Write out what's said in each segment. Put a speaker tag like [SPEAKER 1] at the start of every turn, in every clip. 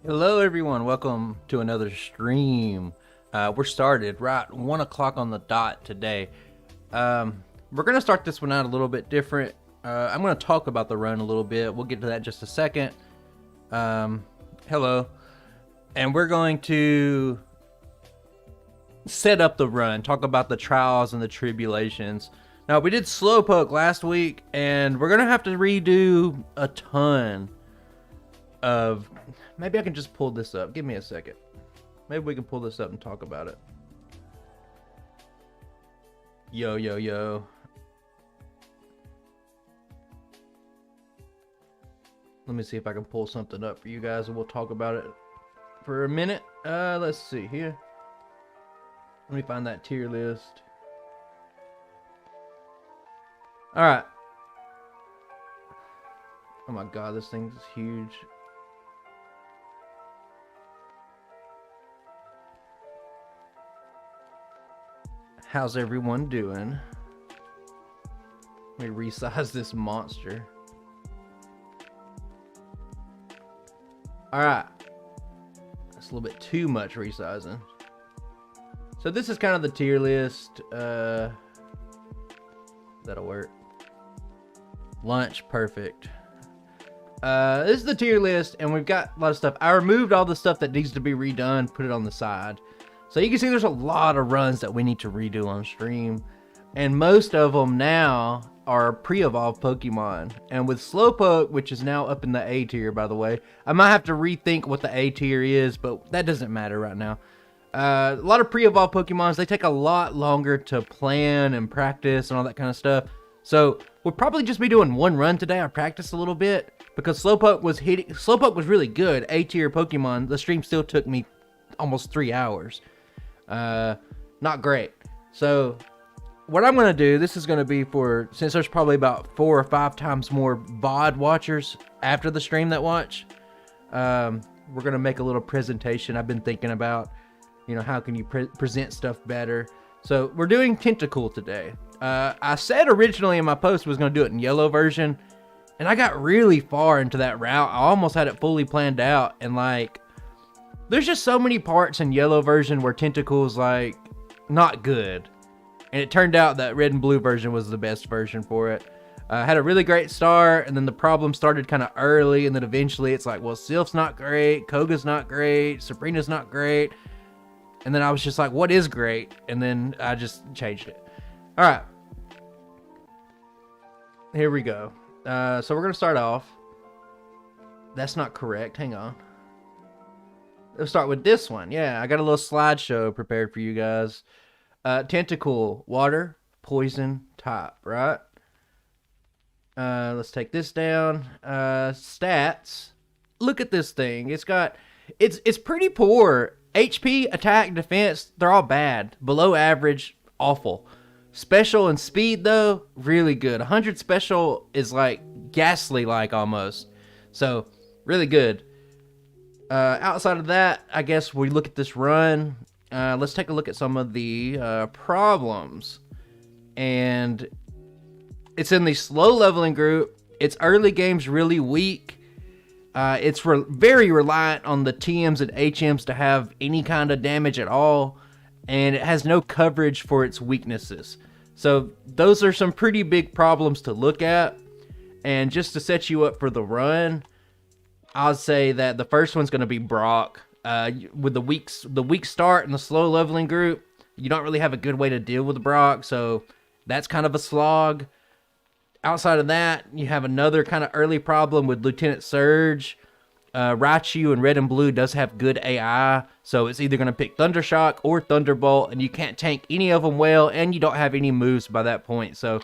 [SPEAKER 1] Hello everyone, welcome to another stream. We're started right 1 o'clock on the dot today. We're going to start this one out a little bit different. I'm going to talk about the run a little bit. We'll get to that in just a second. Hello. And we're going to set up the run, talk about the trials and the tribulations. Now, we did Slowpoke last week, and we're going to have to redo a ton of... Maybe I can just pull this up. Give me a second. Maybe we can pull this up and talk about it. Yo. Let me see if I can pull something up for you guys, and we'll talk about it for a minute. Let's see here. Let me find that tier list. Alright. Oh my god, this thing's huge. How's everyone doing? Let me resize this monster. Alright. That's a little bit too much resizing. So this is kind of the tier list. That'll work. Lunch, perfect. This is the tier list, and we've got a lot of stuff. I removed all the stuff that needs to be redone, put it on the side. So you can see there's a lot of runs that we need to redo on stream. And most of them now are pre-evolved Pokemon. And with Slowpoke, which is now up in the A tier, by the way, I might have to rethink what the A tier is, but that doesn't matter right now. A lot of pre-evolved Pokemons, they take a lot longer to plan and practice and all that kind of stuff. So we'll probably just be doing one run today. I practiced a little bit because Slowpoke was really good. A tier Pokemon. The stream still took me almost 3 hours. Not great. So what I'm going to do, this is going to be for, since there's probably about 4 or 5 times more VOD watchers after the stream that watch, we're going to make a little presentation I've been thinking about, how can you present stuff better. So we're doing Tentacool today. I said originally in my post was going to do it in yellow version, and I got really far into that route. I almost had it fully planned out, and there's just so many parts in yellow version where Tentacool's not good. And it turned out that red and blue version was the best version for it. Had a really great start, and then the problem started kind of early, and then eventually it's like, well, Silph's not great, Koga's not great, Sabrina's not great. And then I was just like, what is great? And then I just changed it. Alright. Here we go. So we're going to start off. That's not correct. Hang on. Let's start with this one. Yeah, I got a little slideshow prepared for you guys. Tentacool, water, poison, type, right? Let's take this down. Stats. Look at this thing. It's pretty poor. HP, attack, defense, they're all bad. Below average, awful. Special and speed, though, really good. 100 special is ghastly almost. So, really good. Outside of that, I guess we look at this run. Let's take a look at some of the problems. And it's in the slow leveling group. Its early game's really weak. It's very reliant on the TMs and HMs to have any kind of damage at all. And it has no coverage for its weaknesses. So those are some pretty big problems to look at. And just to set you up for the run, I'll say that the first one's going to be Brock. With the weak start and the slow leveling group, you don't really have a good way to deal with Brock, so that's kind of a slog. Outside of that, you have another kind of early problem with Lieutenant Surge. Raichu in red and blue does have good AI, so it's either going to pick Thundershock or Thunderbolt, and you can't tank any of them well, and you don't have any moves by that point, so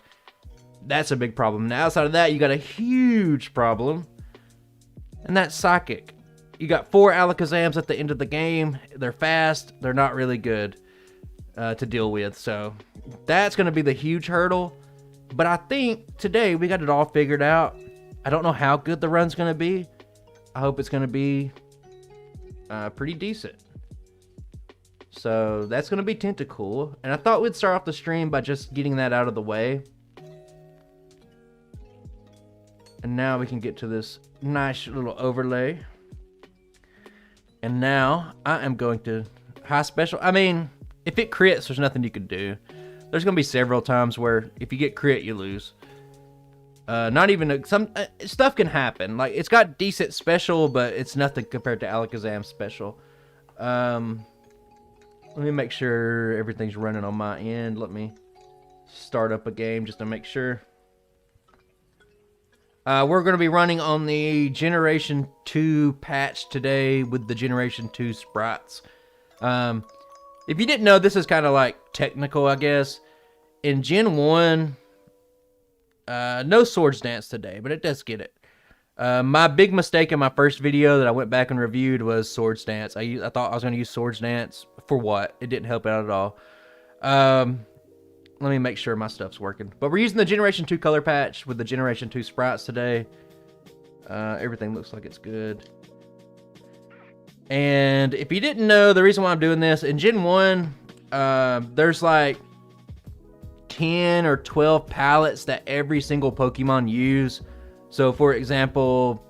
[SPEAKER 1] that's a big problem. Now, outside of that, you got a huge problem. And that's Psychic. You got 4 Alakazams at the end of the game. They're fast. They're not really good to deal with. So that's going to be the huge hurdle. But I think today we got it all figured out. I don't know how good the run's going to be. I hope it's going to be pretty decent. So that's going to be Tentacool. And I thought we'd start off the stream by just getting that out of the way. And now we can get to this nice little overlay. And now I am going to high special. I mean, if it crits, there's nothing you can do. There's going to be several times where if you get crit, you lose. Not even some stuff can happen. Like, it's got decent special, but it's nothing compared to Alakazam's special. Let me make sure everything's running on my end. Let me start up a game just to make sure. We're going to be running on the Generation 2 patch today with the Generation 2 sprites. If you didn't know, this is kind of like technical, I guess. In Gen 1, no Swords Dance today, but it does get it. My big mistake in my first video that I went back and reviewed was Swords Dance. I thought I was going to use Swords Dance. For what? It didn't help out at all. Let me make sure my stuff's working. But we're using the Generation 2 color patch with the Generation 2 sprites today. Everything looks like it's good. And if you didn't know, the reason why I'm doing this, in Gen 1, there's like 10 or 12 palettes that every single Pokemon use. So for example,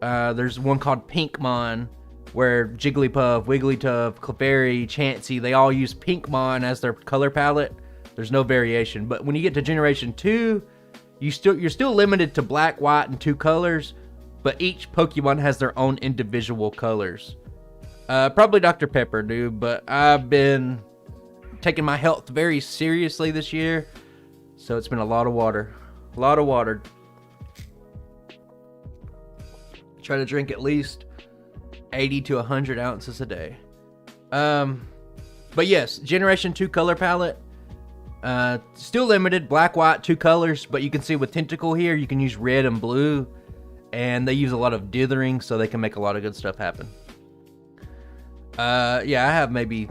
[SPEAKER 1] there's one called Pinkmon, where Jigglypuff, Wigglytuff, Clefairy, Chansey, they all use Pinkmon as their color palette. There's no variation. But when you get to Generation 2, you're still limited to black, white, and 2 colors, but each Pokemon has their own individual colors. Probably Dr. Pepper, dude, but I've been taking my health very seriously this year, so it's been a lot of water. A lot of water. Try to drink at least 80 to 100 ounces a day. But yes, Generation 2 color palette. Still limited, black, white, 2 colors, but you can see with Tentacool here, you can use red and blue, and they use a lot of dithering, so they can make a lot of good stuff happen. Yeah, I have maybe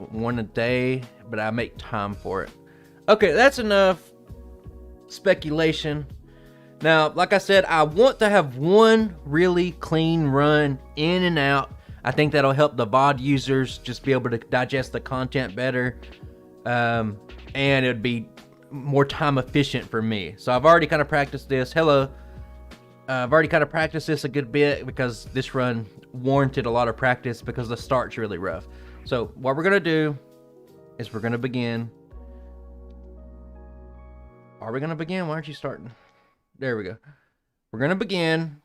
[SPEAKER 1] one a day, but I make time for it. Okay, that's enough speculation. Now, like I said, I want to have one really clean run in and out. I think that'll help the VOD users just be able to digest the content better. And it'd be more time efficient for me. So I've already kind of practiced this. Hello. I've already kind of practiced this a good bit because this run warranted a lot of practice because the start's really rough. So what we're going to do is we're going to begin. Are we going to begin? Why aren't you starting? There we go. We're going to begin,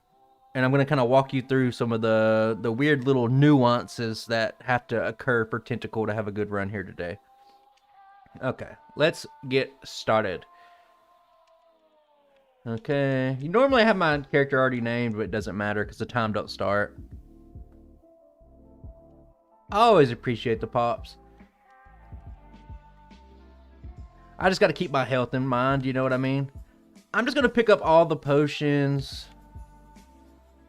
[SPEAKER 1] and I'm going to kind of walk you through some of the weird little nuances that have to occur for Tentacool to have a good run here today. Okay, let's get started. Okay, you normally have my character already named, but it doesn't matter because the time don't start. I always appreciate the pops. I just got to keep my health in mind, you know what I mean? I'm just going to pick up all the potions.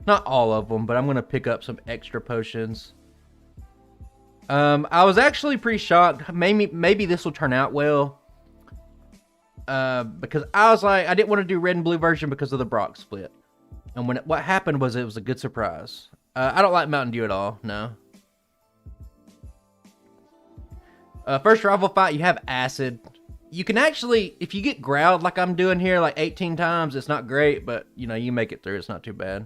[SPEAKER 1] Not all of them, but I'm going to pick up some extra potions. I was actually pretty shocked. Maybe this will turn out well. Because I was like, I didn't want to do red and blue version because of the Brock split. And what happened was it was a good surprise. I don't like Mountain Dew at all, no. First rival fight, you have Acid. You can actually, if you get growled like I'm doing here like 18 times, it's not great, but you know, you make it through, it's not too bad.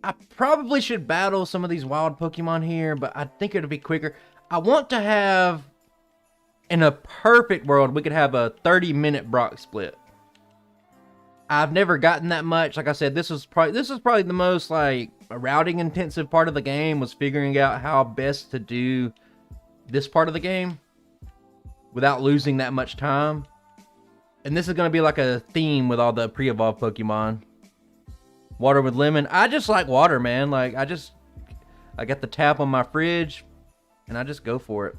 [SPEAKER 1] I probably should battle some of these wild Pokemon here, but I think it'll be quicker. I want to have, in a perfect world, we could have a 30-minute Brock split. I've never gotten that much. Like I said, this is probably the most like routing intensive part of the game, was figuring out how best to do this part of the game without losing that much time. And this is going to be like a theme with all the pre-evolved Pokemon. Water with lemon. I just like water, man. Like I got the tap on my fridge and I just go for it.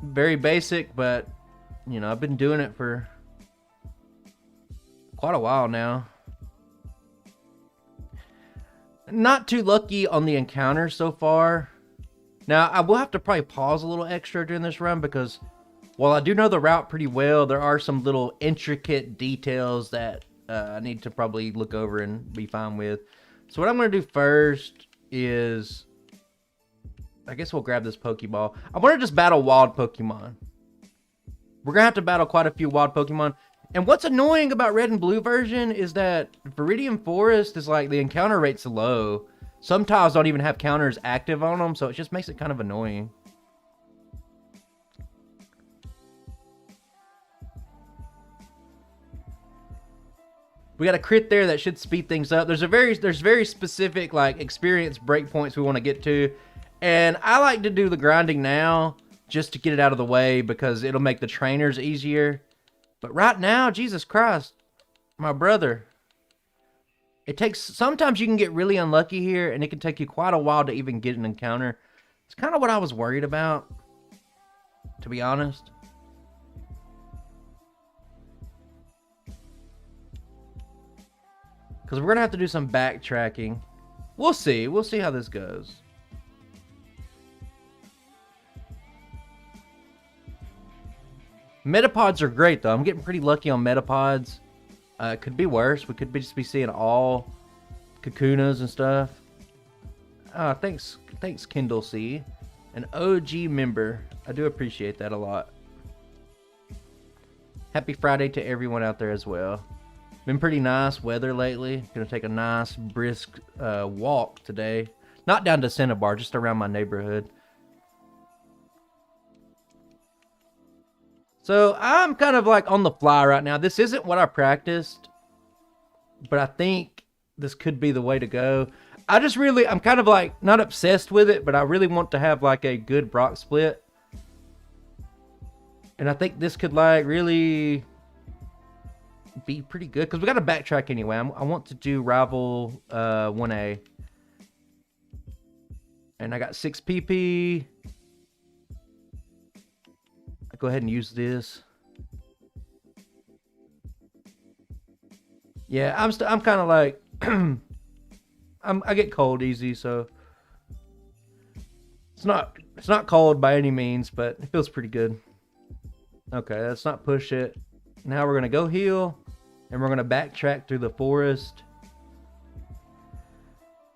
[SPEAKER 1] Very basic, but you know, I've been doing it for quite a while now. Not too lucky on the encounter so far. Now, I will have to probably pause a little extra during this run because while I do know the route pretty well, there are some little intricate details that I need to probably look over and be fine with. So what I'm going to do first is, I guess we'll grab this Pokeball. I want to just battle wild Pokemon. We're going to have to battle quite a few wild Pokemon. And what's annoying about Red and Blue version is that Viridian Forest is like the encounter rate's low. Some tiles don't even have counters active on them, so it just makes it kind of annoying. We got a crit there that should speed things up. There's very specific like experience breakpoints we want to get to. And I like to do the grinding now just to get it out of the way because it'll make the trainers easier. But right now, Jesus Christ, my brother. Sometimes you can get really unlucky here and it can take you quite a while to even get an encounter. It's kind of what I was worried about, to be honest. Because we're going to have to do some backtracking. We'll see. We'll see how this goes. Metapods are great, though. I'm getting pretty lucky on Metapods. It could be worse. We could just be seeing all Kakunas and stuff. Thanks Kindle C. An OG member. I do appreciate that a lot. Happy Friday to everyone out there as well. Been pretty nice weather lately. Gonna take a nice brisk walk today. Not down to Cinnabar, just around my neighborhood. So I'm kind of like on the fly right now. This isn't what I practiced, but I think this could be the way to go. I'm kind of like not obsessed with it, but I really want to have like a good Brock split. And I think this could like really be pretty good because we got to backtrack anyway. I want to do Rival 1A. And I got 6 PP. I go ahead and use this. Yeah, I'm kind of like I get cold easy, so it's not cold by any means, but it feels pretty good. Okay, let's not push it. Now we're gonna go heal, and we're gonna backtrack through the forest.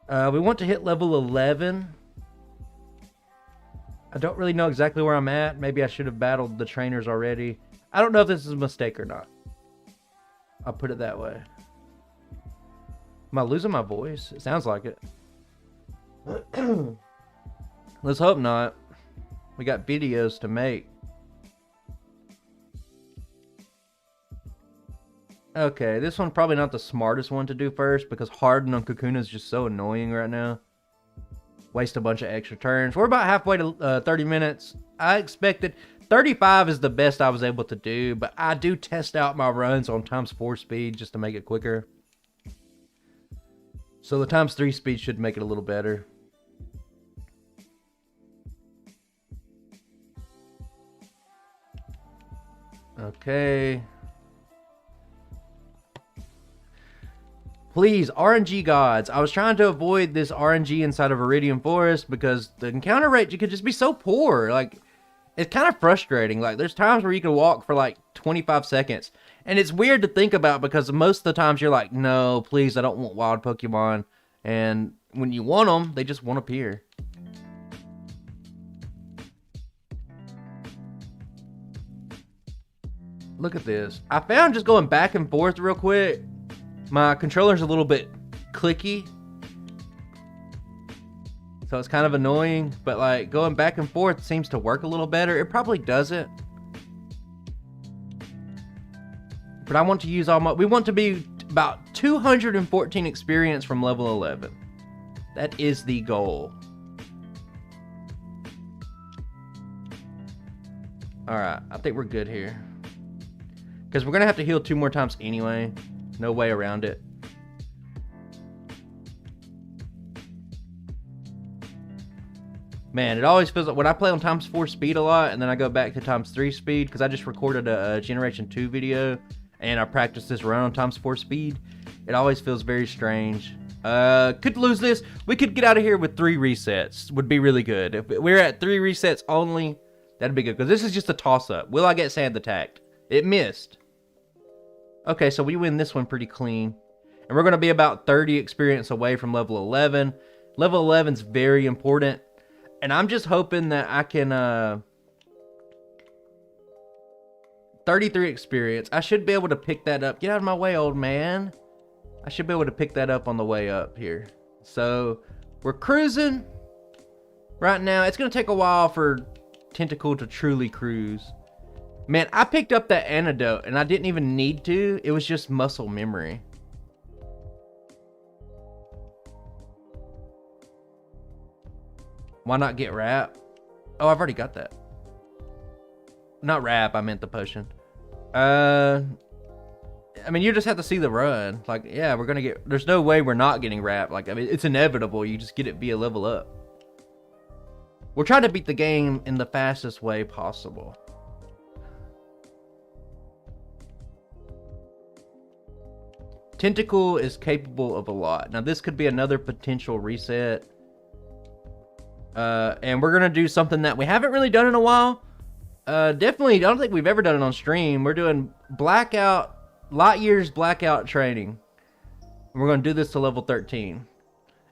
[SPEAKER 1] We want to hit level 11. I don't really know exactly where I'm at. Maybe I should have battled the trainers already. I don't know if this is a mistake or not. I'll put it that way. Am I losing my voice? It sounds like it. Let's hope not. We got videos to make. Okay, this one probably not the smartest one to do first because Harden on Kakuna is just so annoying right now. Waste a bunch of extra turns. We're about halfway to 30 minutes. I expected 35 is the best I was able to do, but I do test out my runs on ×4 speed just to make it quicker. So the ×3 speed should make it a little better. Okay. Please, RNG gods. I was trying to avoid this RNG inside of Viridian Forest because the encounter rate could just be so poor. Like, it's kind of frustrating. Like, there's times where you can walk for like 25 seconds. And it's weird to think about because most of the times you're like, no, please, I don't want wild Pokemon. And when you want them, they just won't appear. Look at this. I found just going back and forth real quick. My controller's a little bit clicky. So it's kind of annoying. But like going back and forth seems to work a little better. It probably doesn't. But I want to use all my... We want to be about 214 experience from level 11. That is the goal. Alright, I think we're good here. Because we're going to have to heal 2 more times anyway. No way around it. Man, it always feels like when I play on ×4 speed a lot and then I go back to ×3 speed because I just recorded a Generation 2 video and I practiced this run on ×4 speed. It always feels very strange. Could lose this. We could get out of here with 3 resets. Would be really good. If we're at 3 resets only, that'd be good because this is just a toss-up. Will I get sand attacked? It missed. Okay, so we win this one pretty clean. And we're going to be about 30 experience away from level 11. Level 11's very important. And I'm just hoping that I can 33 experience. I should be able to pick that up. Get out of my way, old man. I should be able to pick that up on the way up here. So we're cruising right now. It's going to take a while for Tentacool to truly cruise. Man, I picked up that antidote and I didn't even need to. It was just muscle memory. Why not get rap? Oh, I've already got that. Not rap, I meant the potion. I mean, you just have to see the run. Like, yeah, we're gonna get... There's no way we're not getting rap. Like, I mean, it's inevitable. You just get it via level up. We're trying to beat the game in the fastest way possible. Tentacool is capable of a lot. Now, this could be another potential reset. And we're gonna do something that we haven't really done in a while. Definitely, I don't think we've ever done it on stream. We're doing blackout, light years blackout training. And we're gonna do this to level 13.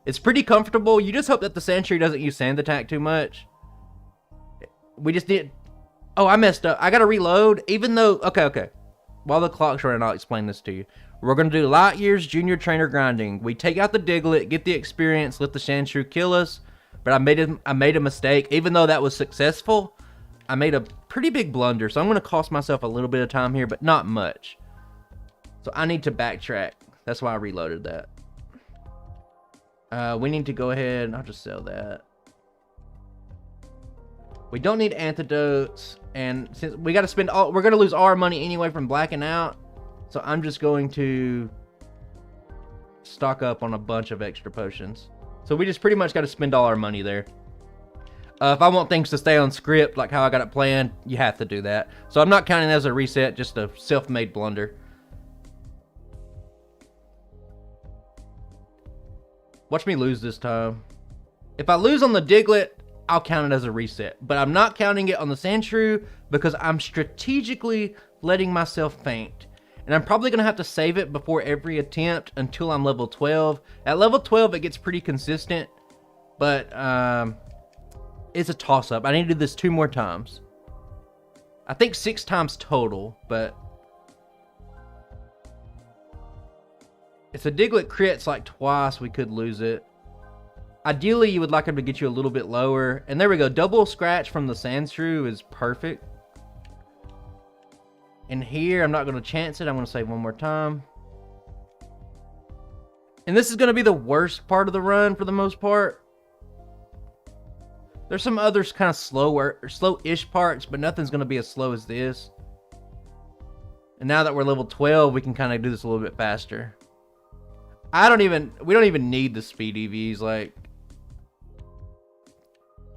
[SPEAKER 1] It's pretty comfortable. You just hope that the sentry doesn't use sand attack too much. We just did. Oh, I messed up. I gotta reload. Even though, okay. While the clock's running, I'll explain this to you. We're gonna do light years junior trainer grinding. We take out the Diglett, get the experience, let the Sandshrew kill us. But I made a mistake. Even though that was successful, I made a pretty big blunder. So I'm going to cost myself a little bit of time here, but not much. So I need to backtrack. That's why I reloaded that. We need to go ahead and I'll just sell that. We don't need antidotes. And since we got to spend all, we're going to lose all our money anyway from blacking out. So I'm just going to stock up on a bunch of extra potions. So we just pretty much got to spend all our money there. If I want things to stay on script, like how I got it planned, you have to do that. So I'm not counting that as a reset, just a self-made blunder. Watch me lose this time. If I lose on the Diglett, I'll count it as a reset. But I'm not counting it on the Sandshrew because I'm strategically letting myself faint. And I'm probably going to have to save it before every attempt until I'm level 12. At level 12, it gets pretty consistent. But it's a toss-up. I need to do this 2 more times. I think 6 times total, but... if the Diglett crits like twice, we could lose it. Ideally, you would like him to get you a little bit lower. And there we go. Double scratch from the Sandshrew is perfect. And here, I'm not going to chance it. I'm going to save one more time. And this is going to be the worst part of the run for the most part. There's some others kind of slow-ish parts, but nothing's going to be as slow as this. And now that we're level 12, we can kind of do this a little bit faster. We don't even need the speed EVs. Like,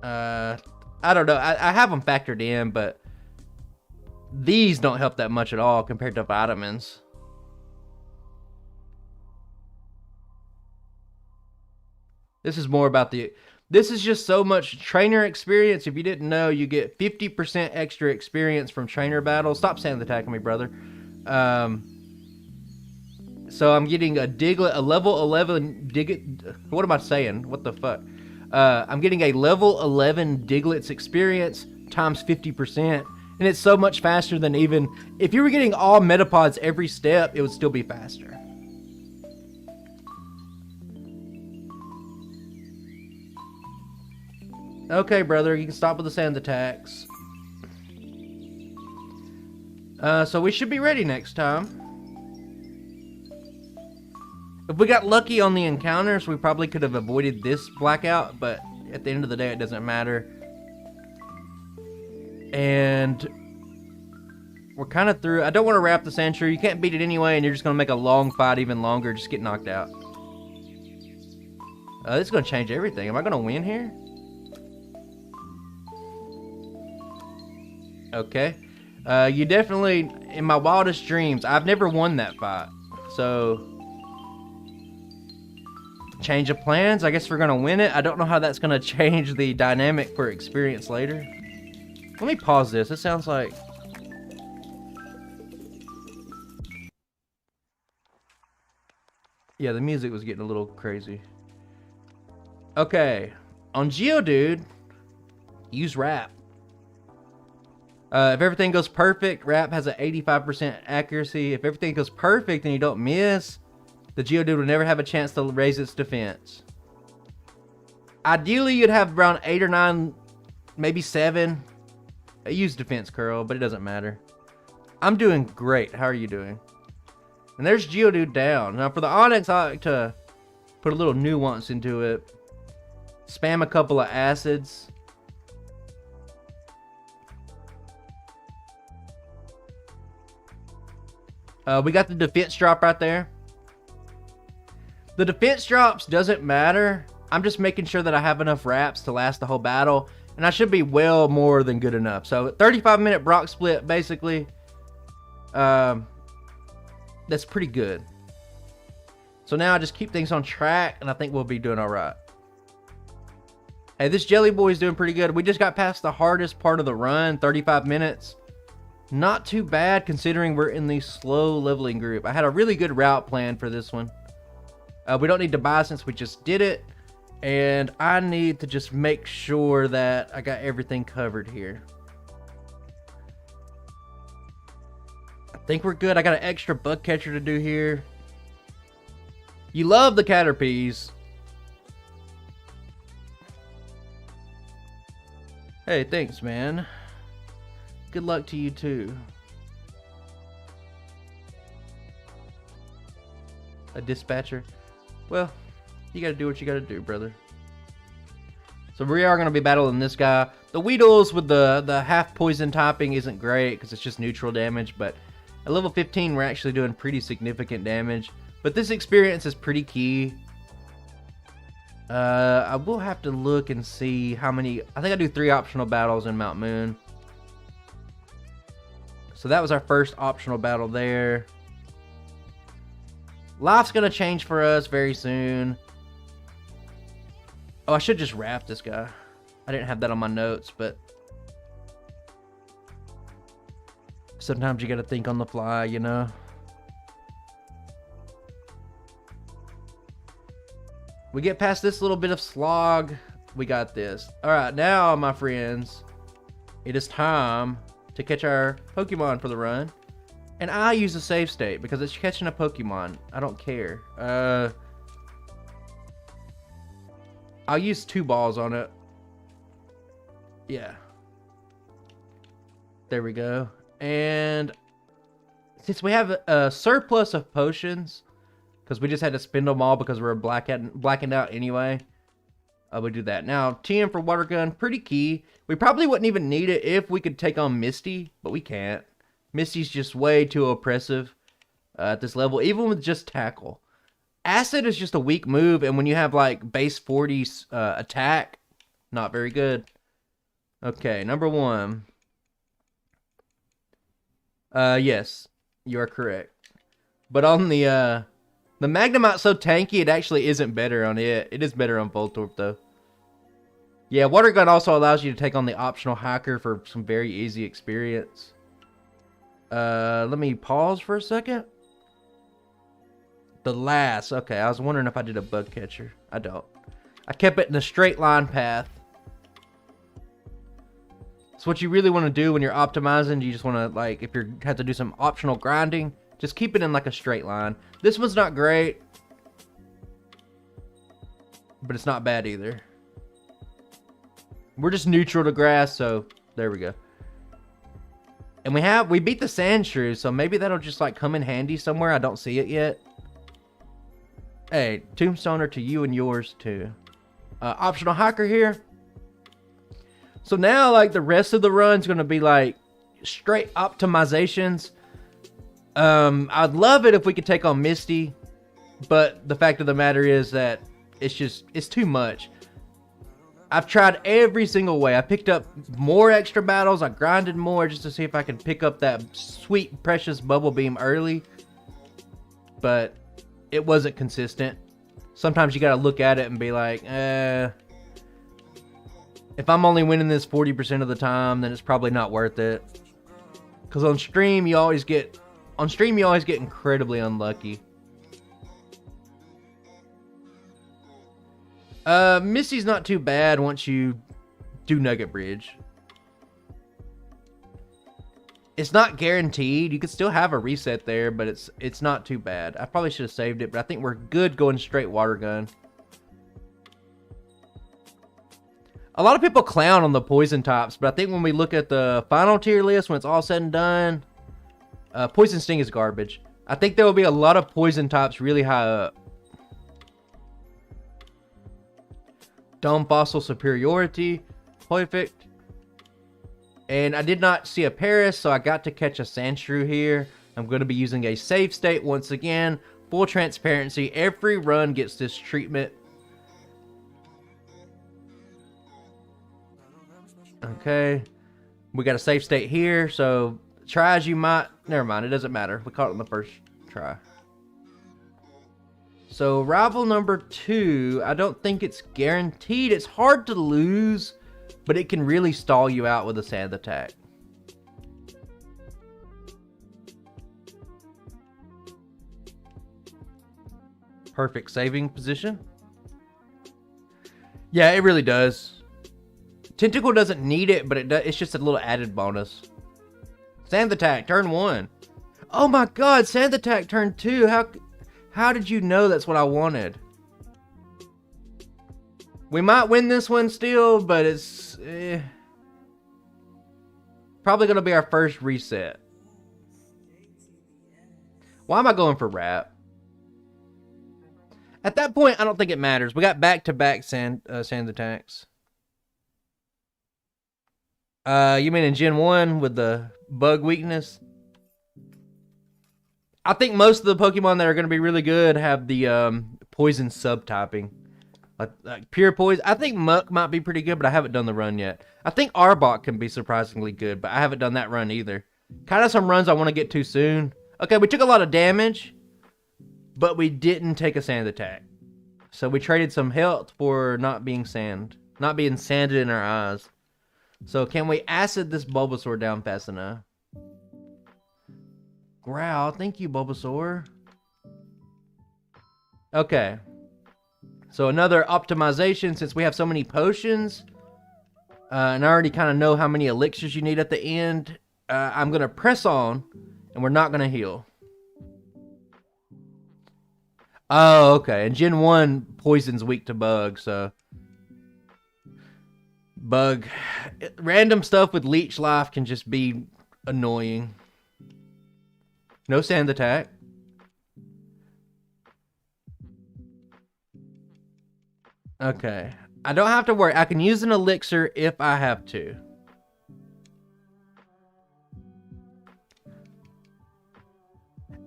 [SPEAKER 1] I don't know. I have them factored in, but these don't help that much at all compared to vitamins. This is more about this is just so much trainer experience. If you didn't know, you get 50% extra experience from trainer battles. Stop sand attacking me, brother. So I'm getting a Diglett, a level 11 Diglett. What am I saying? What the fuck? I'm getting a level 11 Diglett's experience times 50%. And it's so much faster than even... if you were getting all Metapods every step, it would still be faster. Okay, brother, you can stop with the sand attacks. So we should be ready next time. If we got lucky on the encounters, we probably could have avoided this blackout, but at the end of the day, it doesn't matter. And we're kind of through. I don't want to wrap the Sandshrew. You can't beat it anyway, and you're just going to make a long fight even longer. Just get knocked out. This is going to change everything. Am I going to win here? Okay. You definitely, in my wildest dreams, I've never won that fight. So, change of plans. I guess we're going to win it. I don't know how that's going to change the dynamic for experience later. Let me pause this. It sounds like... yeah, the music was getting a little crazy. Okay. On Geodude, use rap. If everything goes perfect, Wrap has an 85% accuracy. If everything goes perfect and you don't miss, the Geodude will never have a chance to raise its defense. Ideally, you'd have around 8 or 9, maybe 7. I use defense curl, but it doesn't matter. I'm doing great. How are you doing? And there's Geodude down. Now for the Onix, I like to put a little nuance into it. Spam a couple of acids. We got the defense drop right there. The defense drops doesn't matter. I'm just making sure that I have enough wraps to last the whole battle. And I should be well more than good enough. So 35-minute Brock split, basically. That's pretty good. So now I just keep things on track. And I think we'll be doing all right. Hey, this Jelly Boy's doing pretty good. We just got past the hardest part of the run. 35 minutes. Not too bad considering we're in the slow leveling group. I had a really good route plan for this one. We don't need to buy since we just did it. And I need to just make sure that I got everything covered here. I think we're good. I got an extra bug catcher to do here. You love the Caterpies. Hey, thanks, man. Good luck to you, too. A dispatcher. Well, you gotta do what you gotta do, brother. So we are gonna be battling this guy. The Weedles with the half poison topping isn't great because it's just neutral damage, but at level 15 we're actually doing pretty significant damage. But this experience is pretty key. I will have to look and see how many. I think I do 3 optional battles in Mount Moon. So that was our first optional battle there. Life's gonna change for us very soon. Oh, I should just wrap this guy. I didn't have that on my notes, but sometimes you gotta think on the fly, you know? We get past this little bit of slog. We got this. Alright, now, my friends, it is time to catch our Pokemon for the run. And I use a save state because it's catching a Pokemon. I don't care. I'll use 2 balls on it. Yeah. There we go. And since we have a surplus of potions, because we just had to spend them all because we were blackened out anyway, I would do that. Now, TM for Water Gun, pretty key. We probably wouldn't even need it if we could take on Misty, but we can't. Misty's just way too oppressive at this level, even with just Tackle. Acid is just a weak move, and when you have like base 40 attack, not very good. Okay, number 1. Yes, you are correct. But on the Magnemite's so tanky, it actually isn't better on it. It is better on Voltorb, though. Yeah, Water Gun also allows you to take on the optional Hiker for some very easy experience. Let me pause for a second. The last. Okay, I was wondering if I did a bug catcher. I don't. I kept it in a straight line path. So what you really want to do when you're optimizing, you just want to, like, if you have to do some optional grinding, just keep it in like a straight line. This one's not great, but it's not bad either. We're just neutral to grass, so there we go. And we beat the Sandshrew, so maybe that'll just like come in handy somewhere. I don't see it yet. Hey, Tombstoner to you and yours too. Optional Hiker here. So now like the rest of the run's gonna be like straight optimizations. I'd love it if we could take on Misty, but the fact of the matter is that it's too much. I've tried every single way. I picked up more extra battles. I grinded more just to see if I could pick up that sweet, precious Bubble Beam early. But it wasn't consistent. Sometimes you gotta look at it and be like, if I'm only winning this 40% of the time, then it's probably not worth it. Because on stream, you always get incredibly unlucky. Misty's not too bad once you do Nugget Bridge. It's not guaranteed. You could still have a reset there, but it's not too bad. I probably should have saved it, but I think we're good going straight water gun. A lot of people clown on the poison types, but I think when we look at the final tier list, when it's all said and done, poison sting is garbage. I think there will be a lot of poison types really high up. Dome fossil superiority, perfect. And I did not see a Paris, so I got to catch a Sandshrew here. I'm going to be using a save state once again. Full transparency, every run gets this treatment. Okay, we got a safe state here, so try as you might. Never mind, it doesn't matter. We caught it on the first try. So rival number 2, I don't think it's guaranteed. It's hard to lose, but it can really stall you out with a sand attack. Perfect saving position. Yeah, it really does. Tentacool doesn't need it, but it's just a little added bonus. Sand attack, turn 1. Oh my god, sand attack, turn 2. How did you know that's what I wanted? We might win this one still, but it's probably going to be our first reset. Why am I going for wrap? At that point, I don't think it matters. We got back-to-back sand attacks. You mean in Gen 1 with the bug weakness? I think most of the Pokemon that are going to be really good have the poison subtyping. Like pure poison. I think Muck might be pretty good, but I haven't done the run yet. I think Arbok can be surprisingly good, but I haven't done that run either. Kind of some runs I want to get to soon. Okay, we took a lot of damage, but we didn't take a sand attack. So we traded some health for not being sanded in our eyes. So can we acid this Bulbasaur down fast enough? Growl, thank you, Bulbasaur. Okay. So another optimization, since we have so many potions, and I already kind of know how many elixirs you need at the end, I'm going to press on, and we're not going to heal. Oh, okay. And Gen 1, poison's weak to bug, so... Bug. Random stuff with leech life can just be annoying. No sand attack. Okay. I don't have to worry. I can use an elixir if I have to.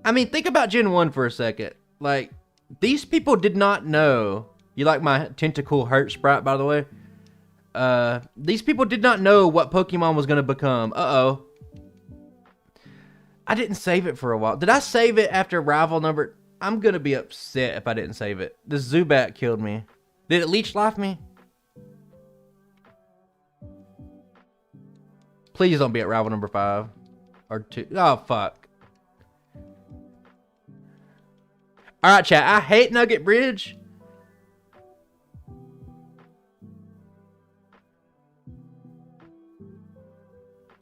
[SPEAKER 1] I mean, think about Gen 1 for a second. Like, these people did not know. You like my Tentacool hurt sprite, by the way? These people did not know what Pokemon was going to become. Uh-oh. I didn't save it for a while. Did I save it after rival number? I'm going to be upset if I didn't save it. This Zubat killed me. Did it leech life me? Please don't be at rival number 5. Or 2. Oh, fuck. Alright, chat. I hate Nugget Bridge.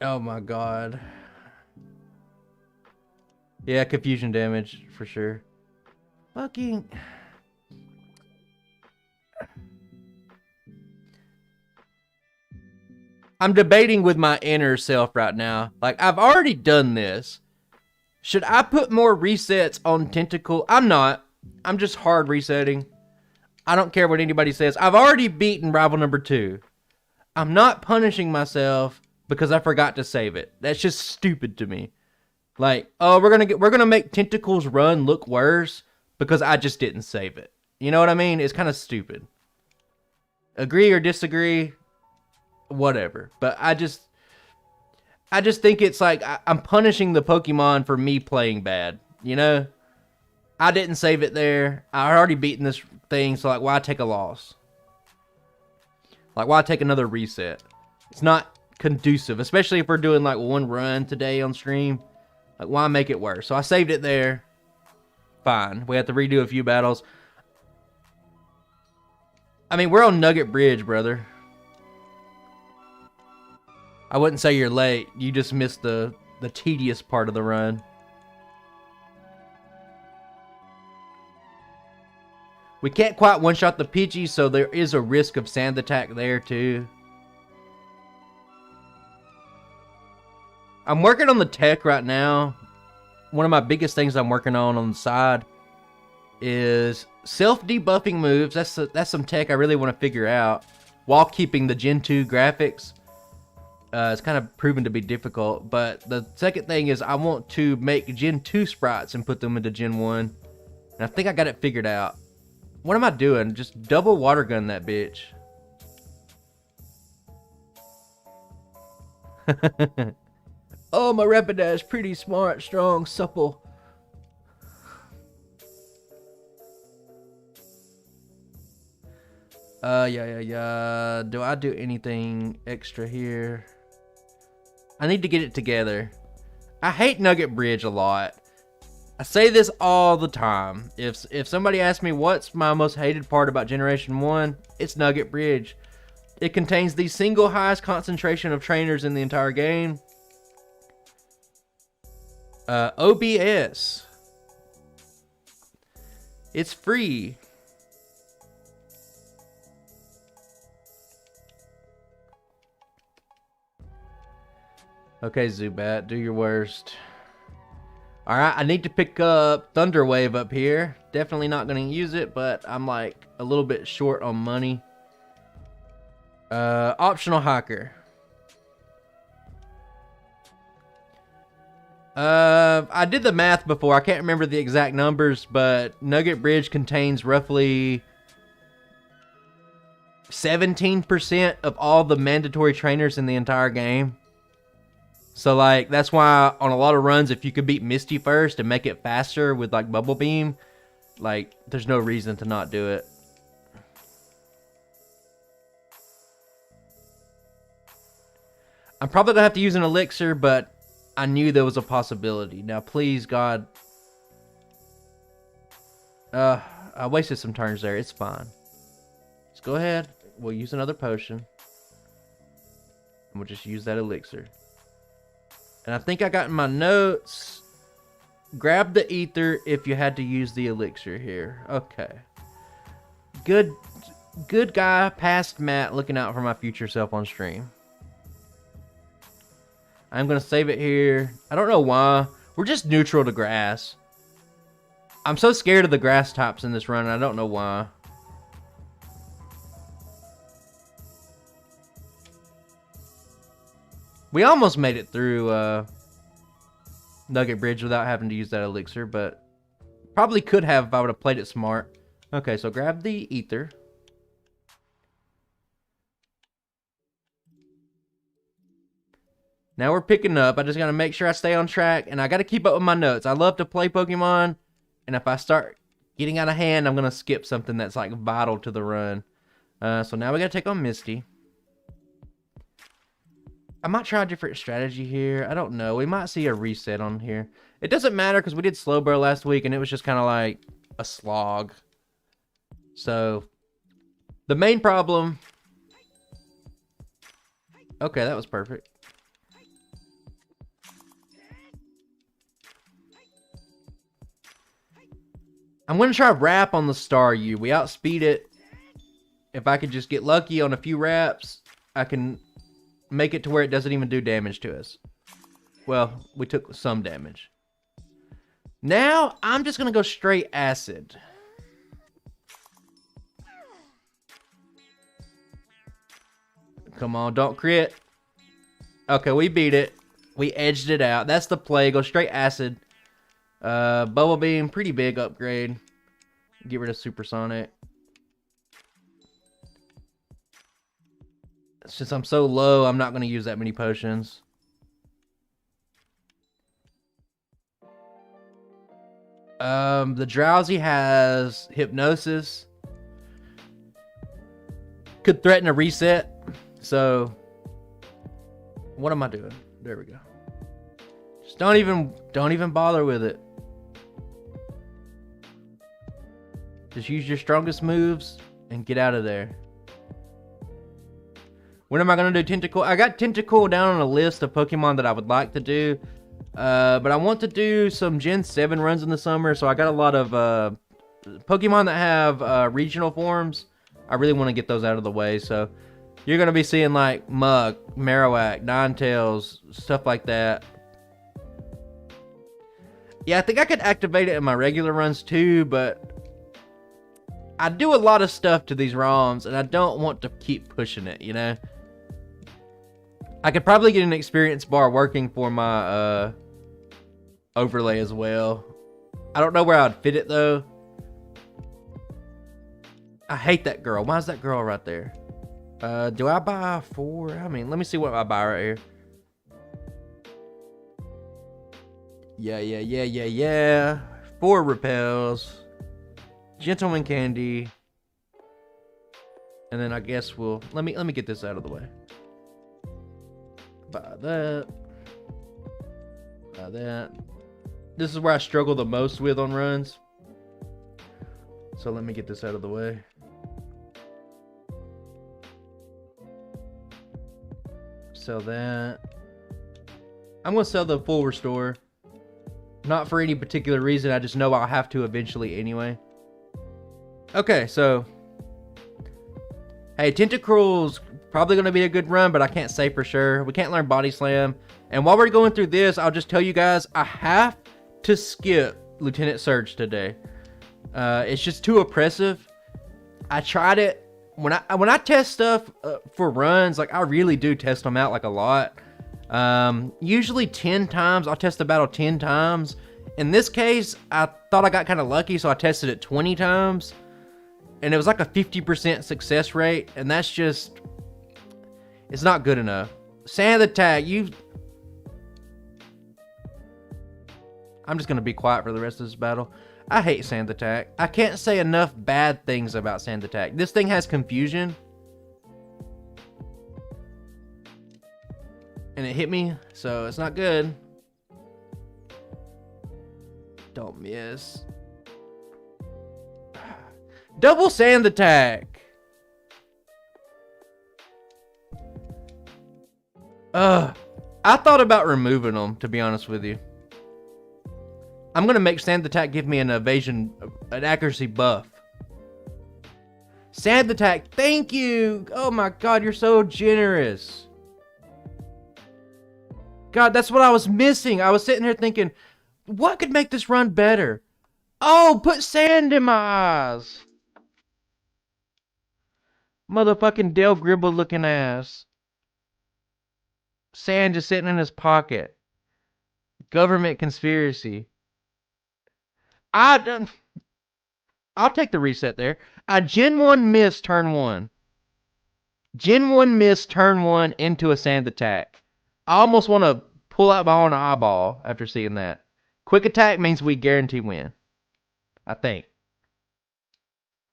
[SPEAKER 1] Oh my god. Yeah, confusion damage for sure. Fucking... I'm debating with my inner self right now. Like, I've already done this. Should I put more resets on Tentacool? I'm not. I'm just hard resetting. I don't care what anybody says. I've already beaten rival number 2. I'm not punishing myself because I forgot to save it. That's just stupid to me. Like, oh, we're gonna make Tentacool's run look worse because I just didn't save it. You know what I mean? It's kind of stupid. Agree or disagree? Whatever. But I just think it's like I'm punishing the Pokemon for me playing bad. You know? I didn't save it there. I already beaten this thing, so like, why take a loss? Like, why take another reset? It's not conducive, especially if we're doing like one run today on stream. Like, why make it worse? So I saved it there. Fine. We have to redo a few battles. I mean, we're on Nugget Bridge, brother. I wouldn't say you're late. You just missed the the tedious part of the run. We can't quite one-shot the Pidgey, so there is a risk of sand attack there too. I'm working on the tech right now. One of my biggest things I'm working on the side is self-debuffing moves. That's some tech I really want to figure out while keeping the Gen 2 graphics. It's kind of proven to be difficult, but the second thing is I want to make Gen 2 sprites and put them into Gen 1. And I think I got it figured out. What am I doing? Just double water gun that bitch. Oh, my Rapidash, pretty smart, strong, supple. Yeah. Do I do anything extra here? I need to get it together. I hate Nugget Bridge a lot. I say this all the time. If somebody asks me what's my most hated part about Generation 1, it's Nugget Bridge. It contains the single highest concentration of trainers in the entire game. OBS. It's free. Okay, Zubat, do your worst. Alright, I need to pick up Thunder Wave up here. Definitely not going to use it, but I'm like a little bit short on money. Optional Hiker. I did the math before. I can't remember the exact numbers, but Nugget Bridge contains roughly 17% of all the mandatory trainers in the entire game. So, like, that's why on a lot of runs, if you could beat Misty first and make it faster with, like, Bubble Beam, like, there's no reason to not do it. I'm probably going to have to use an elixir, but I knew there was a possibility. Now, please, God. I wasted some turns there. It's fine. Let's go ahead. We'll use another potion. And we'll just use that elixir. And I think I got in my notes, grab the ether if you had to use the elixir here. Okay. Good guy past Matt looking out for my future self on stream. I'm going to save it here. I don't know why. We're just neutral to grass. I'm so scared of the grass types in this run, and I don't know why. We almost made it through Nugget Bridge without having to use that elixir, but probably could have if I would have played it smart. Okay, so grab the ether. Now we're picking up. I just got to make sure I stay on track, and I got to keep up with my notes. I love to play Pokemon, and if I start getting out of hand, I'm going to skip something that's like vital to the run. So now we got to take on Misty. I might try a different strategy here. I don't know. We might see a reset on here. It doesn't matter because we did Slowbro last week and it was just kind of like a slog. So, the main problem... Okay, that was perfect. I'm going to try Wrap on the Staryu. We outspeed it. If I could just get lucky on a few wraps, I can make it to where it doesn't even do damage to us. Well, we took some damage. Now, I'm just going to go straight Acid. Come on, don't crit. Okay, we beat it. We edged it out. That's the play. Go straight Acid. Bubble Beam, pretty big upgrade. Get rid of Supersonic. Since I'm so low, I'm not going to use that many potions. The Drowsy has Hypnosis. Could threaten a reset. So, what am I doing? There we go. Just don't even bother with it. Just use your strongest moves and get out of there. When am I going to do Tentacool? I got Tentacool down on a list of Pokemon that I would like to do. But I want to do some Gen 7 runs in the summer, so I got a lot of Pokemon that have regional forms. I really want to get those out of the way, so you're going to be seeing like Muk, Marowak, Ninetales, stuff like that. Yeah, I think I could activate it in my regular runs too, but I do a lot of stuff to these ROMs, and I don't want to keep pushing it, you know? I could probably get an experience bar working for my overlay as well. I don't know where I'd fit it, though. I hate that girl. Why is that girl right there? Do I buy 4? I mean, let me see what I buy right here. Yeah. 4 repels. Gentleman candy. And then I guess we'll... Let me get this out of the way. Buy that. Buy that. This is where I struggle the most with on runs. So let me get this out of the way. Sell that. I'm going to sell the full restore. Not for any particular reason. I just know I'll have to eventually anyway. Okay, so... Hey, Tentacool's probably going to be a good run, but I can't say for sure. We can't learn Body Slam. And while we're going through this, I'll just tell you guys, I have to skip Lieutenant Surge today. It's just too oppressive. I tried it. When I test stuff for runs, like I really do test them out like a lot. Usually 10 times. I'll test the battle 10 times. In this case, I thought I got kind of lucky, so I tested it 20 times. And it was like a 50% success rate. And that's just... It's not good enough. Sand attack, I'm just going to be quiet for the rest of this battle. I hate Sand Attack. I can't say enough bad things about Sand Attack. This thing has confusion. And it hit me, so it's not good. Don't miss. Double Sand Attack. I thought about removing them, to be honest with you. I'm going to make Sand Attack give me an evasion, an accuracy buff. Sand Attack, thank you! Oh my god, you're so generous. God, that's what I was missing. I was sitting here thinking, what could make this run better? Oh, put sand in my eyes. Motherfucking Dale Gribble looking ass. Sand just sitting in his pocket. Government conspiracy. I'll take the reset there. I Gen 1 miss turn 1. Gen 1 miss turn 1 into a Sand Attack. I almost want to pull out my own eyeball after seeing that. Quick Attack means we guarantee win. I think.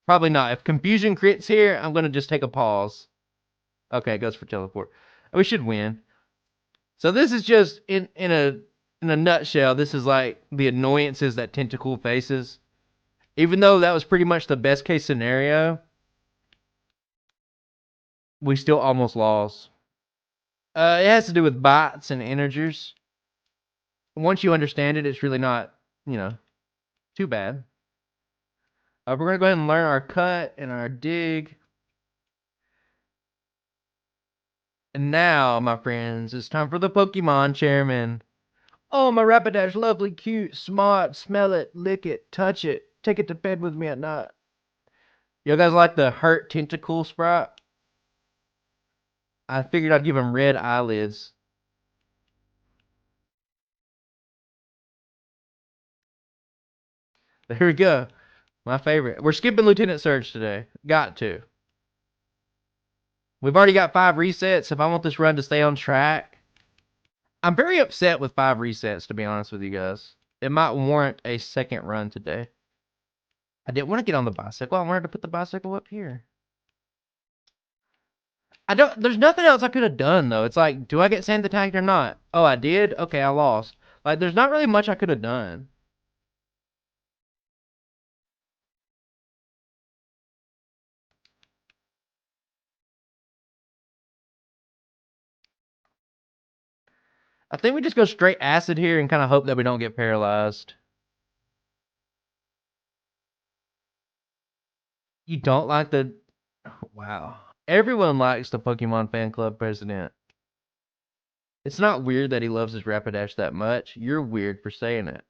[SPEAKER 1] Probably not. If Confusion crits here, I'm going to just take a pause. Okay, it goes for Teleport. We should win. So this is just, in a nutshell, this is like the annoyances that Tentacool faces. Even though that was pretty much the best case scenario, we still almost lost. It has to do with bots and integers. Once you understand it, it's really not, too bad. We're going to go ahead and learn our cut and our dig. And now, my friends, it's time for the Pokemon Chairman. Oh, my Rapidash, lovely, cute, smart, smell it, lick it, touch it, take it to bed with me at night. You guys like the hurt Tentacool sprite? I figured I'd give him red eyelids. There we go. My favorite. We're skipping Lieutenant Surge today. Got to. We've already got 5 resets. If I want this run to stay on track, I'm very upset with 5 resets, to be honest with you guys. It might warrant a second run today. I didn't want to get on the bicycle. I wanted to put the bicycle up here. There's nothing else I could have done, though. It's like, do I get sand attacked or not? Oh, I did? Okay, I lost. Like, there's not really much I could have done. I think we just go straight acid here and kind of hope that we don't get paralyzed. You don't like the... Wow. Everyone likes the Pokemon fan club president. It's not weird that he loves his Rapidash that much. You're weird for saying it.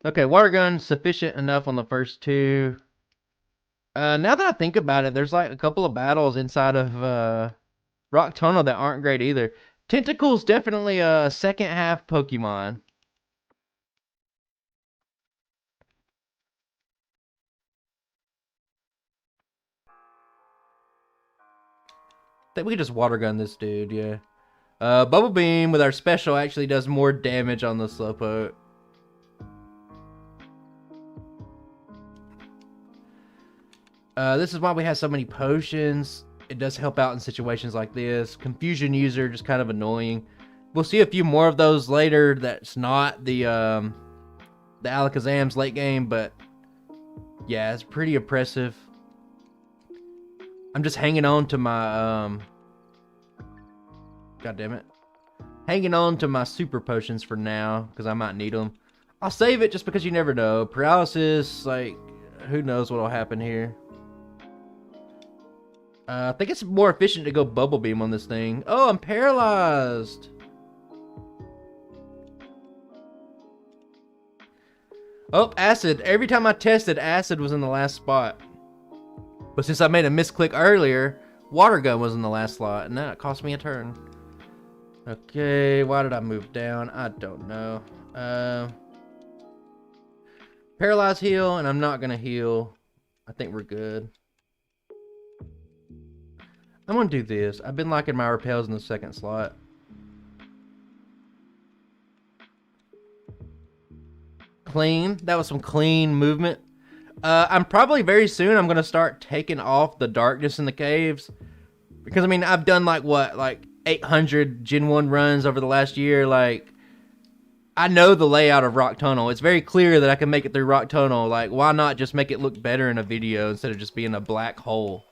[SPEAKER 1] Okay, water gun, sufficient enough on the first two. Now that I think about it, there's like a couple of battles inside of Rock Tunnel that aren't great either. Tentacool's definitely a second half Pokemon. I think we can just water gun this dude, yeah. Bubble Beam with our special actually does more damage on the Slowpoke. This is why we have so many potions. It does help out in situations like this. Confusion user, just kind of annoying. We'll see a few more of those later. That's not the Alakazam's late game, but yeah, it's pretty oppressive. I'm just hanging on to my God damn it. Hanging on to my super potions for now, because I might need them. I'll save it just because you never know. Paralysis, like, who knows what'll happen here. I think it's more efficient to go Bubble Beam on this thing. Oh, I'm paralyzed. Oh, Acid. Every time I tested, Acid was in the last spot. But since I made a misclick earlier, Water Gun was in the last slot, and that cost me a turn. Okay, why did I move down? I don't know. Paralyze heal, and I'm not going to heal. I think we're good. I'm going to do this. I've been liking my repels in the second slot. Clean. That was some clean movement. I'm probably very soon I'm going to start taking off the darkness in the caves. Because, I mean, I've done like, what, like 800 Gen 1 runs over the last year. Like, I know the layout of Rock Tunnel. It's very clear that I can make it through Rock Tunnel. Like, why not just make it look better in a video instead of just being a black hole?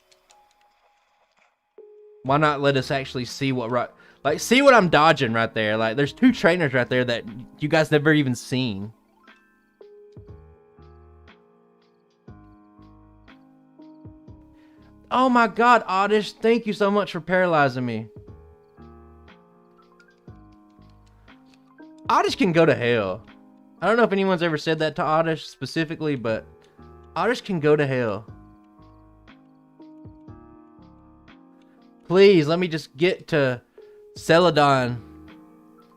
[SPEAKER 1] Why not let us actually see what see what I'm dodging right there? Like, there's two trainers right there that you guys never even seen. Oh my god, Oddish, thank you so much for paralyzing me. Oddish can go to hell. I don't know if anyone's ever said that to Oddish specifically, but Oddish can go to hell. Please, let me just get to Celadon.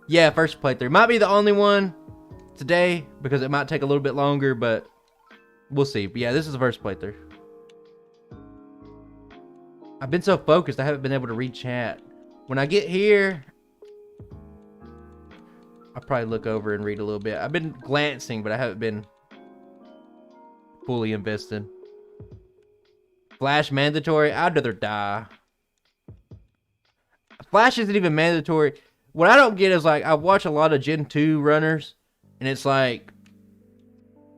[SPEAKER 1] Yeah, first playthrough. Might be the only one today, because it might take a little bit longer, but we'll see. But yeah, this is the first playthrough. I've been so focused, I haven't been able to read chat. When I get here, I'll probably look over and read a little bit. I've been glancing, but I haven't been fully invested. Flash mandatory? I'd rather die. Flash isn't even mandatory. What I don't get is, like, I watch a lot of Gen 2 runners, and it's like,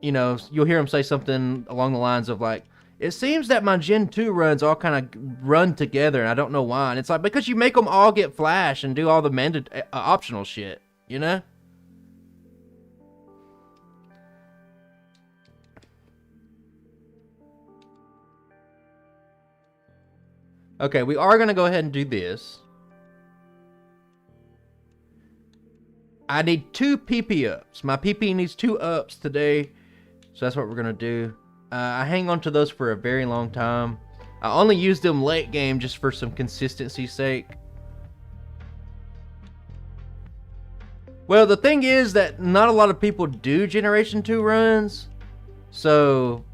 [SPEAKER 1] you know, you'll hear them say something along the lines of, like, it seems that my Gen 2 runs all kind of run together, and I don't know why. And it's like, because you make them all get Flash and do all the optional shit, you know? Okay, we are going to go ahead and do this. I need 2 PP ups. My PP needs 2 ups today. So that's what we're going to do. I hang on to those for a very long time. I only use them late game just for some consistency's sake. Well, the thing is that not a lot of people do Generation 2 runs. So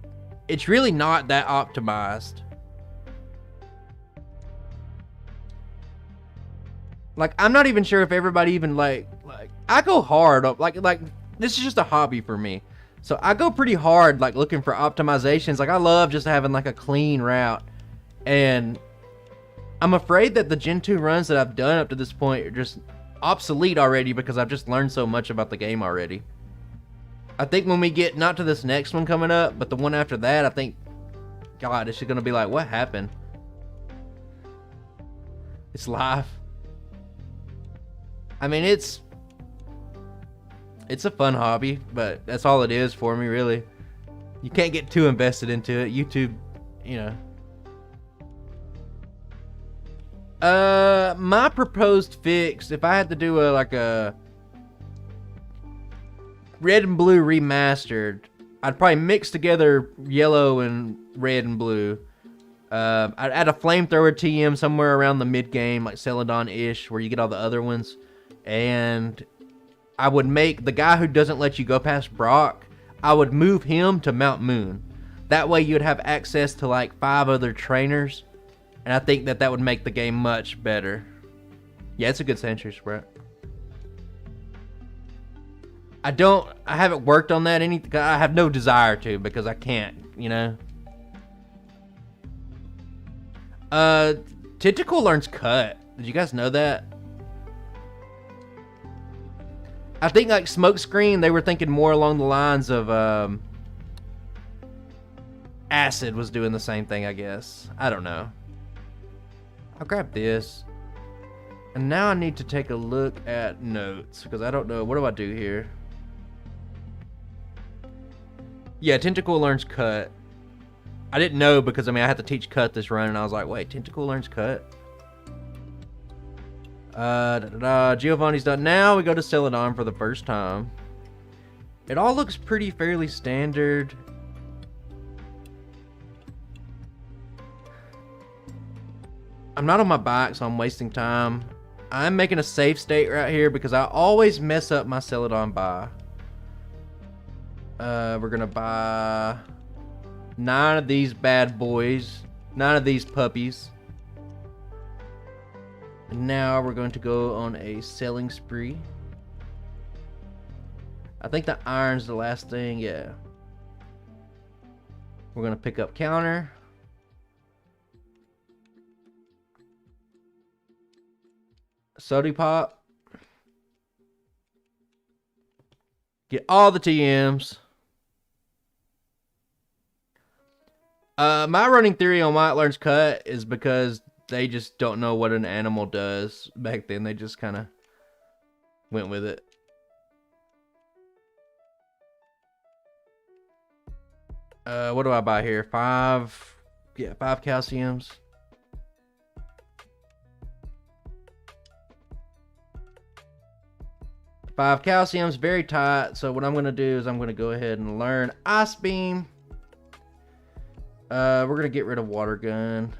[SPEAKER 1] it's really not that optimized. Like, I'm not even sure if everybody even like I go hard like this is just a hobby for me. So I go pretty hard, like, looking for optimizations. Like, I love just having like a clean route. And I'm afraid that the Gen 2 runs that I've done up to this point are just obsolete already because I've just learned so much about the game already. I think when we get not to this next one coming up, but the one after that, I think God, it's just gonna be like, what happened? It's live. I mean, it's a fun hobby, but that's all it is for me, really. You can't get too invested into it. YouTube, you know. My proposed fix, if I had to do a red and blue remastered, I'd probably mix together yellow and red and blue. I'd add a flamethrower TM somewhere around the mid game, like Celadon-ish, where you get all the other ones. And I would make the guy who doesn't let you go past Brock, I would move him to Mount Moon. That way you'd have access to like 5 other trainers. And I think that would make the game much better. Yeah, it's a good Century Sprout. I haven't worked on that I have no desire to, because I can't, you know. Tentacool learns cut. Did you guys know that? I think like Smokescreen, they were thinking more along the lines of Acid was doing the same thing, I guess. I don't know. I'll grab this. And now I need to take a look at notes, because I don't know. What do I do here? Yeah, Tentacool learns cut. I didn't know, because I mean I had to teach cut this run, and I was like, wait, Tentacool learns cut? Giovanni's done. Now we go to Celadon for the first time. It all looks fairly standard. I'm not on my bike, so I'm wasting time. I'm making a save state right here because I always mess up my Celadon buy. We're gonna buy 9 of these bad boys, 9 of these puppies. And now we're going to go on a selling spree. I think the iron's the last thing, yeah. We're gonna pick up counter. Soda pop. Get all the TMs. My running theory on why it learns cut is because they just don't know what an animal does. Back then, they just kind of went with it. What do I buy here? 5. Yeah, 5 calciums. Five calciums, very tight. So what I'm going to do is I'm going to go ahead and learn Ice Beam. We're going to get rid of Water Gun.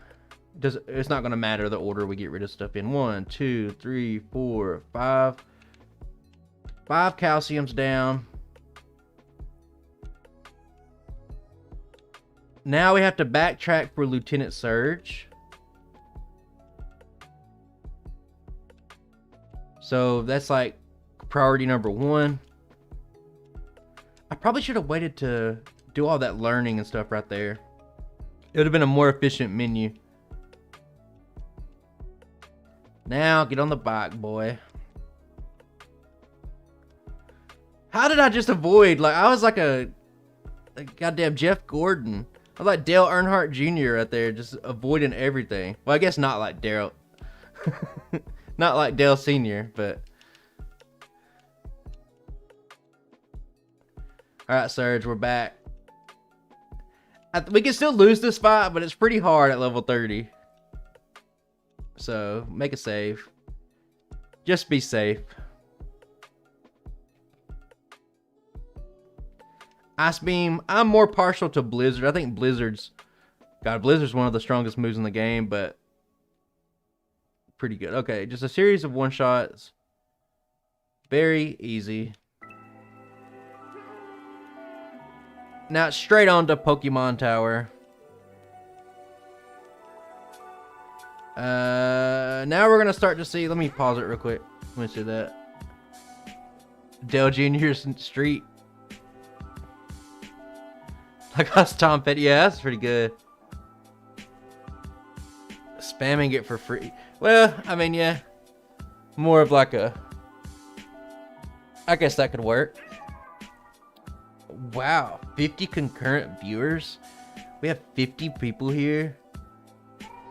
[SPEAKER 1] It's not going to matter the order we get rid of stuff in. 1, 2, 3, 4, 5. 5 calciums down. Now we have to backtrack for Lieutenant Surge. So that's like priority number 1. I probably should have waited to do all that learning and stuff right there. It would have been a more efficient menu. Now get on the bike, boy. How did I just avoid? Like, I was like a goddamn Jeff Gordon. I was like Dale Earnhardt Jr. right there, just avoiding everything. Well, I guess not like Daryl. Not like Dale Sr., but... Alright, Surge, we're back. We can still lose this fight, but it's pretty hard at level 30. So, make a save. Just be safe. Ice Beam, I'm more partial to Blizzard. I think Blizzard's one of the strongest moves in the game, but pretty good. Okay, just a series of one-shots. Very easy. Now, straight on to Pokemon Tower. Now we're going to start to see... Let me pause it real quick. Let me see that. Dale Jr.'s Street. Like us Tom Petty. Yeah, that's pretty good. Spamming it for free. Well, I mean, yeah. More of like a... I guess that could work. Wow, 50 concurrent viewers. We have 50 people here.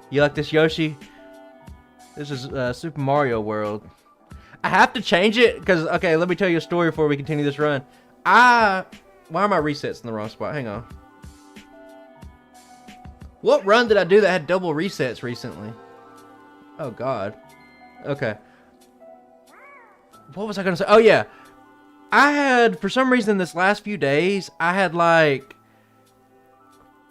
[SPEAKER 1] You like this, Yoshi? This is Super Mario World. I have to change it because, okay, let me tell you a story before we continue this run. Why are my resets in the wrong spot? Hang on. What run did I do that had double resets recently? Oh, God. Okay. What was I going to say? Oh, yeah. I had, for some reason, this last few days, I had like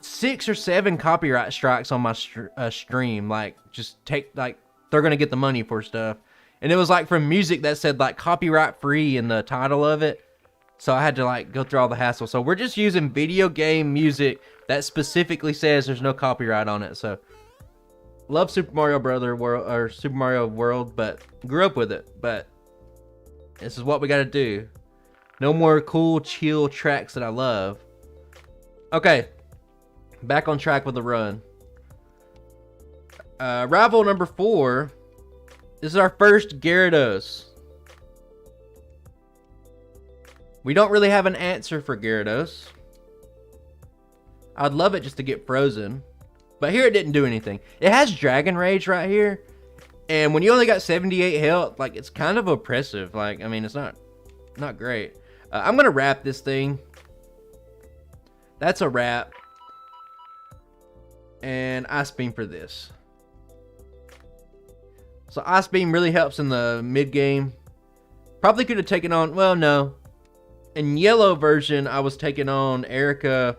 [SPEAKER 1] 6 or 7 copyright strikes on my stream. Like, just like, they're going to get the money for stuff. And it was like from music that said like copyright free in the title of it. So I had to like go through all the hassle. So we're just using video game music that specifically says there's no copyright on it. So love Super Mario World or Super Mario World, but grew up with it. But this is what we got to do. No more cool, chill tracks that I love. Okay, back on track with the run. Rival number 4. This is our first Gyarados. We don't really have an answer for Gyarados. I'd love it just to get frozen. But here it didn't do anything. It has Dragon Rage right here. And when you only got 78 health, like, it's kind of oppressive. Like, I mean, it's not great. I'm going to wrap this thing. That's a wrap. And Ice Beam for this. So Ice Beam really helps in the mid game. Probably could have taken on, well, no. In yellow version, I was taking on Erica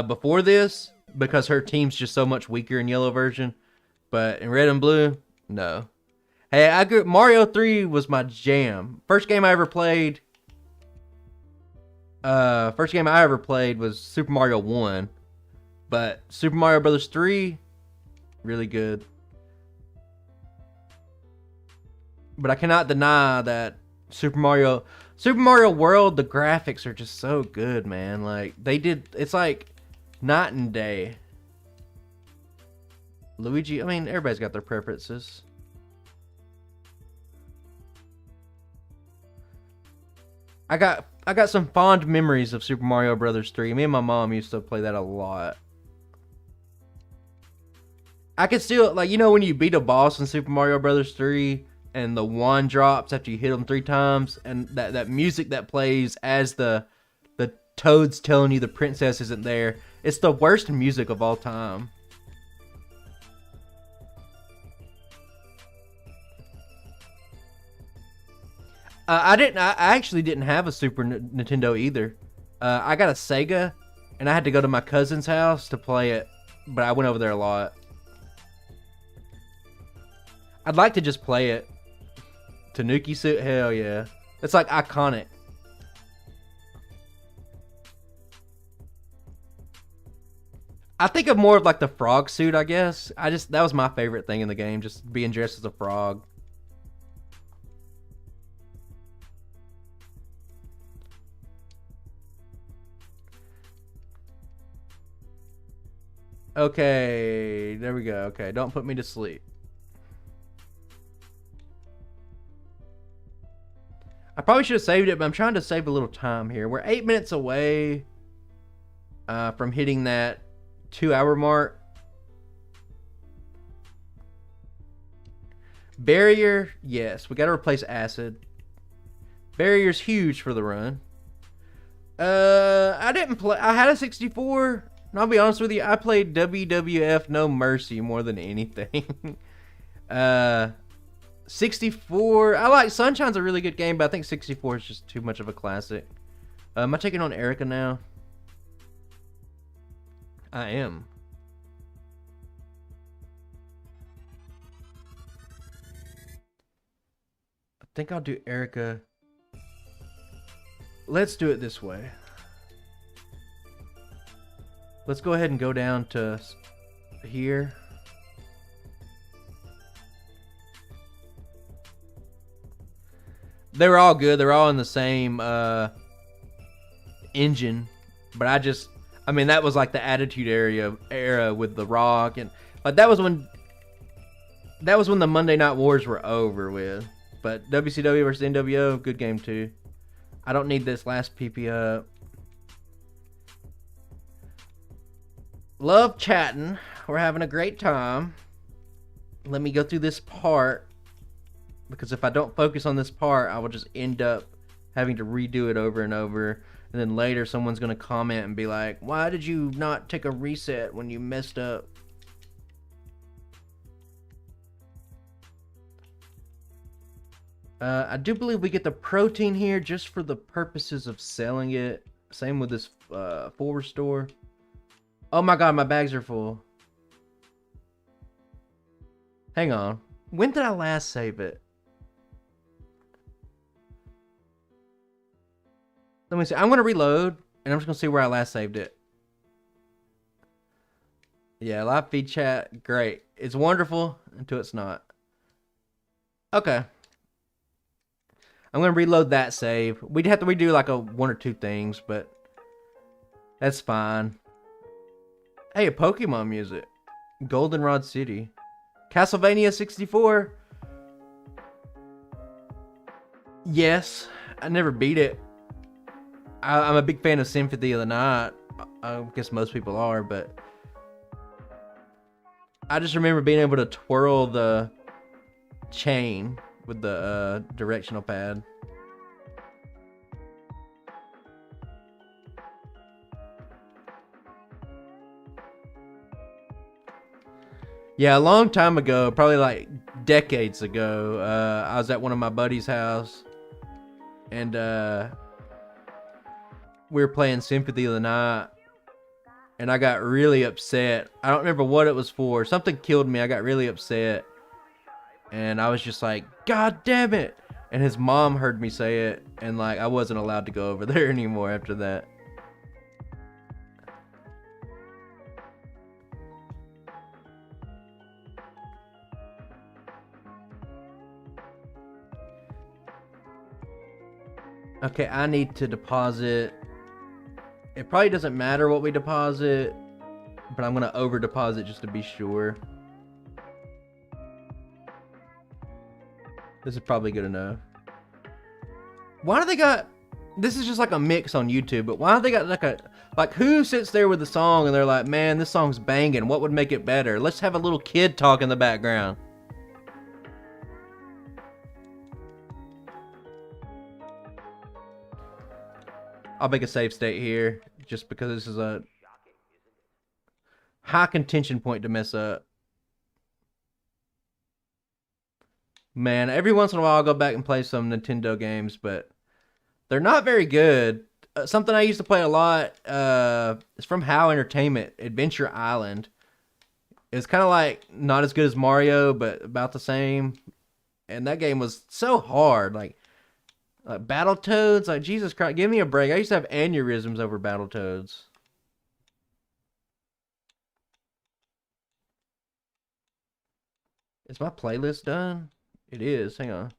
[SPEAKER 1] before this because her team's just so much weaker in yellow version. But in red and blue, no. Hey, Mario 3 was my jam. First game I ever played was Super Mario 1. But Super Mario Bros. 3, really good. But I cannot deny that Super Mario World, the graphics are just so good, man. Like, it's like night and day. Luigi, I mean, everybody's got their preferences. I got some fond memories of Super Mario Bros. 3. Me and my mom used to play that a lot. I could still, like, you know when you beat a boss in Super Mario Bros. 3 and the wand drops after you hit them 3 times, and that music that plays as the toad's telling you the princess isn't there. It's the worst music of all time. I actually didn't have a Super Nintendo either. I got a Sega, and I had to go to my cousin's house to play it, but I went over there a lot. I'd like to just play it. Tanuki suit, hell yeah. It's like iconic. I think of more of like the frog suit, I guess. That was my favorite thing in the game, just being dressed as a frog. Okay, there we go. Okay, don't put me to sleep. I probably should have saved it, but I'm trying to save a little time here. We're 8 minutes away from hitting that 2-hour mark. Barrier, yes. We got to replace acid. Barrier's huge for the run. I didn't play. I had a 64. And I'll be honest with you, I played WWF No Mercy more than anything. 64. I like Sunshine's a really good game, but I think 64 is just too much of a classic. Am I taking on Erica now? I am. I think I'll do Erica. Let's do it this way. Let's go ahead and go down to here. They were all good. They were all in the same engine. But I mean, that was like the Attitude era with The Rock. And like that was when the Monday Night Wars were over with. But WCW versus NWO, good game too. I don't need this last PP up. Love chatting. We're having a great time. Let me go through this part, because if I don't focus on this part, I will just end up having to redo it over and over. And then later someone's going to comment and be like, why did you not take a reset when you messed up? I do believe we get the protein here just for the purposes of selling it. Same with this full restore. Oh my god, my bags are full. Hang on. When did I last save it? Let me see. I'm going to reload, and I'm just going to see where I last saved it. Yeah, live feed chat. Great. It's wonderful until it's not. Okay. I'm going to reload that save. We'd have to redo like one or two things, but that's fine. Hey, a Pokemon music. Goldenrod City. Castlevania 64. Yes. I never beat it. I'm a big fan of Symphony of the Night. I guess most people are, but I just remember being able to twirl the chain with the directional pad. Yeah, a long time ago, probably like decades ago, I was at one of my buddies' house, and we were playing Sympathy of the Night, and I got really upset. I don't remember what it was for. Something killed me. I got really upset, and I was just like, God damn it! And his mom heard me say it, and like I wasn't allowed to go over there anymore after that. Okay, I need to deposit. It probably doesn't matter what we deposit, but I'm gonna over deposit just to be sure. This is probably good enough. Why do they got... This is just like a mix on YouTube, but why do they got like a... Like, who sits there with a song and they're like, man, this song's banging. What would make it better? Let's have a little kid talk in the background. I'll make a save state here, just because this is a high contention point to mess up. Man, every once in a while I'll go back and play some Nintendo games, but they're not very good. Something I used to play a lot is from HAL Entertainment, Adventure Island. It's kind of like not as good as Mario, but about the same. And that game was so hard, like Battletoads, like Jesus Christ, give me a break. I used to have aneurysms over Battletoads. Is my playlist done? It is. Hang on.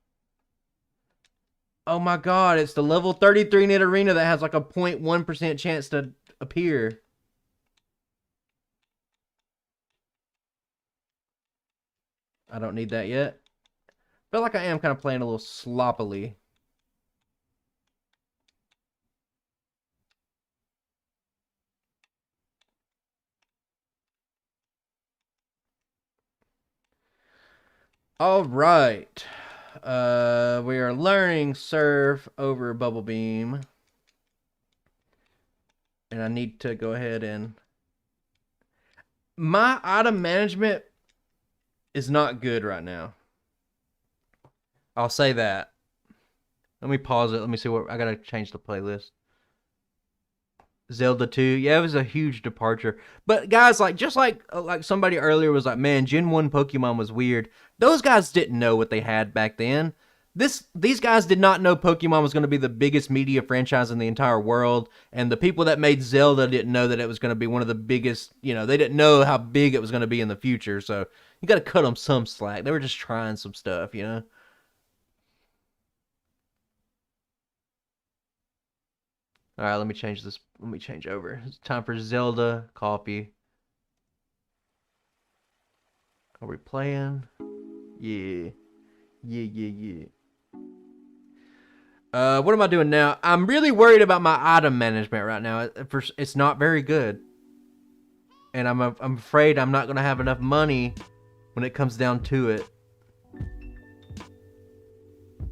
[SPEAKER 1] Oh my god, it's the level 33 net arena that has like a 0.1% chance to appear. I don't need that yet. Feel like I am kind of playing a little sloppily. All right. We are learning Surf over Bubble Beam. And I need to go ahead and... My item management is not good right now. I'll say that. Let me pause it. Let me see what... I gotta change the playlist. Zelda 2. Yeah, it was a huge departure. But guys, like just like somebody earlier was like, man, Gen 1 Pokemon was weird. Those guys didn't know what they had back then. These guys did not know Pokemon was going to be the biggest media franchise in the entire world, and the people that made Zelda didn't know that it was going to be one of the biggest, you know, they didn't know how big it was going to be in the future, so you got to cut them some slack. They were just trying some stuff, you know? All right, let me change this. Let me change over. It's time for Zelda copy. Are we playing? Yeah. Yeah. What am I doing now? I'm really worried about my item management right now. It's not very good. and I'm afraid I'm not gonna have enough money when it comes down to it.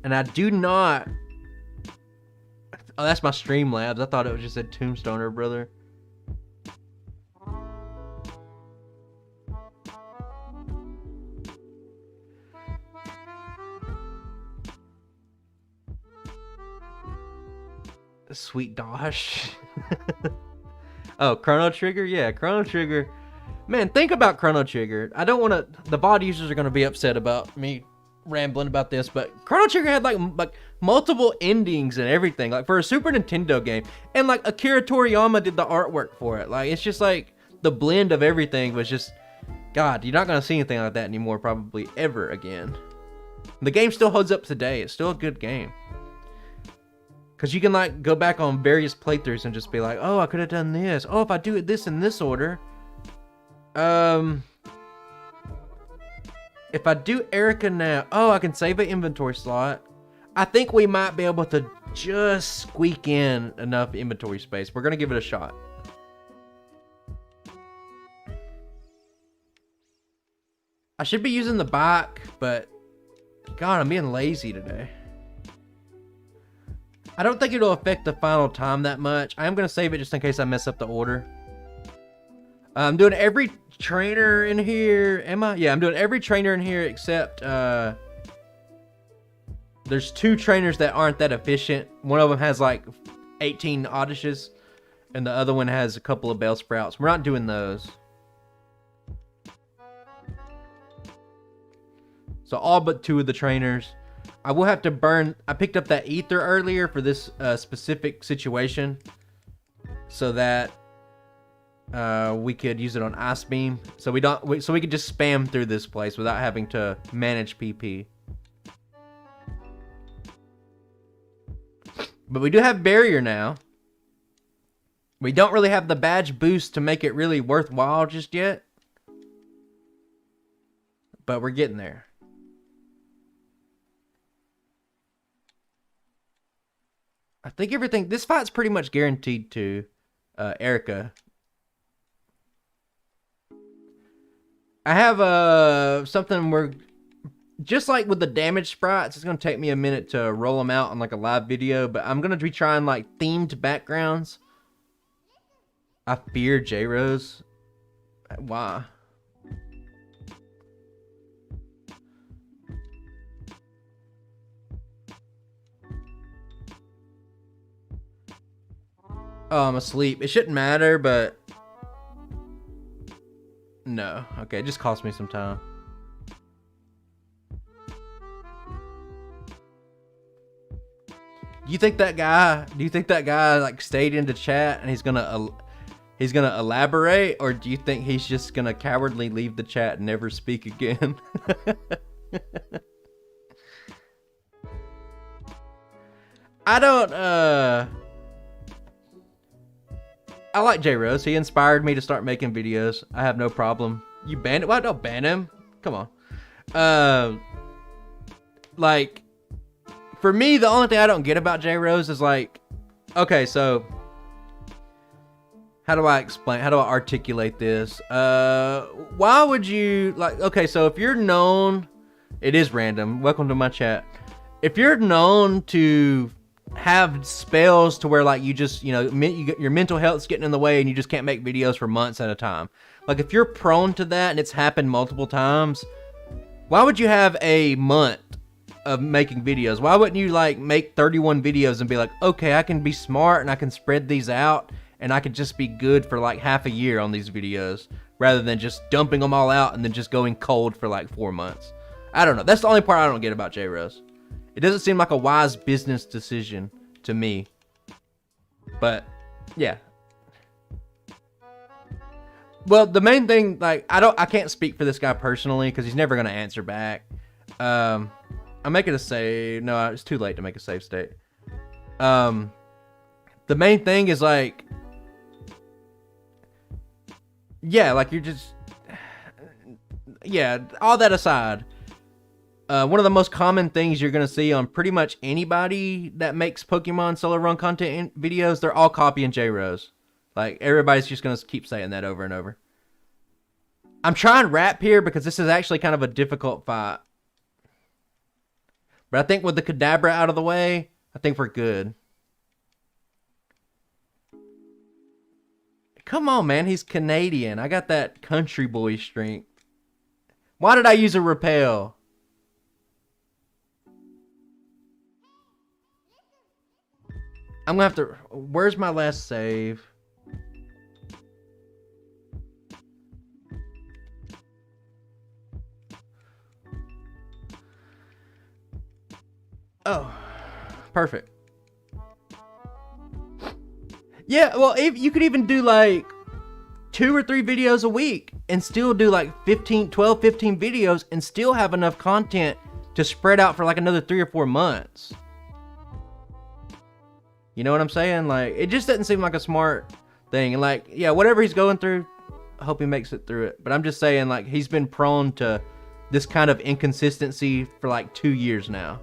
[SPEAKER 1] And I do not. Oh, that's my Streamlabs. I thought it was just a Tombstoner, brother. Sweet Dosh. Oh, Chrono Trigger? Yeah, Chrono Trigger. Man, think about Chrono Trigger. I don't want to... The VOD users are going to be upset about me rambling about this, but Chrono Trigger had like multiple endings and everything, like for a Super Nintendo game. And like Akira Toriyama did the artwork for it. Like, it's just like the blend of everything was just... God, you're not going to see anything like that anymore probably ever again. The game still holds up today. It's still a good game. Because you can like go back on various playthroughs and just be like, oh, I could have done this. Oh, if I do it this in this order. If I do Erica now, oh, I can save an inventory slot. I think we might be able to just squeak in enough inventory space. We're going to give it a shot. I should be using the bike, but God, I'm being lazy today. I don't think it'll affect the final time that much. I am going to save it just in case I mess up the order. I'm doing every trainer in here. Am I? Yeah, I'm doing every trainer in here except... there's 2 trainers that aren't that efficient. One of them has like 18 Odysseys, and the other one has a couple of Bell Sprouts. We're not doing those. So all but 2 of the trainers. I will have to burn... I picked up that ether earlier for this specific situation, so that we could use it on Ice Beam. So we could just spam through this place without having to manage PP. But we do have Barrier now. We don't really have the badge boost to make it really worthwhile just yet. But we're getting there. I think everything... This fight's pretty much guaranteed to Erica. I have something where... Just like with the damage sprites, it's going to take me a minute to roll them out on like a live video. But I'm going to be trying like themed backgrounds. I fear J-Rose. Why? Oh, I'm asleep. It shouldn't matter, but... No. Okay, it just cost me some time. Do you think that guy like stayed into chat and he's gonna elaborate, or do you think he's just gonna cowardly leave the chat and never speak again? I don't I like J-Rose. He inspired me to start making videos. I have no problem. You banned it? Why don't ban him? Come on. Like, for me, the only thing I don't get about J-Rose is like, okay, so how do I explain? How do I articulate this? Why would you like? Okay, so if you're known, it is random. Welcome to my chat. If you're known to have spells to where like you just, you know, your mental health's getting in the way and you just can't make videos for months at a time. Like if you're prone to that and it's happened multiple times, why would you have a month of making videos? Why wouldn't you like make 31 videos and be like, okay, I can be smart and I can spread these out and I could just be good for like half a year on these videos rather than just dumping them all out and then just going cold for like 4 months. I don't know. That's the only part I don't get about J-Rose. It doesn't seem like a wise business decision to me. But, yeah. Well, the main thing, like, I can't speak for this guy personally because he's never going to answer back. I'm making a save. No, it's too late to make a save state. The main thing is, like, yeah, like, you're just, yeah, all that aside, one of the most common things you're going to see on pretty much anybody that makes Pokemon solo run content videos, they're all copying J-Rose. Like, everybody's just going to keep saying that over and over. I'm trying rap here because this is actually kind of a difficult fight. But I think with the Kadabra out of the way, I think we're good. Come on, man. He's Canadian. I got that country boy strength. Why did I use a repel? I'm going to have to... Where's my last save? Oh. Perfect. Yeah, well, if you could even do like 2 or 3 videos a week and still do like 15 videos and still have enough content to spread out for like another 3 or 4 months. You know what I'm saying? Like, it just doesn't seem like a smart thing. And like, yeah, whatever he's going through, I hope he makes it through it. But I'm just saying, like, he's been prone to this kind of inconsistency for like 2 years now.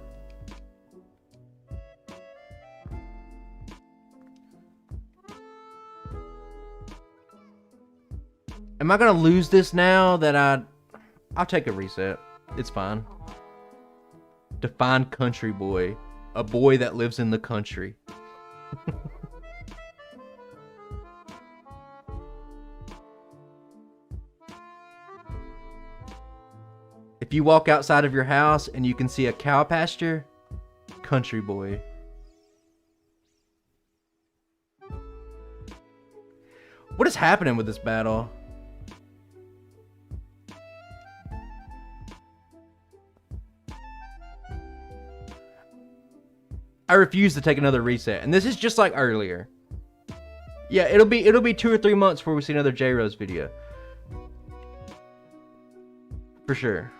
[SPEAKER 1] Am I gonna lose this now that I'll take a reset. It's fine. Define country boy. A boy that lives in the country. If you walk outside of your house and you can see a cow pasture, country boy. What is happening with this battle? I refuse to take another reset, and this is just like earlier. Yeah, it'll be 2 or 3 months before we see another J-Rose video. For sure.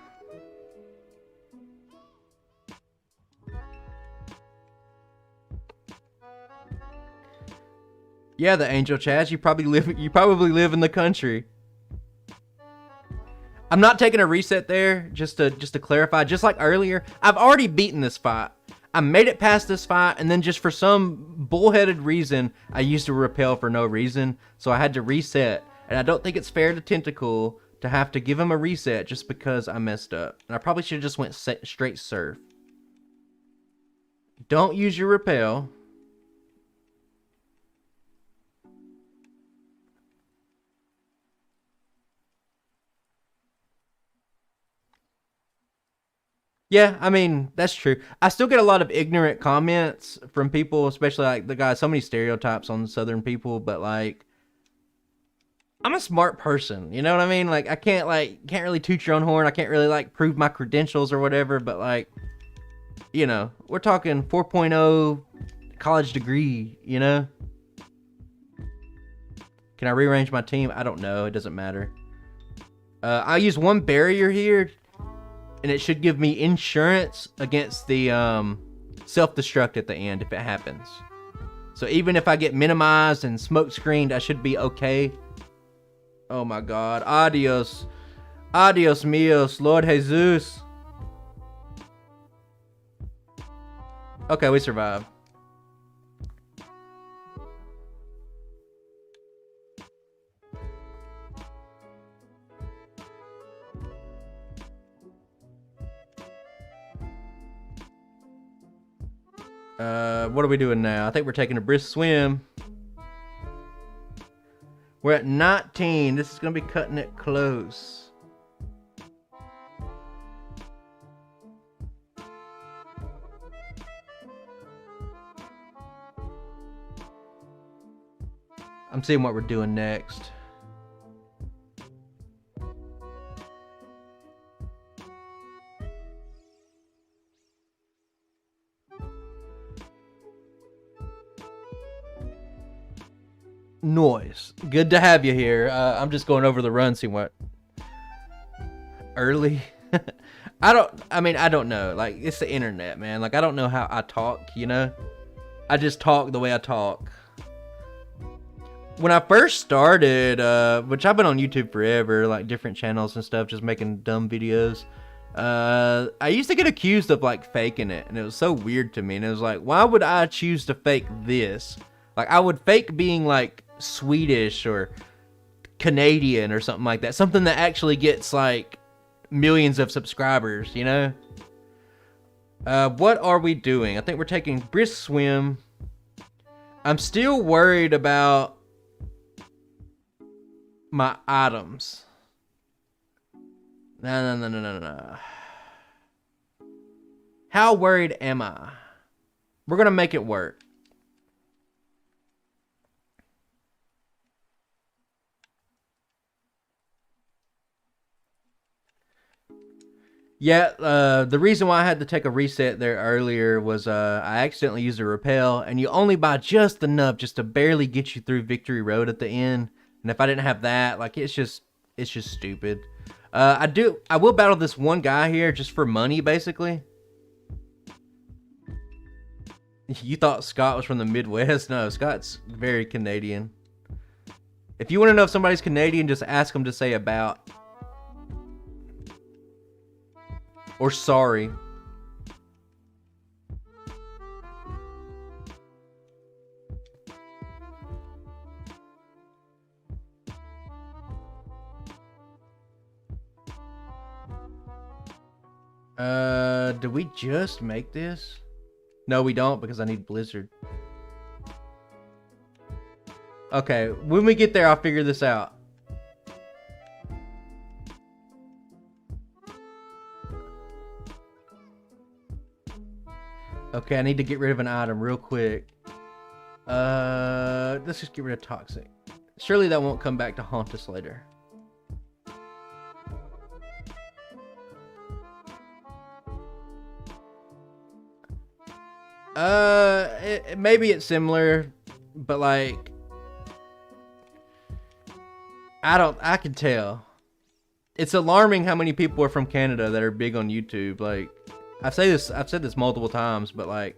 [SPEAKER 1] Yeah, the Angel Chaz, you probably live in the country. I'm not taking a reset there, just to clarify, just like earlier. I've already beaten this fight. I made it past this fight, and then just for some bullheaded reason, I used a repel for no reason, so I had to reset. And I don't think it's fair to Tentacool to have to give him a reset just because I messed up. And I probably should have just went straight surf. Don't use your repel. Yeah, I mean, that's true. I still get a lot of ignorant comments from people, especially like the guy, so many stereotypes on Southern people, but like, I'm a smart person, you know what I mean? Like, I can't really toot your own horn. I can't really like prove my credentials or whatever, but like, you know, we're talking 4.0 college degree, you know? Can I rearrange my team? I don't know. It doesn't matter. I'll use one barrier here, and it should give me insurance against the self-destruct at the end if it happens. So even if I get minimized and smoke screened, I should be okay. Oh my God. Adios. Adios míos, Lord Jesus. Okay, we survived. What are we doing now? I think we're taking a brisk swim. We're at 19. This is going to be cutting it close. I'm seeing what we're doing next. Noise. Good to have you here. I'm just going over the run, see what. Early? I don't know. Like, it's the internet, man. Like, I don't know how I talk, you know? I just talk the way I talk. When I first started, which I've been on YouTube forever, like different channels and stuff, just making dumb videos. I used to get accused of like faking it, and it was so weird to me. And it was like, why would I choose to fake this? Like, I would fake being like Swedish or Canadian or something like that. Something that actually gets like millions of subscribers, you know? What are we doing? I think we're taking brisk swim. I'm still worried about my items. No. How worried am I? We're gonna make it work. Yeah, the reason why I had to take a reset there earlier was I accidentally used a repel, and you only buy just enough just to barely get you through Victory Road at the end. And if I didn't have that, like it's just stupid. I will battle this one guy here just for money, basically. You thought Scott was from the Midwest? No, Scott's very Canadian. If you want to know if somebody's Canadian, just ask them to say about. Or sorry. Do we just make this? No, we don't, because I need Blizzard. Okay, when we get there, I'll figure this out. Okay, I need to get rid of an item real quick. Let's just get rid of Toxic. Surely that won't come back to haunt us later. Maybe it's similar, but like, I can tell. It's alarming how many people are from Canada that are big on YouTube. Like, I've said this multiple times, but like,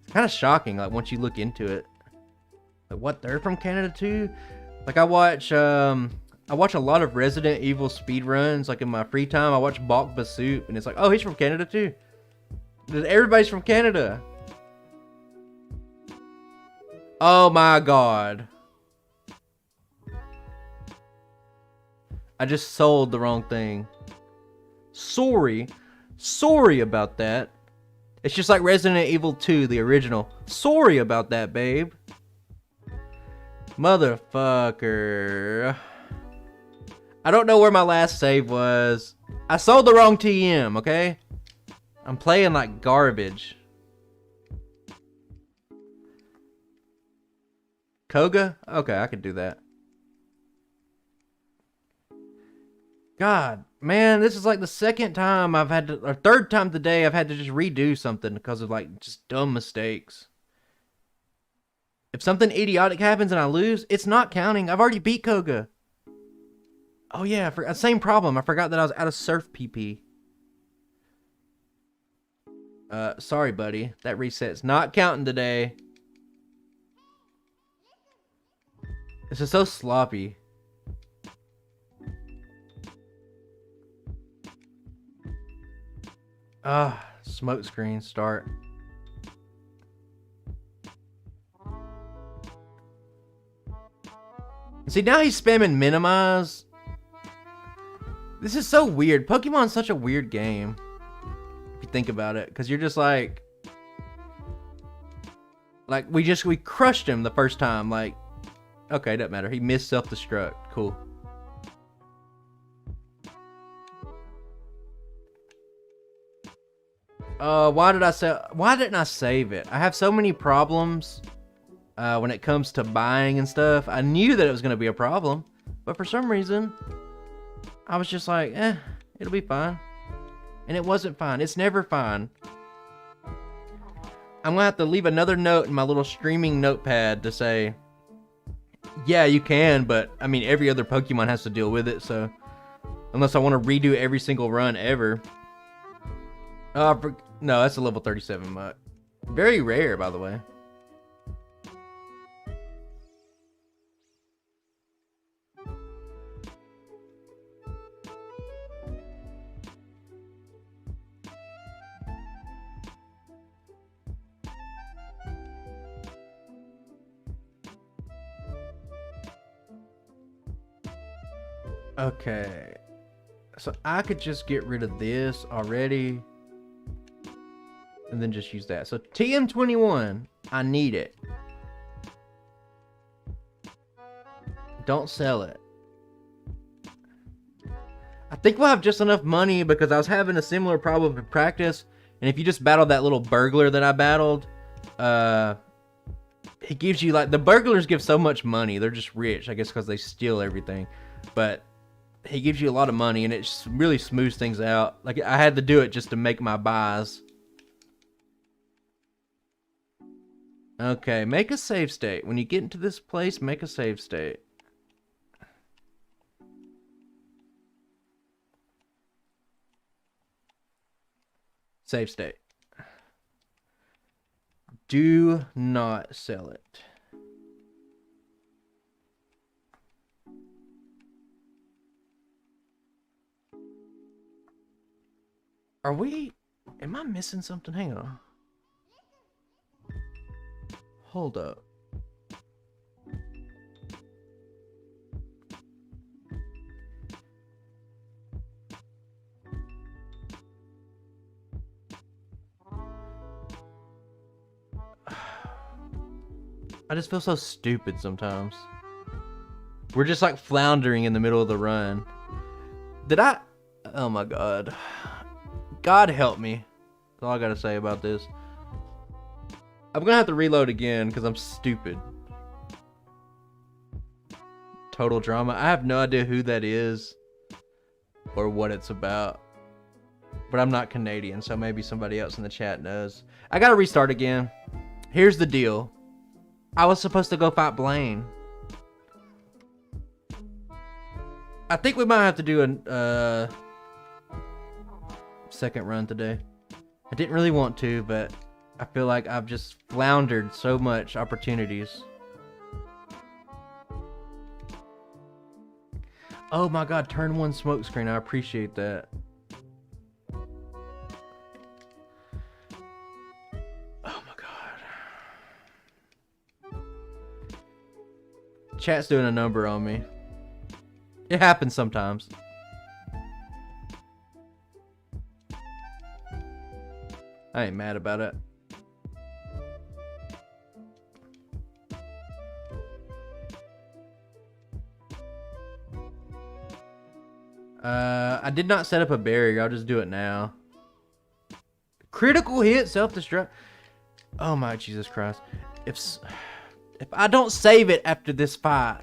[SPEAKER 1] it's kind of shocking. Like once you look into it, like what, they're from Canada too? Like I watch a lot of Resident Evil speedruns. Like in my free time, I watch Bok Bassoop, and it's like, oh, he's from Canada too. Everybody's from Canada. Oh my god. I just sold the wrong thing. Sorry about that. It's just like Resident Evil 2, the original. Sorry about that, babe. Motherfucker. I don't know where my last save was. I sold the wrong TM, okay? I'm playing like garbage. Koga? Okay, I could do that. God, man, this is like the second time I've had to, or third time today I've had to just redo something because of like just dumb mistakes. If something idiotic happens and I lose, it's not counting. I've already beat Koga. Oh yeah, same problem. I forgot that I was out of Surf PP. Sorry, buddy. That reset's not counting today. This is so sloppy. Smoke screen, start. See, now he's spamming minimize. This is so weird. Pokemon's such a weird game. If you think about it. Because you're just like we crushed him the first time. Like, okay, doesn't matter. He missed self-destruct. Cool. Why didn't I save it? I have so many problems when it comes to buying and stuff. I knew that it was going to be a problem, but for some reason, I was just like, it'll be fine. And it wasn't fine. It's never fine. I'm going to have to leave another note in my little streaming notepad to say, yeah, you can, but I mean, every other Pokemon has to deal with it, so unless I want to redo every single run ever. No, that's a level 37 muck. Very rare, by the way. Okay. So I could just get rid of this already. And then just use that. So TM21, I need it. Don't sell it. I think we'll have just enough money because I was having a similar problem in practice. And if you just battle that little burglar that I battled, it gives you like, the burglars give so much money. They're just rich, I guess, because they steal everything. But he gives you a lot of money and it just really smooths things out. Like I had to do it just to make my buys. Okay, make a save state. When you get into this place, make a save state. Save state. Do not sell it. Am I missing something? Hang on. Hold up. I just feel so stupid sometimes. We're just like floundering in the middle of the run. Oh my god. God help me. That's all I gotta say about this. I'm gonna have to reload again because I'm stupid. Total drama. I have no idea who that is or what it's about. But I'm not Canadian, so maybe somebody else in the chat knows. I gotta restart again. Here's the deal. I was supposed to go fight Blaine. I think we might have to do a second run today. I didn't really want to, but I feel like I've just floundered so much opportunities. Oh my god, turn one smoke screen. I appreciate that. Oh my god. Chat's doing a number on me. It happens sometimes. I ain't mad about it. I did not set up a barrier. I'll just do it now. Critical hit, self-destruct. Oh my Jesus Christ. If I don't save it after this fight.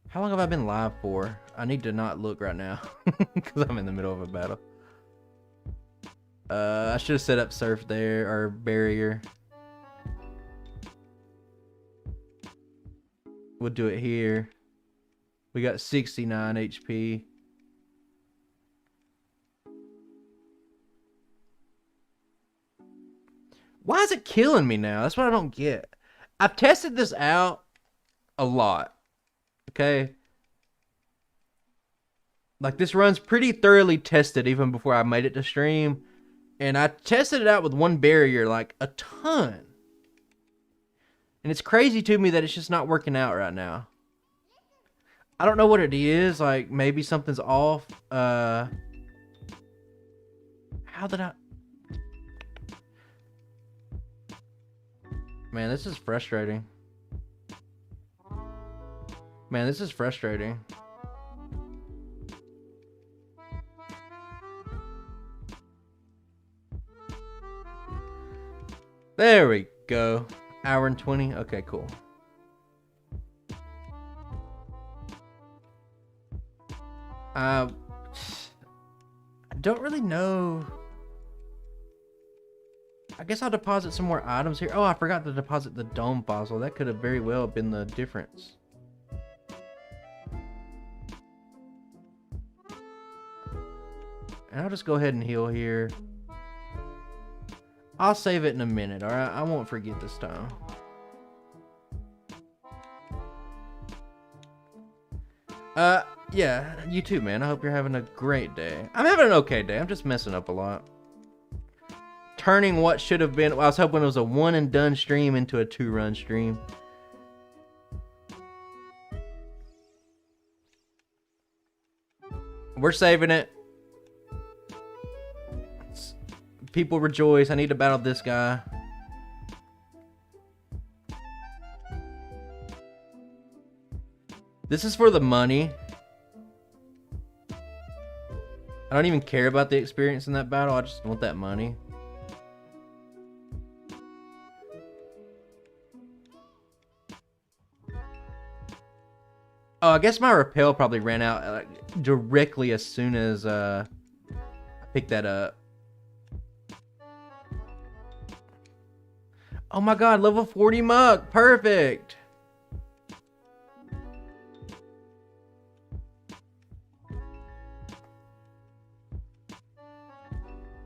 [SPEAKER 1] How long have I been live for? I need to not look right now because I'm in the middle of a battle. I should have set up surf there or barrier. We'll do it here. We got 69 HP. Why is it killing me now? That's what I don't get. I've tested this out a lot. Okay. Like this run's pretty thoroughly tested even before I made it to stream. And I tested it out with one barrier like a ton. And it's crazy to me that it's just not working out right now. I don't know what it is. Like maybe something's off. How did I... Man, this is frustrating. Man, this is frustrating. There we go. Hour and 20. Okay, cool. I don't really know. I guess I'll deposit some more items here. Oh, I forgot to deposit the dome fossil. That could have very well been the difference. And I'll just go ahead and heal here. I'll save it in a minute, alright? I won't forget this time. Yeah, you too, man. I hope you're having a great day. I'm having an okay day. I'm just messing up a lot. Turning what should have been... Well, I was hoping it was a one and done stream into a 2-run stream. We're saving it. People rejoice. I need to battle this guy. This is for the money. I don't even care about the experience in that battle. I just want that money. Oh, I guess my repel probably ran out directly as soon as I picked that up. Oh my god, level 40 muck. Perfect.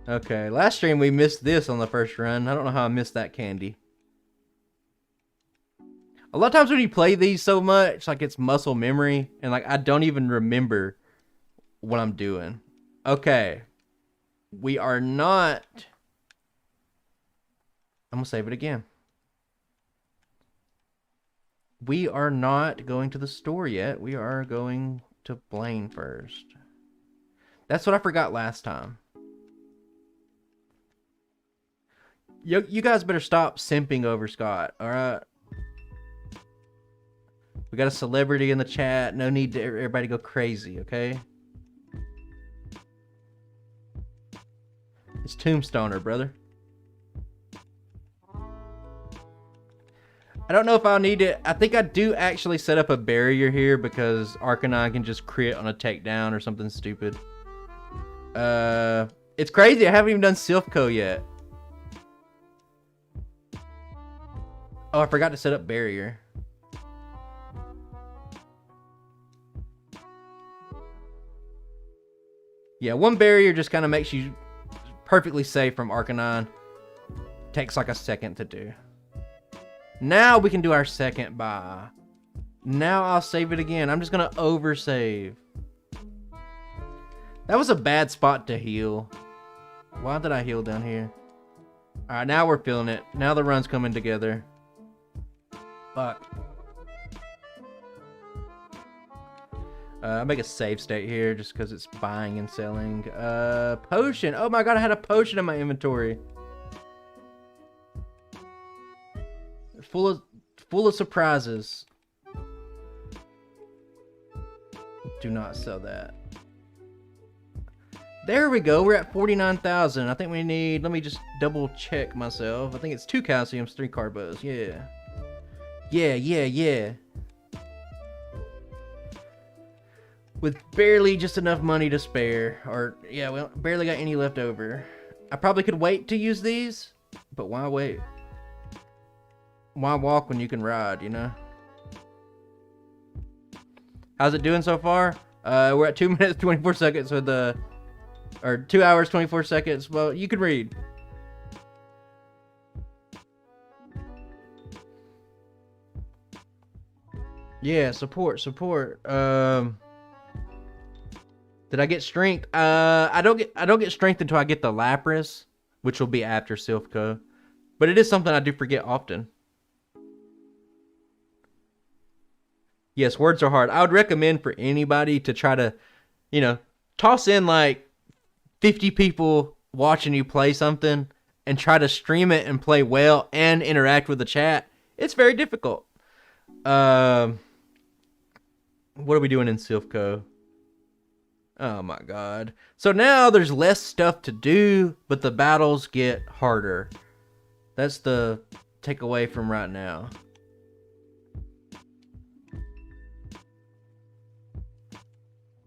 [SPEAKER 1] Okay, last stream we missed this on the first run. I don't know how I missed that candy. A lot of times when you play these so much, like it's muscle memory, and like I don't even remember what I'm doing. Okay. We are not... I'm gonna save it again. We are not going to the store yet. We are going to Blaine first. That's what I forgot last time. You guys better stop simping over Scott, alright? We got a celebrity in the chat. No need to everybody go crazy, okay? It's Tombstoner, brother. I don't know if I'll need it. I think I do actually set up a barrier here because Arcanine can just crit on a takedown or something stupid. It's crazy. I haven't even done Silph Co yet. Oh, I forgot to set up barrier. Yeah, one barrier just kind of makes you perfectly safe from Arcanine. Takes like a second to do. Now we can do our second buy. Now I'll save it again. I'm just going to oversave. That was a bad spot to heal. Why did I heal down here? Alright, now we're feeling it. Now the run's coming together. Fuck. I'll make a save state here just because it's buying and selling. Potion. Oh my god, I had a potion in my inventory. Full of surprises. Do not sell that. There we go. We're at 49,000. I think we need... Let me just double check myself. I think it's 2 calciums, 3 carbos. Yeah. Yeah. With barely just enough money to spare. Or, yeah, we barely got any left over. I probably could wait to use these. But why wait? Why walk when you can ride, you know? How's it doing so far? We're at 2 minutes 24 seconds with the... Or 2 hours 24 seconds. Well, you can read. Yeah, support. Did I get strength? I don't get strength until I get the Lapras, which will be after Silph Co. But it is something I do forget often. Yes, words are hard. I would recommend for anybody to try to, you know, toss in like 50 people watching you play something and try to stream it and play well and interact with the chat. It's very difficult. What are we doing in Silph Co? Oh my god. So now there's less stuff to do, but the battles get harder. That's the takeaway from right now.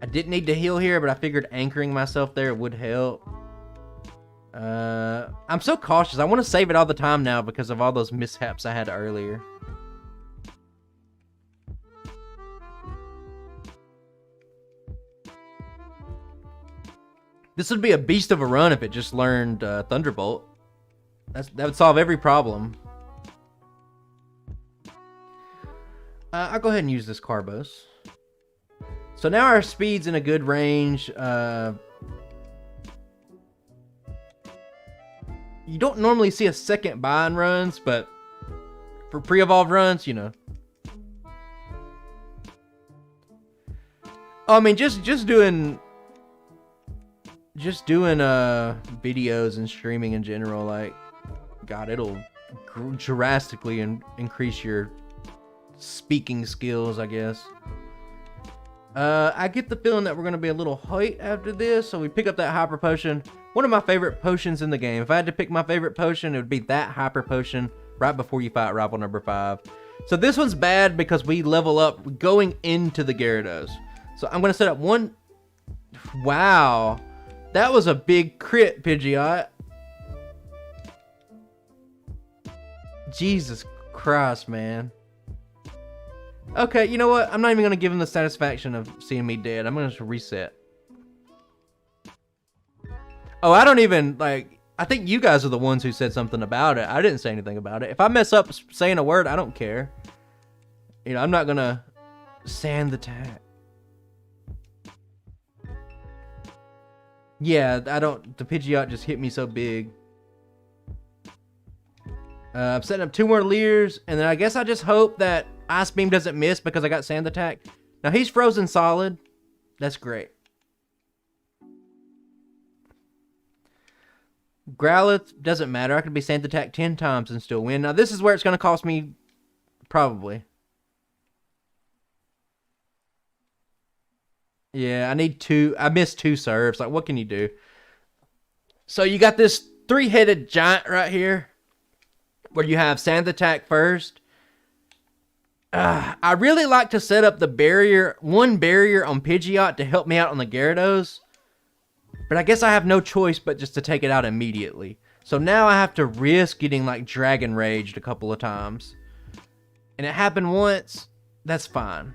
[SPEAKER 1] I didn't need to heal here, but I figured anchoring myself there would help. I'm so cautious. I want to save it all the time now because of all those mishaps I had earlier. This would be a beast of a run if it just learned Thunderbolt. That would solve every problem. I'll go ahead and use this Carbos. So now our speed's in a good range. You don't normally see a second buy in runs, but for pre-evolved runs, you know. I mean, just doing just doing videos and streaming in general, like, God, it'll drastically increase your speaking skills, I guess. I get the feeling that we're going to be a little height after this, so we pick up that hyper potion. One of my favorite potions in the game. If I had to pick my favorite potion, it would be that hyper potion right before you fight rival number 5. So this one's bad because we level up going into the Gyarados. So I'm going to set up one. Wow. That was a big crit, Pidgeot. Jesus Christ, man. Okay, you know what? I'm not even going to give him the satisfaction of seeing me dead. I'm going to just reset. Oh, I don't even, like, I think you guys are the ones who said something about it. I didn't say anything about it. If I mess up saying a word, I don't care. You know, I'm not going to sand the tag. Yeah, the Pidgeot just hit me so big. I'm setting up 2 more Leers, and then I guess I just hope that Ice Beam doesn't miss because I got Sand Attack. Now he's frozen solid. That's great. Growlithe doesn't matter. I could be Sand Attack 10 times and still win. Now this is where it's going to cost me, probably. Yeah, I need 2. I missed 2 serves. Like, what can you do? So you got this 3-headed giant right here, where you have Sand Attack first. I really like to set up the barrier, one barrier on Pidgeot to help me out on the Gyarados. But I guess I have no choice but just to take it out immediately. So now I have to risk getting like Dragon Raged a couple of times. And it happened once. That's fine.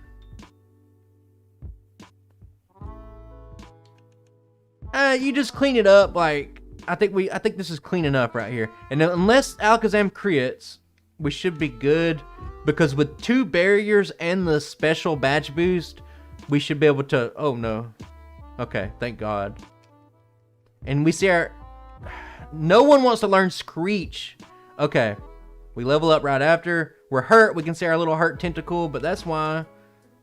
[SPEAKER 1] You just clean it up. Like, I think this is clean enough right here. And unless Alakazam crits, we should be good. Because with 2 barriers and the special badge boost, we should be able to... Oh, no. Okay, thank God. And we see our... No one wants to learn Screech. Okay. We level up right after. We're hurt. We can see our little hurt Tentacool, but that's why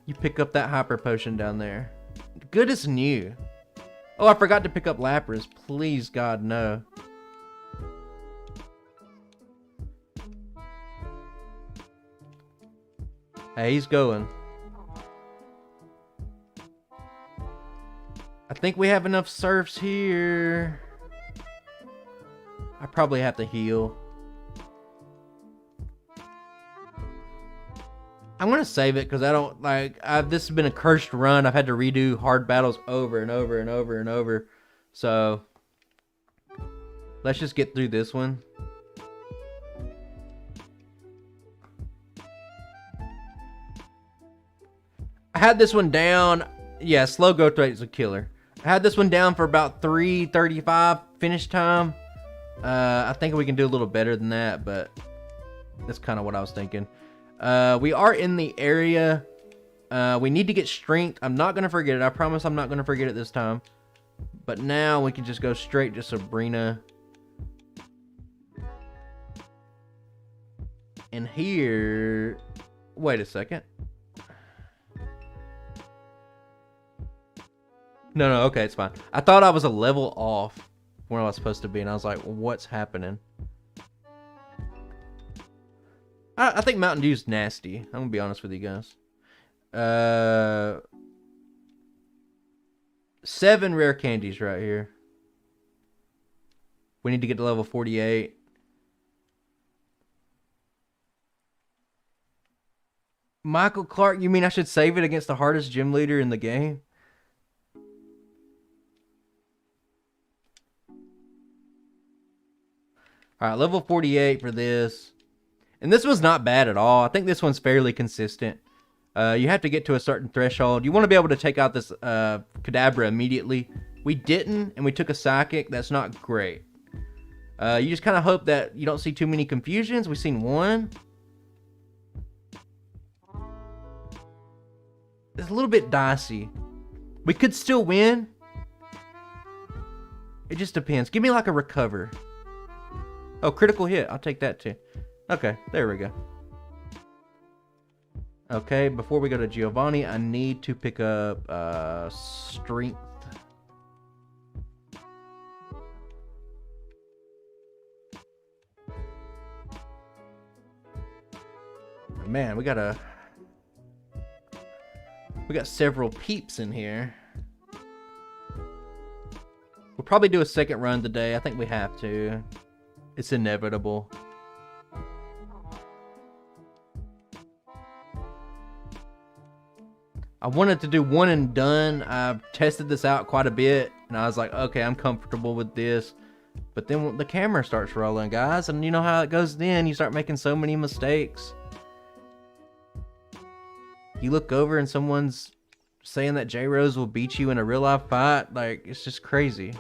[SPEAKER 1] you pick up that Hyper Potion down there. Good as new. Oh, I forgot to pick up Lapras. Please, God, no. Hey, he's going. I think we have enough surfs here. I probably have to heal. I'm going to save it because I don't like... this has been a cursed run. I've had to redo hard battles over and over and over and over. So, let's just get through this one. I had this one down. Yeah, slow growth rate is a killer. I had this one down for about 3:35 finish time. I think we can do a little better than that, but that's kind of what I was thinking. We are in the area. We need to get strength. I'm not going to forget it. I promise I'm not going to forget it this time. But now we can just go straight to Sabrina. And here... Wait a second. No, okay, it's fine. I thought I was a level off where I was supposed to be, and I was like, what's happening? I think Mountain Dew's nasty. I'm gonna be honest with you guys. 7 rare candies right here. We need to get to level 48. Michael Clark, you mean I should save it against the hardest gym leader in the game? Alright, level 48 for this. And this was not bad at all. I think this one's fairly consistent. You have to get to a certain threshold. You want to be able to take out this Kadabra immediately. We didn't, and we took a Psychic. That's not great. You just kind of hope that you don't see too many confusions. We've seen one. It's a little bit dicey. We could still win. It just depends. Give me like a recover. Oh, critical hit. I'll take that too. Okay, there we go. Okay, before we go to Giovanni, I need to pick up strength. Man, we got several peeps in here. We'll probably do a second run today. I think we have to. It's inevitable. I wanted to do one and done. I've tested this out quite a bit, and I was like, okay, I'm comfortable with this. But then the camera starts rolling, guys, and you know how it goes then. You start making so many mistakes. You look over and someone's saying that J-Rose will beat you in a real-life fight. Like, it's just crazy.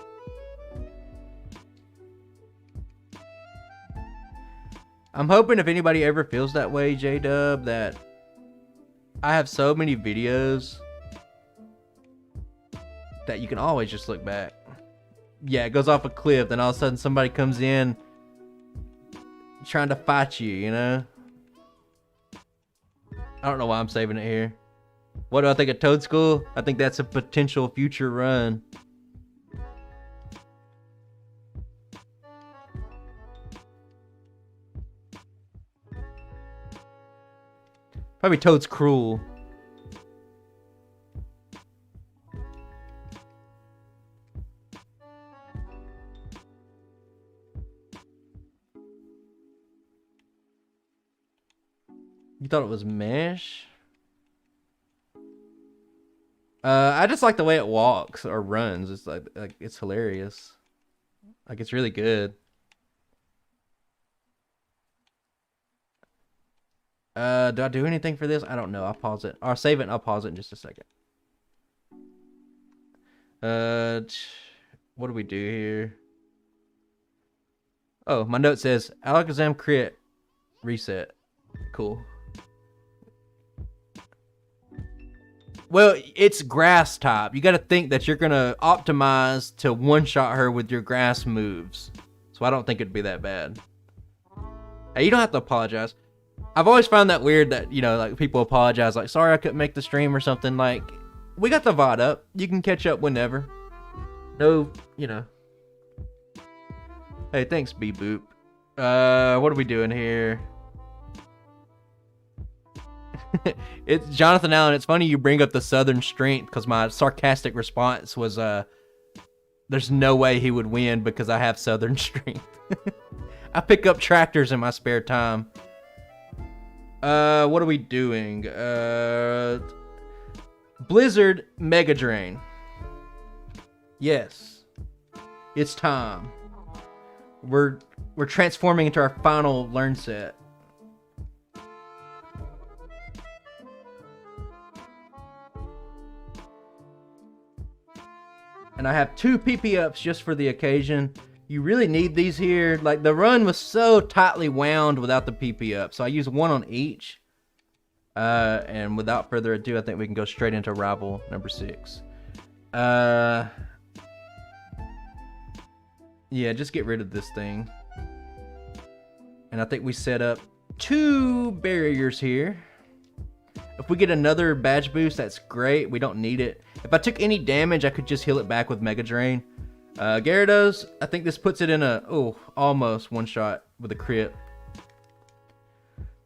[SPEAKER 1] I'm hoping if anybody ever feels that way, J-Dub, that I have so many videos that you can always just look back. Yeah, it goes off a cliff, then all of a sudden somebody comes in trying to fight you, you know? I don't know why I'm saving it here. What do I think of Toad School? I think that's a potential future run. Probably Toad's Cruel. You thought it was Mesh? I just like the way it walks or runs. It's like it's hilarious. Like, it's really good. Do I do anything for this? I don't know. I'll pause it. I'll save it and I'll pause it in just a second. What do we do here? Oh, my note says Alakazam crit reset. Cool. Well, it's grass type. You got to think that you're going to optimize to one-shot her with your grass moves. So I don't think it'd be that bad. Hey, you don't have to apologize. I've always found that weird that, you know, like, people apologize. Like, sorry I couldn't make the stream or something. Like, we got the VOD up. You can catch up whenever. No, you know. Hey, thanks, B-Boop. What are we doing here? It's Jonathan Allen. It's funny you bring up the Southern Strength, because my sarcastic response was, there's no way he would win because I have Southern Strength. I pick up tractors in my spare time. What are we doing? Blizzard Mega Drain. Yes. It's time. We're transforming into our final learn set. And I have 2 PP ups just for the occasion. You really need these here. Like, the run was so tightly wound without the PP up. So I use 1 on each. And without further ado, I think we can go straight into rival number 6. Yeah, just get rid of this thing. And I think we set up 2 barriers here. If we get another badge boost, that's great. We don't need it. If I took any damage, I could just heal it back with Mega Drain. Gyarados, I think this puts it in a, almost one shot with a crit.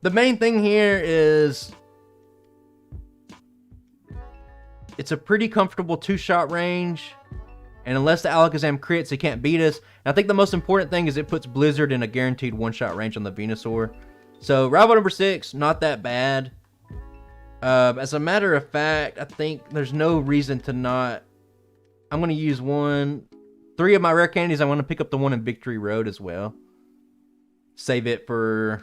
[SPEAKER 1] The main thing here is it's a pretty comfortable 2-shot range. And unless the Alakazam crits, it can't beat us. And I think the most important thing is it puts Blizzard in a guaranteed 1-shot range on the Venusaur. So rival number 6, not that bad. As a matter of fact, I think there's no reason to not. I'm going to use 3 of my rare candies. I want to pick up the one in Victory Road as well. Save it for,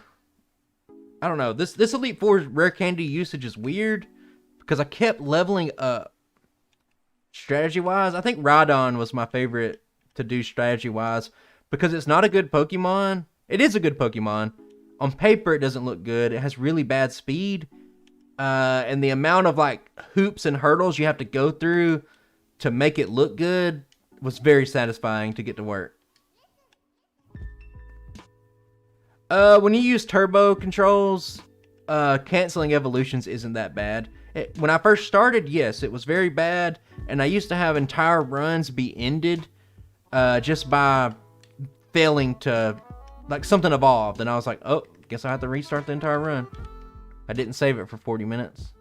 [SPEAKER 1] I don't know. This Elite Four rare candy usage is weird because I kept leveling up. Strategy-wise, I think Rhydon was my favorite to do strategy-wise because it's not a good Pokemon. It is a good Pokemon. On paper, it doesn't look good. It has really bad speed. And the amount of, like, hoops and hurdles you have to go through to make it look good was very satisfying to get to work. When you use turbo controls, canceling evolutions isn't that bad. When I first started, yes, it was very bad, and I used to have entire runs be ended just by failing to, like, something evolved, and I was like, oh, guess I have to restart the entire run. I didn't save it for 40 minutes.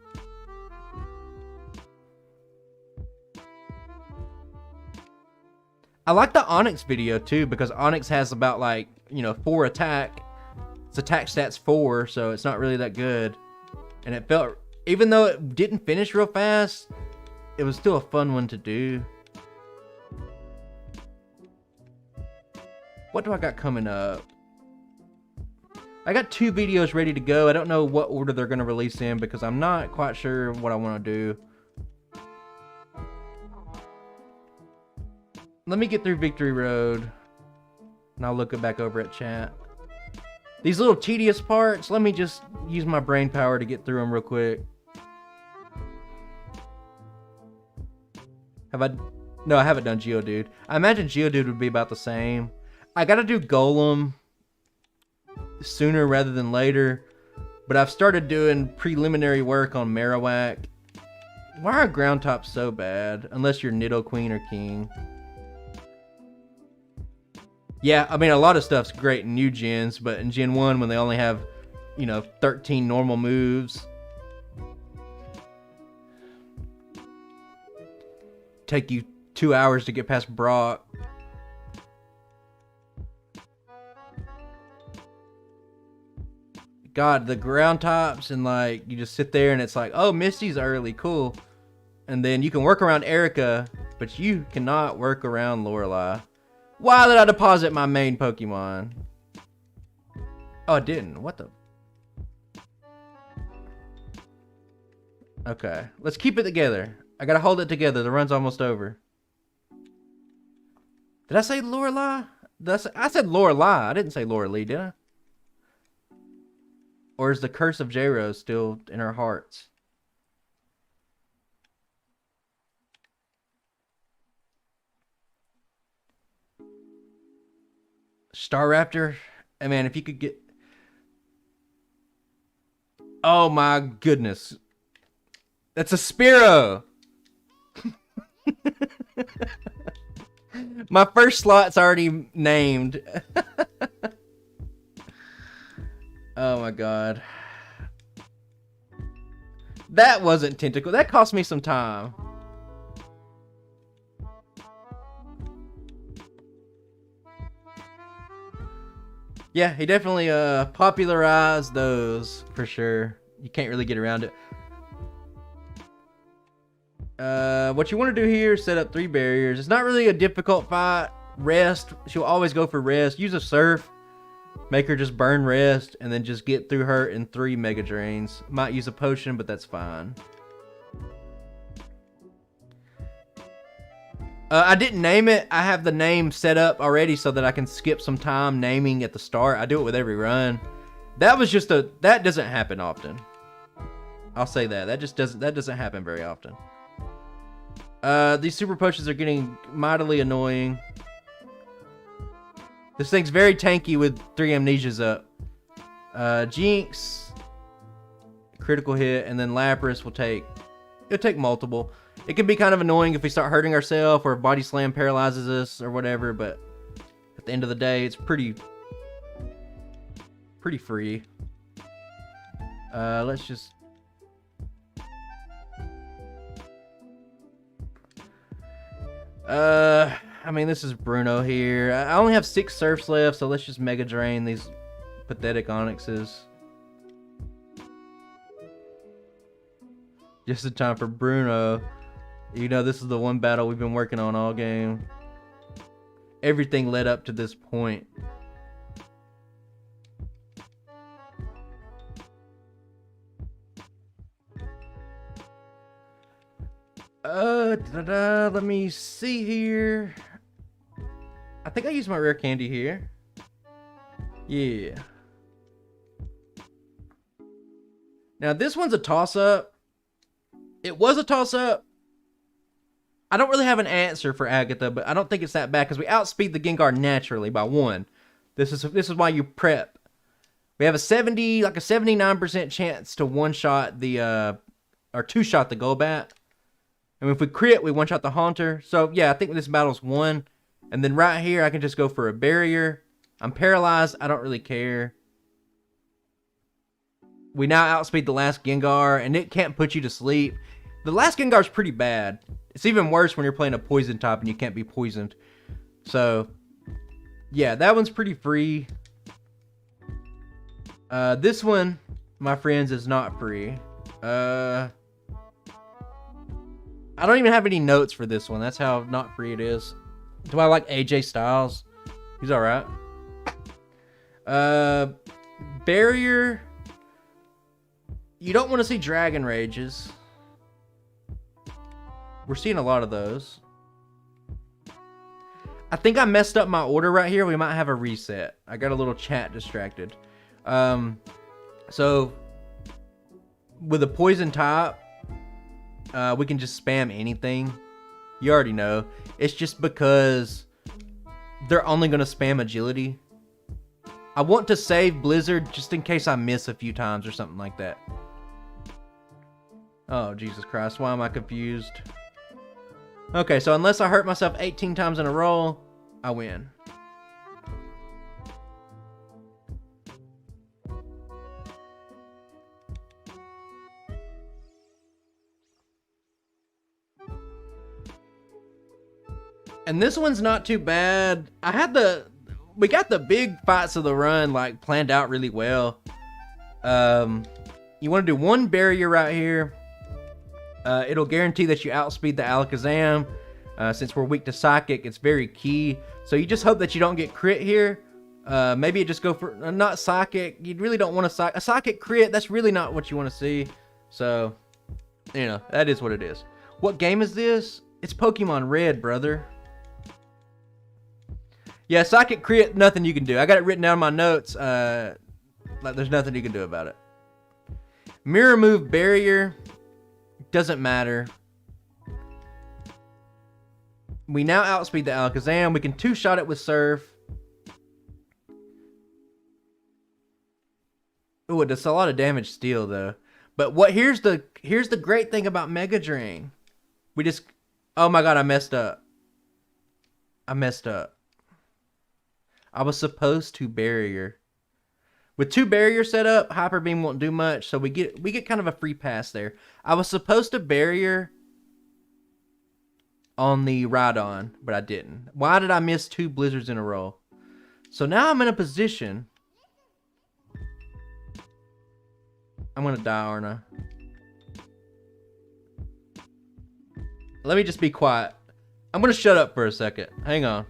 [SPEAKER 1] I like the Onyx video too, because Onyx has about like, 4 attack. Its attack stats 4, so it's not really that good. And it felt, even though it didn't finish real fast, it was still a fun one to do. What do I got coming up? I got 2 videos ready to go. I don't know what order they're going to release in because I'm not quite sure what I want to do. Let me get through Victory Road, and I'll look it back over at chat. These little tedious parts, let me just use my brain power to get through them real quick. No, I haven't done Geodude. I imagine Geodude would be about the same. I gotta do Golem sooner rather than later, but I've started doing preliminary work on Marowak. Why are ground tops so bad? Unless you're Nidoqueen or King. Yeah, I mean, a lot of stuff's great in new gens, but in Gen 1, when they only have, 13 normal moves, take you 2 hours to get past Brock. God, the ground tops, and like, you just sit there and it's like, oh, Misty's early, cool. And then you can work around Erica, but you cannot work around Lorelei. Why did I deposit my main Pokemon? Oh, I didn't. What the? Okay, let's keep it together. I gotta hold it together. The run's almost over. Did I say Lorelei? I said Lorelei. I didn't say Lorelei, did I? Or is the curse of J-Rose still in our hearts? Staraptor? Hey man, if you could get... Oh my goodness. That's a Spearow! My first slot's already named. Oh my god. That wasn't Tentacool. That cost me some time. Yeah, he definitely popularized those for sure. You can't really get around it. What you want to do here is set up 3 barriers. It's not really a difficult fight. Rest. She'll always go for rest. Use a Surf. Make her just burn rest, and then just get through her in 3 Mega Drains. Might use a potion, but that's fine. I didn't name it. I have the name set up already so that I can skip some time naming at the start. I do it with every run. That was just that doesn't happen often. I'll say that. That doesn't happen very often. These super potions are getting mightily annoying. This thing's very tanky with 3 amnesias up. Jinx, critical hit, and then Lapras it'll take multiple. It can be kind of annoying if we start hurting ourselves or if Body Slam paralyzes us or whatever, but at the end of the day, it's pretty free. Let's just... I mean, this is Bruno here. I only have 6 Surfs left, so let's just Mega Drain these pathetic Onyxes. Just in time for Bruno. This is the one battle we've been working on all game. Everything led up to this point. Let me see here. I think I used my rare candy here. Yeah. Now this one's a toss-up. It was a toss-up. I don't really have an answer for Agatha, but I don't think it's that bad because we outspeed the Gengar naturally by 1. This is why you prep. We have a 79% chance to one-shot the or two-shot the Golbat. And if we crit, we one-shot the Haunter. So yeah, I think this battle's won. And then right here, I can just go for a barrier. I'm paralyzed. I don't really care. We now outspeed the last Gengar, and it can't put you to sleep. The last Gengar's pretty bad. It's even worse when you're playing a poison type and you can't be poisoned. So, yeah, that one's pretty free. This one, my friends, is not free. I don't even have any notes for this one. That's how not free it is. Do I like AJ Styles? He's alright. Barrier. You don't want to see Dragon Rages. We're seeing a lot of those. I think I messed up my order right here. We might have a reset. I got a little chat distracted. So, with a poison type, we can just spam anything. You already know. It's just because they're only going to spam agility. I want to save Blizzard just in case I miss a few times or something like that. Oh, Jesus Christ. Why am I confused? Okay, so unless I hurt myself 18 times in a row, I win. And this one's not too bad. We got the big fights of the run like planned out really well. You want to do one barrier right here. It'll guarantee that you outspeed the Alakazam. Since we're weak to Psychic, it's very key. So you just hope that you don't get crit here. Maybe you just go for not Psychic. You really don't want a Psychic crit. That's really not what you want to see. So, you know, that is what it is. What game is this? It's Pokemon Red, brother. Yeah, Psychic crit, nothing you can do. I got it written down in my notes. Like there's nothing you can do about it. Mirror move barrier. Doesn't matter. We now outspeed the Alakazam. We can two-shot it with Surf. Ooh, it does a lot of damage still, though. But here's the great thing about Mega Drain. Oh my god, I messed up. I was supposed to barrier. With two barriers set up, Hyper Beam won't do much, so we get kind of a free pass there. I was supposed to barrier on the Rhydon, but I didn't. Why did I miss two Blizzards in a row? So now I'm in a position. I'm gonna die, aren't I? Let me just be quiet. I'm gonna shut up for a second. Hang on.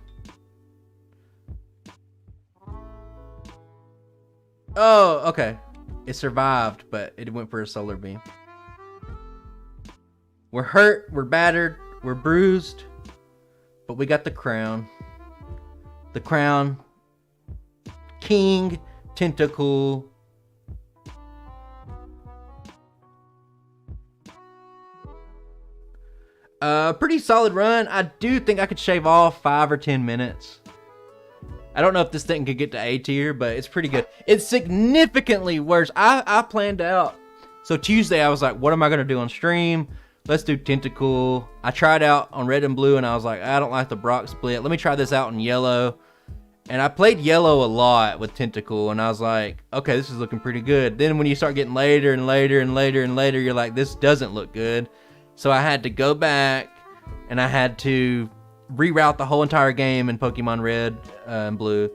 [SPEAKER 1] Oh, okay. It survived, but it went for a solar beam. We're hurt, we're battered, we're bruised, but we got the crown. The crown. King Tentacool. Pretty solid run. I do think I could shave off 5 or 10 minutes. I don't know if this thing could get to A tier, but it's pretty good. It's significantly worse. I planned out. So Tuesday, I was like, what am I going to do on stream? Let's do Tentacool. I tried out on red and blue, and I was like, I don't like the Brock split. Let me try this out in yellow. And I played yellow a lot with Tentacool, and I was like, okay, this is looking pretty good. Then when you start getting later and later and later and later, you're like, this doesn't look good. So I had to go back, and I had to reroute the whole entire game in Pokemon Red and Blue.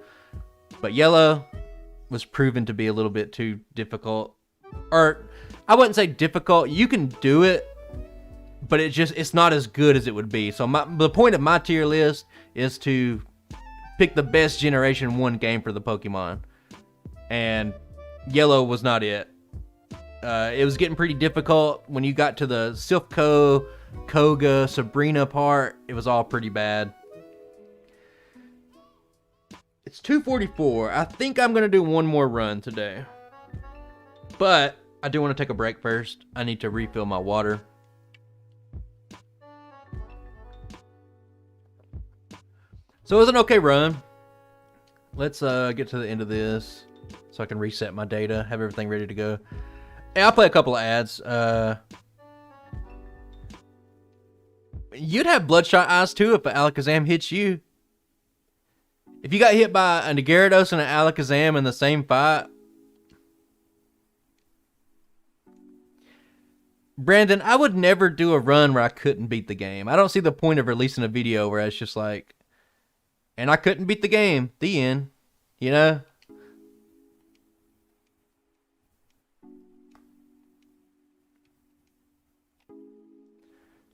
[SPEAKER 1] But Yellow was proven to be a little bit too difficult. Or, I wouldn't say difficult. You can do it, but it's not as good as it would be. So the point of my tier list is to pick the best Generation 1 game for the Pokemon. And Yellow was not it. It was getting pretty difficult when you got to the Silph Co, Koga, Sabrina part. It was all pretty bad. It's 2:44. I think I'm going to do one more run today. But I do want to take a break first. I need to refill my water. So it was an okay run. Let's get to the end of this so I can reset my data, have everything ready to go. And I'll play a couple of ads. You'd have bloodshot eyes too if an Alakazam hits you. If you got hit by a Gyarados and an Alakazam in the same fight, Brandon, I would never do a run where I couldn't beat the game. I don't see the point of releasing a video where it's just like, and I couldn't beat the game. The end. You know?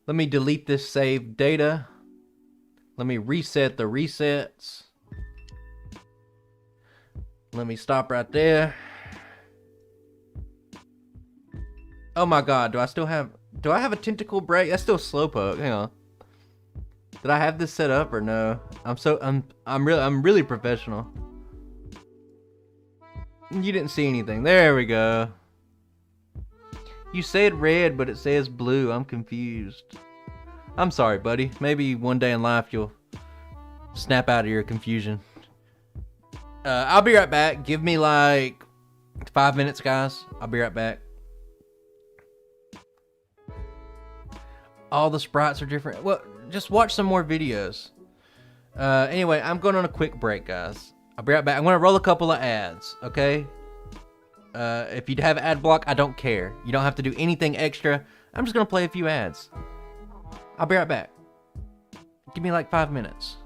[SPEAKER 1] Let me delete this saved data. Let me reset the resets. Let me stop right there. Oh my god, do I have a tentacle break? That's still slowpoke. Hang on. Did I have this set up or no? I'm really professional. You didn't see anything. There we go. You said red, but it says blue. I'm confused. I'm sorry, buddy. Maybe one day in life you'll snap out of your confusion. I'll be right back. Give me like 5 minutes, guys. I'll be right back. All the sprites are different. Well, just watch some more videos. Anyway, I'm going on a quick break, guys. I'll be right back. I'm going to roll a couple of ads, okay? If you have ad block, I don't care. You don't have to do anything extra. I'm just going to play a few ads. I'll be right back. Give me like 5 minutes.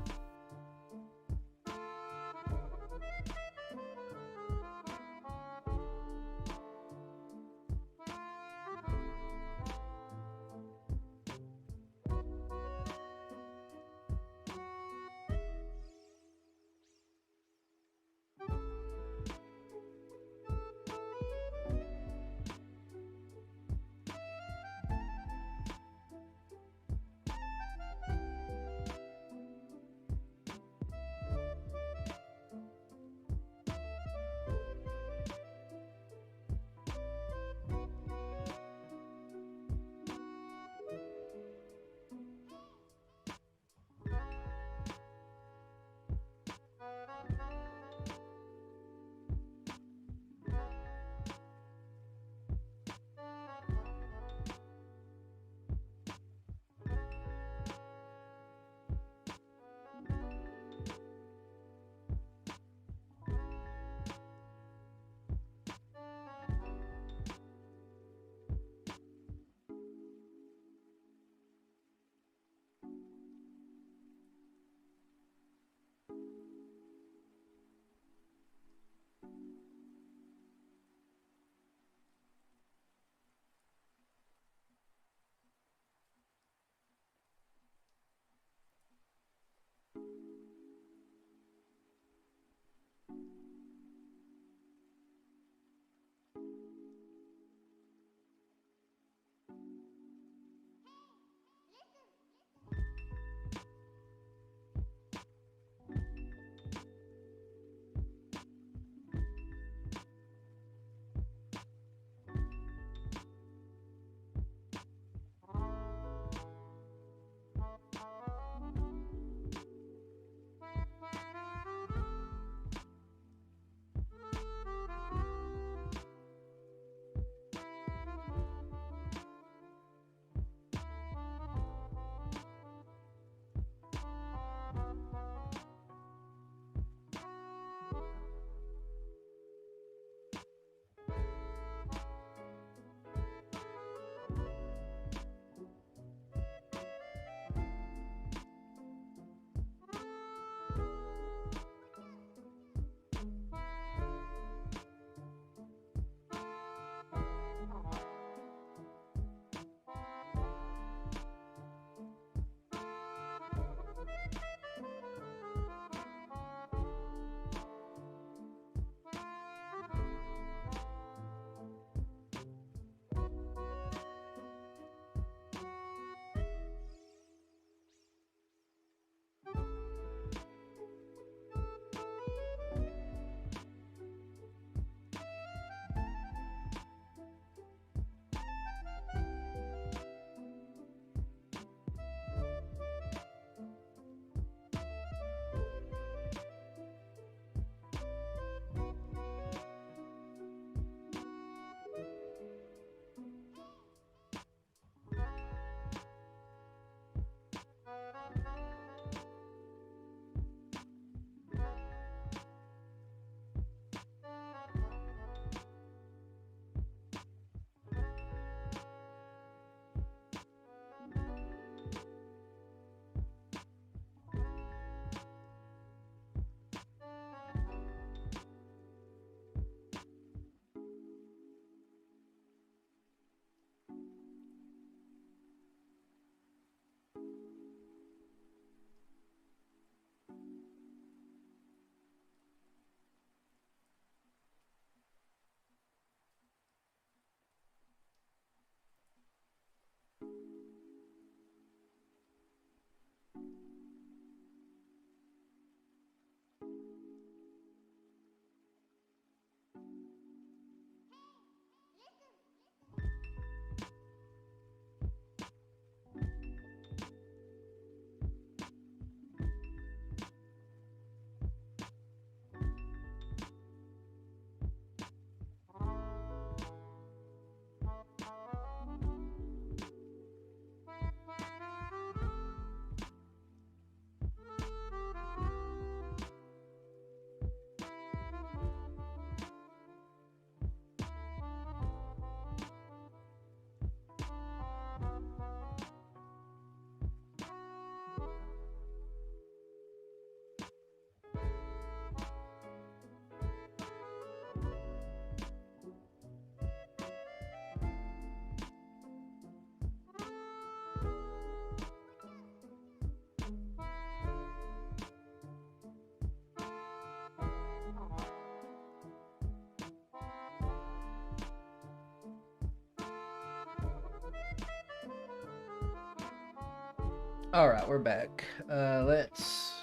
[SPEAKER 1] Alright, we're back. Let's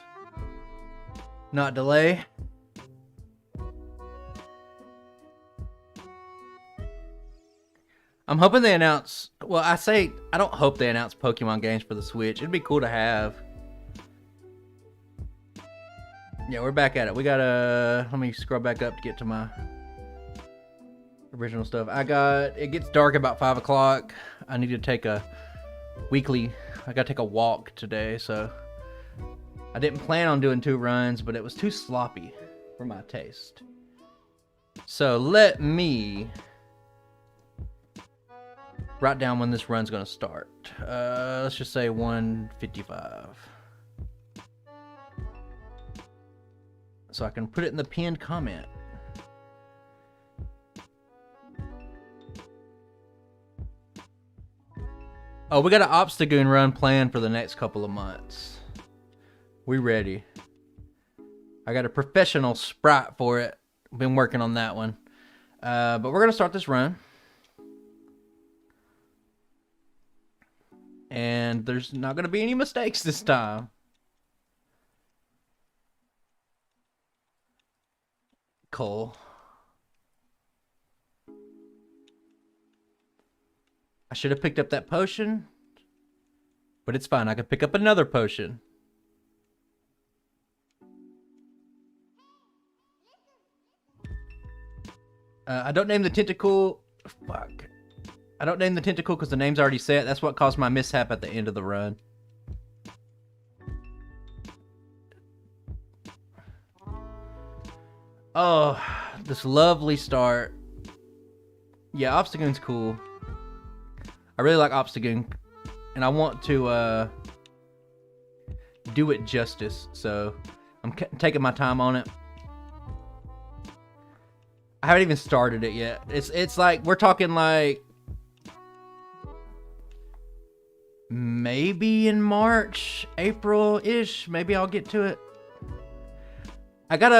[SPEAKER 1] not delay. I'm hoping they announce... Well, I don't hope they announce Pokemon games for the Switch. It'd be cool to have. Yeah, we're back at it. We gotta... Let me scroll back up to get to my original stuff. It gets dark about 5 o'clock. I need to take a weekly... I gotta take a walk today, so... I didn't plan on doing 2 runs, but it was too sloppy for my taste. So let me... write down when this run's gonna start. Let's just say 1:55. So I can put it in the pinned comment. Oh, we got an Obstagoon run planned for the next couple of months. We ready. I got a professional sprite for it. Been working on that one. But we're gonna start this run. And there's not going to be any mistakes this time. Cool. I should have picked up that potion. But it's fine. I can pick up another potion. I don't name the Tentacool. Fuck. I don't name the Tentacool because the name's already set. That's what caused my mishap at the end of the run. Oh, this lovely start. Yeah, Obstagoon's cool. I really like Obstagoon. And I want to do it justice. So I'm taking my time on it. I haven't even started it yet. It's like, we're talking like... maybe in March, April-ish, maybe I'll get to it. I got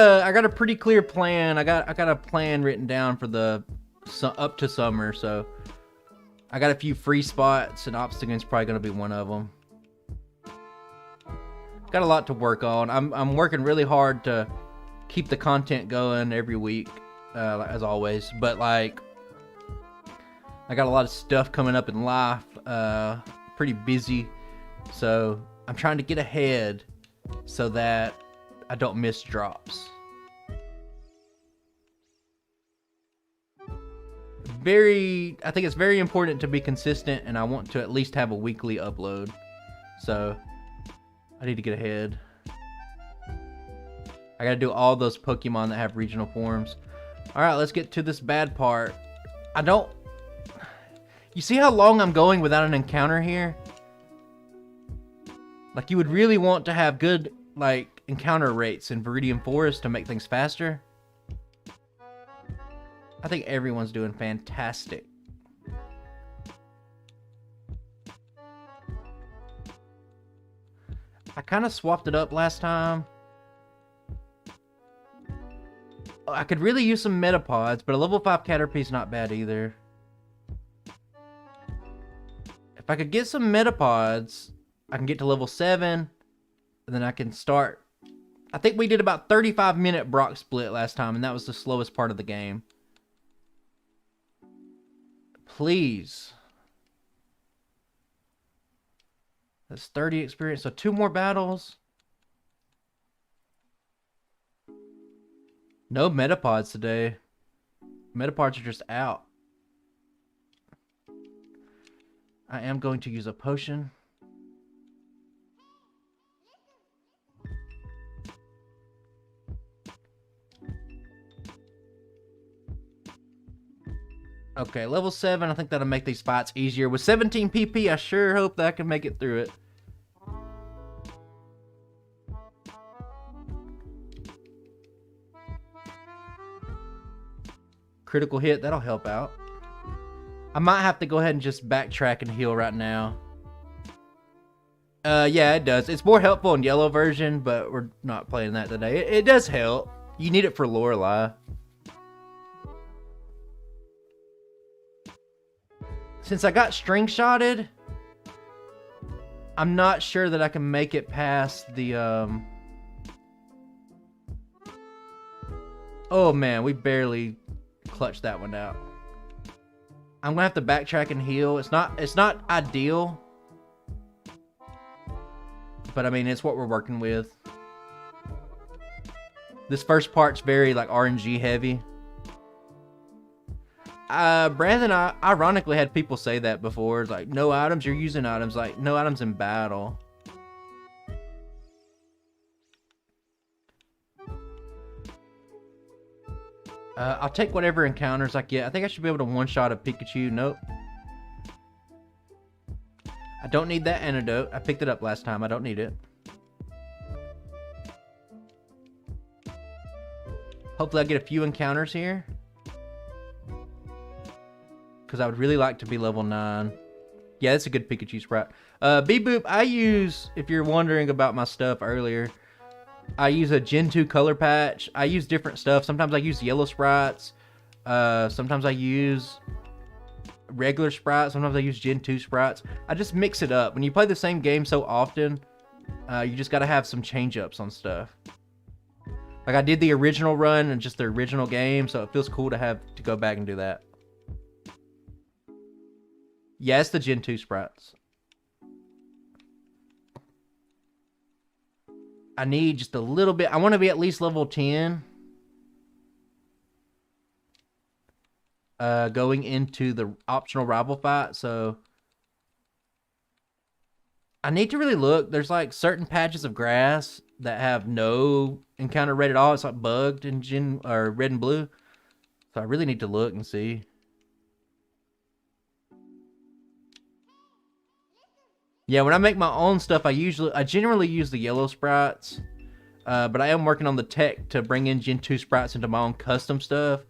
[SPEAKER 1] a pretty clear plan. I got a plan written down for the up to summer, so I got a few free spots, and Obstagoon's probably gonna be one of them. Got a lot to work on. I'm working really hard to keep the content going every week, as always. But like, I got a lot of stuff coming up in life. Pretty busy, so I'm trying to get ahead so that I don't miss drops. I think it's very important to be consistent, and I want to at least have a weekly upload, so I need to get ahead. I gotta do all those Pokemon that have regional forms. Alright, let's get to this bad part. You see how long I'm going without an encounter here? Like, you would really want to have good, like, encounter rates in Viridian Forest to make things faster. I think everyone's doing fantastic. I kind of swapped it up last time. I could really use some Metapods, but a level 5 Caterpie's not bad either. If I could get some Metapods, I can get to level 7, and then I can start. I think we did about 35-minute Brock split last time, and that was the slowest part of the game. Please. That's 30 experience, so 2 more battles. No Metapods today. Metapods are just out. I am going to use a potion. Okay, level 7. I think that'll make these fights easier. With 17 PP, I sure hope that I can make it through it. Critical hit, that'll help out. I might have to go ahead and just backtrack and heal right now. Yeah, it does. It's more helpful in yellow version, but we're not playing that today. It does help. You need it for Lorelei. Since I got string shotted, I'm not sure that I can make it past the, Oh man, we barely clutched that one out. I'm gonna have to backtrack and heal. It's not ideal. But I mean, it's what we're working with. This first part's very like RNG heavy. Brandon, I ironically had people say that before. It's like, no items, you're using items. Like, no items in battle. I'll take whatever encounters I get. I think I should be able to one-shot a Pikachu. Nope. I don't need that antidote. I picked it up last time. I don't need it. Hopefully I get a few encounters here. Because I would really like to be level 9. Yeah, that's a good Pikachu sprite. Bee-Boop, I use, if you're wondering about my stuff earlier, I use a Gen 2 color patch. I use different stuff. Sometimes I use yellow sprites. Sometimes I use regular sprites. Sometimes I use Gen 2 sprites. I just mix it up. When you play the same game so often, you just got to have some change-ups on stuff. Like I did the original run and just the original game, so it feels cool to have to go back and do that. Yeah, it's the Gen 2 sprites. I need just a little bit. I want to be at least level 10. Going into the optional rival fight, so I need to really look. There's like certain patches of grass that have no encounter rate at all. It's like bugged in red and blue. So I really need to look and see. Yeah, when I make my own stuff, I generally use the yellow sprites. But I am working on the tech to bring in Gen 2 sprites into my own custom stuff.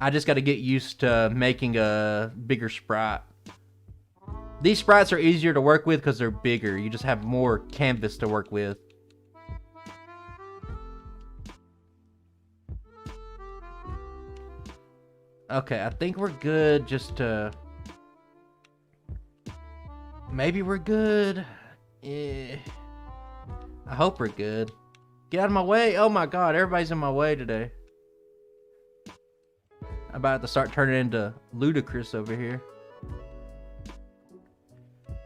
[SPEAKER 1] I just got to get used to making a bigger sprite. These sprites are easier to work with because they're bigger. You just have more canvas to work with. Okay, I think we're good just to... Maybe we're good. Yeah. I hope we're good. Get out of my way. Oh my god, everybody's in my way today. I'm about to start turning into ludicrous over here.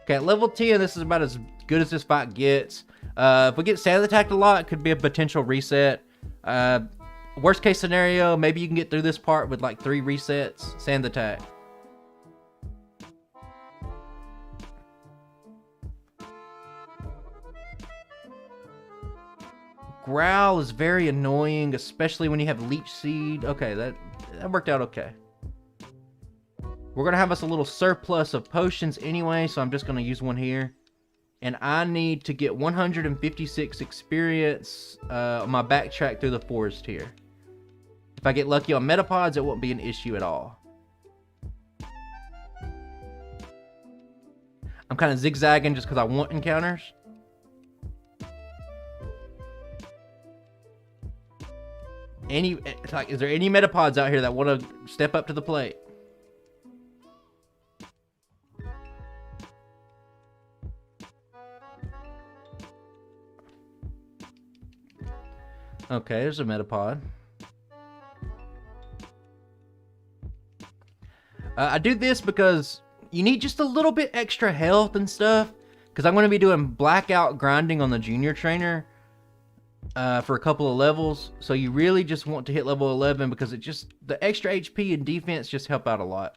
[SPEAKER 1] Okay, at level 10, this is about as good as this fight gets. If we get sand attacked a lot, it could be a potential reset. Worst case scenario, maybe you can get through this part with like 3 resets. Sand attack. Growl is very annoying, especially when you have Leech Seed. Okay, that worked out okay. We're going to have us a little surplus of potions anyway, so I'm just going to use one here. And I need to get 156 experience on my backtrack through the forest here. If I get lucky on Metapods, it won't be an issue at all. I'm kind of zigzagging just because I want encounters. Is there any Metapods out here that want to step up to the plate? Okay, there's a Metapod. I do this because you need just a little bit extra health and stuff. Because I'm going to be doing blackout grinding on the junior trainer. For a couple of levels, so you really just want to hit level 11 because the extra HP and defense just help out a lot.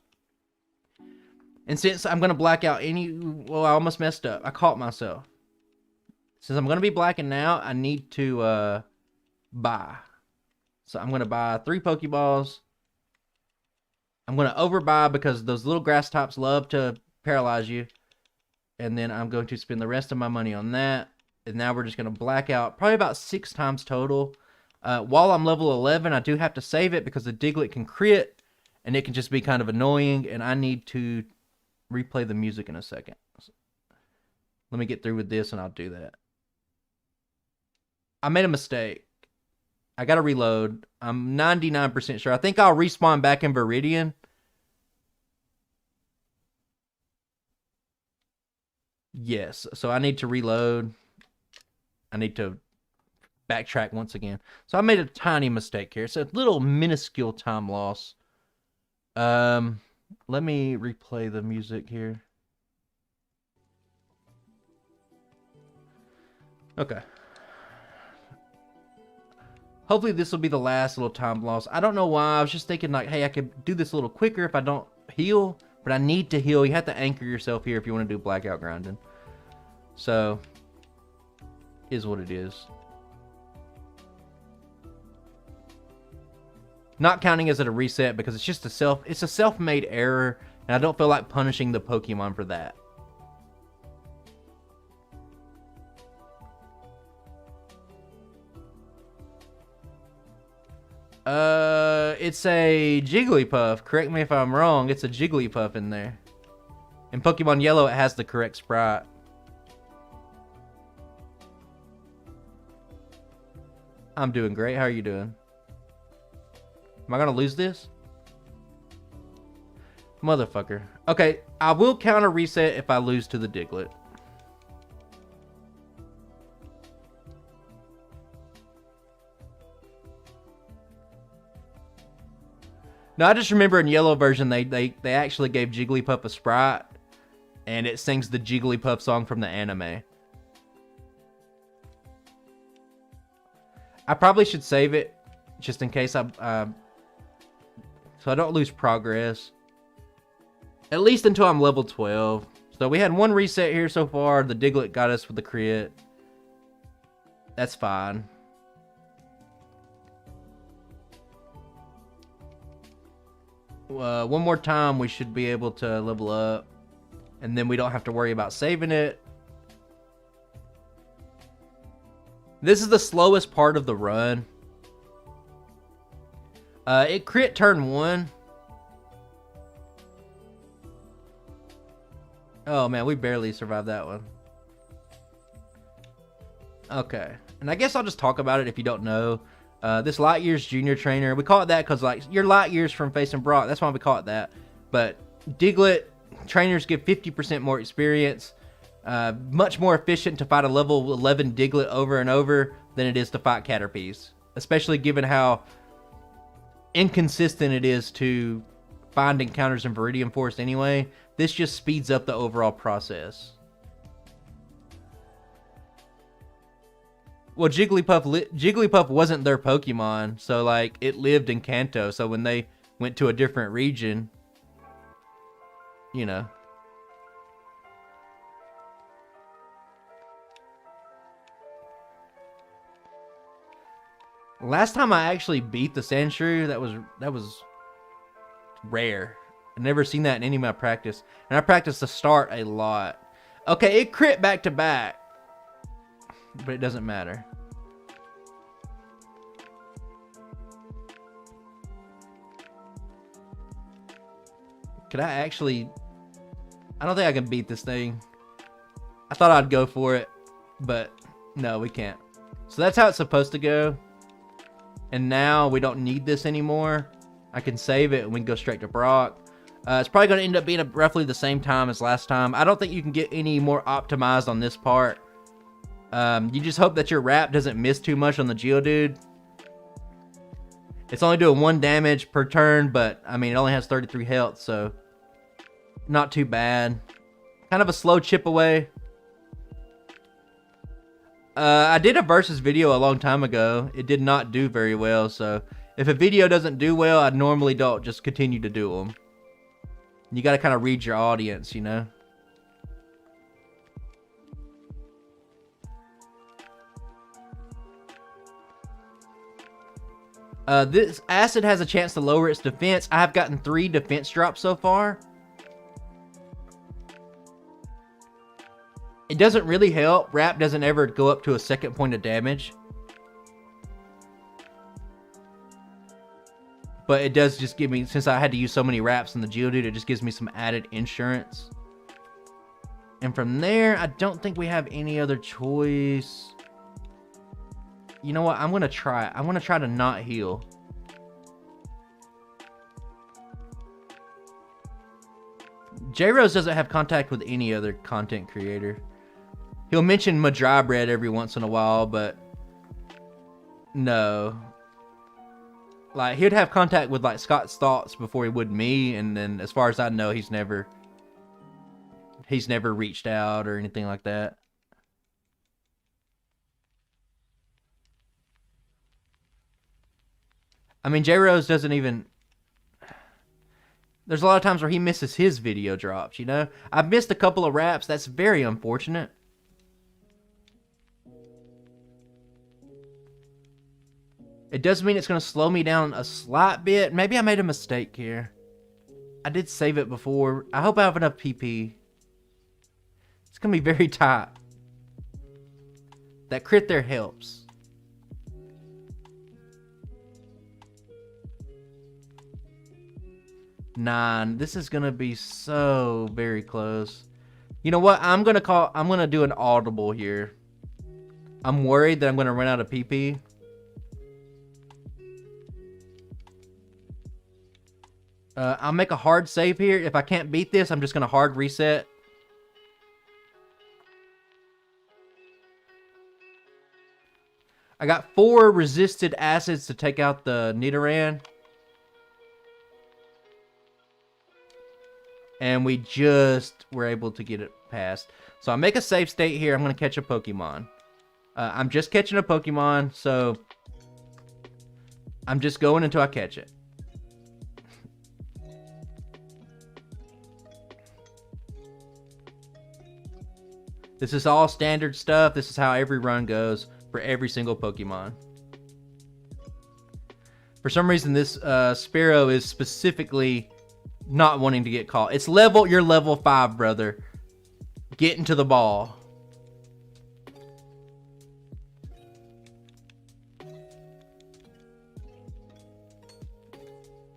[SPEAKER 1] And since I'm going to black out well, I almost messed up. I caught myself. Since I'm going to be blacking now, I need to buy. So I'm going to buy 3 Pokeballs. I'm going to overbuy because those little grass tops love to paralyze you. And then I'm going to spend the rest of my money on that. And now we're just going to black out probably about 6 times total. While I'm level 11, I do have to save it because the Diglett can crit. And it can just be kind of annoying. And I need to replay the music in a second. Let me get through with this and I'll do that. I made a mistake. I got to reload. I'm 99% sure. I think I'll respawn back in Viridian. Yes, so I need to reload. I need to backtrack once again. So I made a tiny mistake here. It's a little minuscule time loss. Let me replay the music here. Okay. Hopefully this will be the last little time loss. I don't know why. I was just thinking like, hey, I could do this a little quicker if I don't heal. But I need to heal. You have to anchor yourself here if you want to do blackout grinding. So, is what it is. Not counting as it a reset because it's just it's a self-made error. And I don't feel like punishing the Pokemon for that. It's a Jigglypuff. Correct me if I'm wrong. It's a Jigglypuff in there. In Pokemon Yellow, it has the correct sprite. I'm doing great. How are you doing? Am I gonna lose this? Motherfucker. Okay, I will counter reset if I lose to the Diglett. No, I just remember in Yellow version, they actually gave Jigglypuff a sprite, and it sings the Jigglypuff song from the anime. I probably should save it, just in case so I don't lose progress. At least until I'm level 12. So we had one reset here so far. The Diglett got us with the crit. That's fine. One more time we should be able to level up, and then we don't have to worry about saving it. This is the slowest part of the run. It crit turn 1. Oh man, we barely survived that one. Okay, and I guess I'll just talk about it if you don't know. This Light Years Junior Trainer, we call it that because like you're Light Years from facing Brock. That's why we call it that. But Diglett trainers give 50% more experience. Much more efficient to fight a level 11 Diglett over and over than it is to fight Caterpies. Especially given how inconsistent it is to find encounters in Viridian Forest anyway. This just speeds up the overall process. Well, Jigglypuff wasn't their Pokemon, so like it lived in Kanto. So when they went to a different region, you know. Last time I actually beat the Sandshrew, that was rare. I've never seen that in any of my practice, and I practiced the start a lot. Okay, it crit back to back. But it doesn't matter. Could I actually... I don't think I can beat this thing. I thought I'd go for it, but no, we can't. So that's how it's supposed to go. And now we don't need this anymore. I can save it and we can go straight to Brock. It's probably going to end up being roughly the same time as last time. I don't think you can get any more optimized on this part. You just hope that your wrap doesn't miss too much on the Geodude. It's only doing 1 damage per turn, but I mean, it only has 33 health, so not too bad. Kind of a slow chip away. I did a versus video a long time ago. It did not do very well, so if a video doesn't do well, I normally don't just continue to do them. You got to kind of read your audience, you know? This acid has a chance to lower its defense. I have gotten 3 defense drops so far. It doesn't really help. Wrap doesn't ever go up to a 2nd point of damage. But it does just give me, since I had to use so many wraps in the Geodude, it just gives me some added insurance. And from there, I don't think we have any other choice. You know what? I'm going to try. I'm going to try to not heal. J-Rose doesn't have contact with any other content creator. He'll mention Madry Bread every once in a while, but no. Like, he'd have contact with, like, Scott's Thoughts before he would me, and then as far as I know, he's never reached out or anything like that. I mean, J-Rose doesn't even... There's a lot of times where he misses his video drops, you know? I've missed a couple of raps. That's very unfortunate. It does mean it's going to slow me down a slight bit. Maybe I made a mistake here. I did save it before. I hope I have enough PP. It's going to be very tight. That crit there helps. Nine. This is going to be so very close. You know what? I'm going to do an audible here. I'm worried that I'm going to run out of PP. I'll make a hard save here. If I can't beat this, I'm just going to hard reset. I got 4 resisted acids to take out the Nidoran. And we just were able to get it past. So I make a save state here. I'm going to catch a Pokemon. I'm just catching a Pokemon, so I'm just going until I catch it. This is all standard stuff. This is how every run goes for every single Pokemon. For some reason, this Spearow is specifically not wanting to get caught. It's you're level 5, brother. Get into the ball.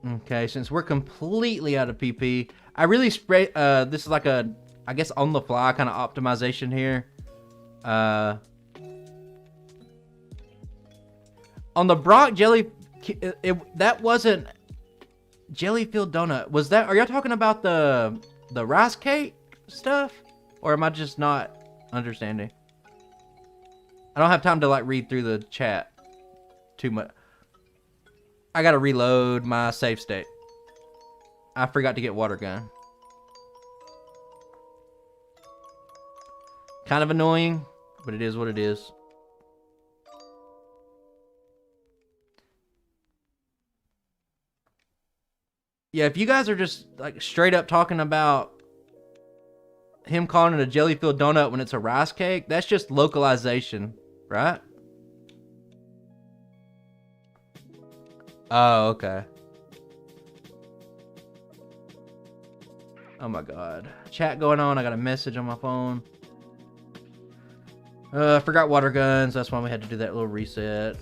[SPEAKER 1] Okay, since we're completely out of PP, I really spray. This is like a, I guess, on the fly kind of optimization here. On the Brock Jelly, that wasn't Jelly-filled donut. Was that? Are y'all talking about the rice cake stuff, or am I just not understanding? I don't have time to like read through the chat too much. I gotta reload my save state. I forgot to get water gun. Kind of annoying, but it is what it is. Yeah, if you guys are just like straight up talking about him calling it a jelly-filled donut when it's a rice cake, that's just localization, right? Oh, okay. Oh my god. Chat going on. I got a message on my phone. I forgot water guns. That's why we had to do that little reset.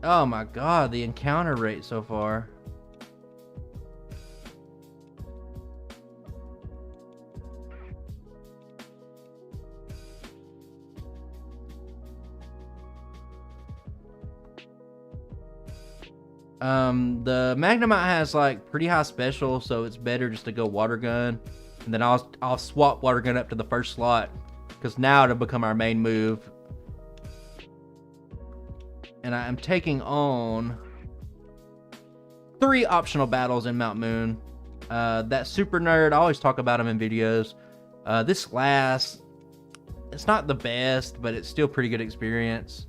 [SPEAKER 1] Oh my god, the encounter rate so far. The Magnemite has like pretty high special, so it's better just to go water gun, and then I'll swap water gun up to the first slot, because now it'll become our main move. And I am taking on 3 optional battles in Mount Moon. That Super Nerd, I always talk about him in videos. This last, it's not the best, but it's still pretty good experience.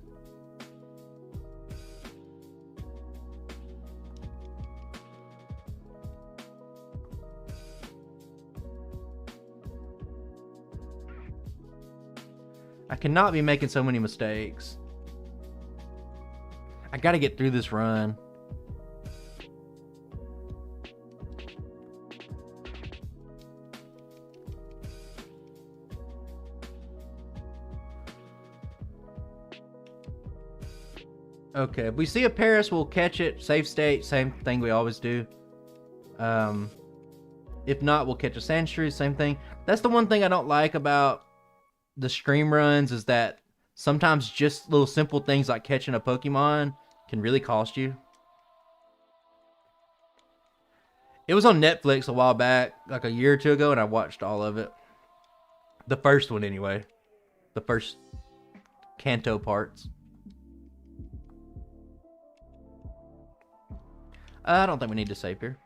[SPEAKER 1] I cannot be making so many mistakes. I gotta get through this run. Okay, if we see a Paris, we'll catch it. Save state, same thing we always do. If not, we'll catch a Sandshrew, same thing. That's the one thing I don't like about the stream runs, is that sometimes just little simple things like catching a Pokemon can really cost you. It was on Netflix a while back, like a year or two ago, and I watched all of it. The first one, anyway. The first Kanto parts. I don't think we need to save here.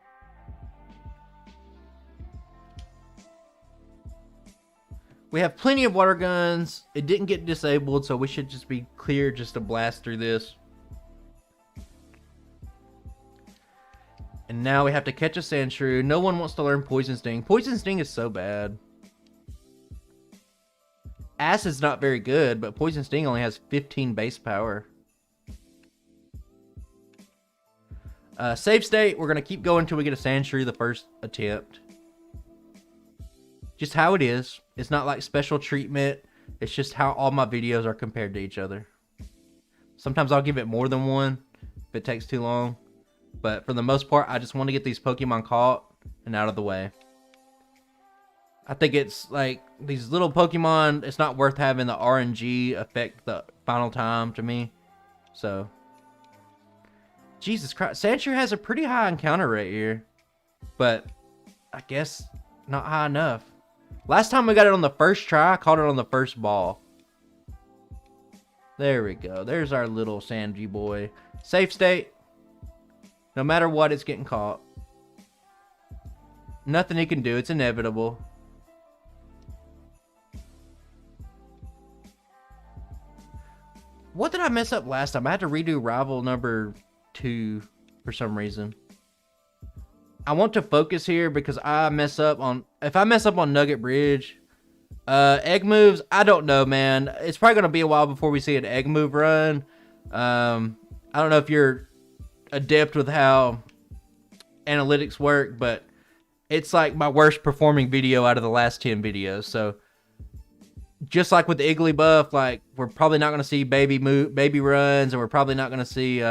[SPEAKER 1] We have plenty of water guns. It didn't get disabled, so we should just be clear just to blast through this. And now we have to catch a sand shrew. No one wants to learn Poison Sting. Poison Sting is so bad. Acid's not very good, but Poison Sting only has 15 base power. Save state. We're going to keep going until we get a sand shrew the first attempt. Just how it is. It's not like special treatment. It's just how all my videos are compared to each other. Sometimes I'll give it more than one if it takes too long. But for the most part, I just want to get these Pokemon caught and out of the way. I think it's like these little Pokemon, it's not worth having the RNG affect the final time to me. So, Jesus Christ. Sandshrew has a pretty high encounter rate here. But I guess not high enough. Last time we got it on the first try, I caught it on the first ball. There we go. There's our little Sandy boy. Safe state. No matter what, it's getting caught. Nothing he can do. It's inevitable. What did I mess up last time? I had to redo rival number 2 for some reason. I want to focus here because I mess up on... If I mess up on Nugget Bridge, egg moves, I don't know, man. It's probably going to be a while before we see an egg move run. I don't know if you're adept with how analytics work, but it's like my worst performing video out of the last 10 videos. So just like with the Igglybuff, like we're probably not going to see baby runs, and we're probably not going to see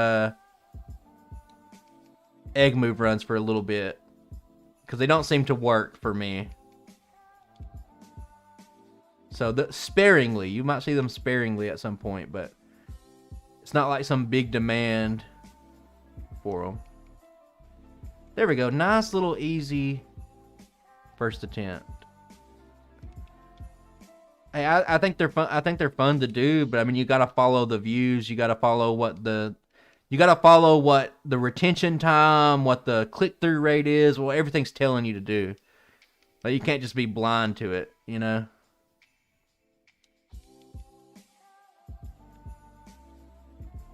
[SPEAKER 1] egg move runs for a little bit because they don't seem to work for me. So sparingly, you might see them sparingly at some point, but it's not like some big demand for them. There we go. Nice little easy first attempt. Hey, I think they're fun. I think they're fun to do, but I mean, you got to follow the views. You got to follow what the retention time, what the click-through rate is, what everything's telling you to do. Like, you can't just be blind to it, you know?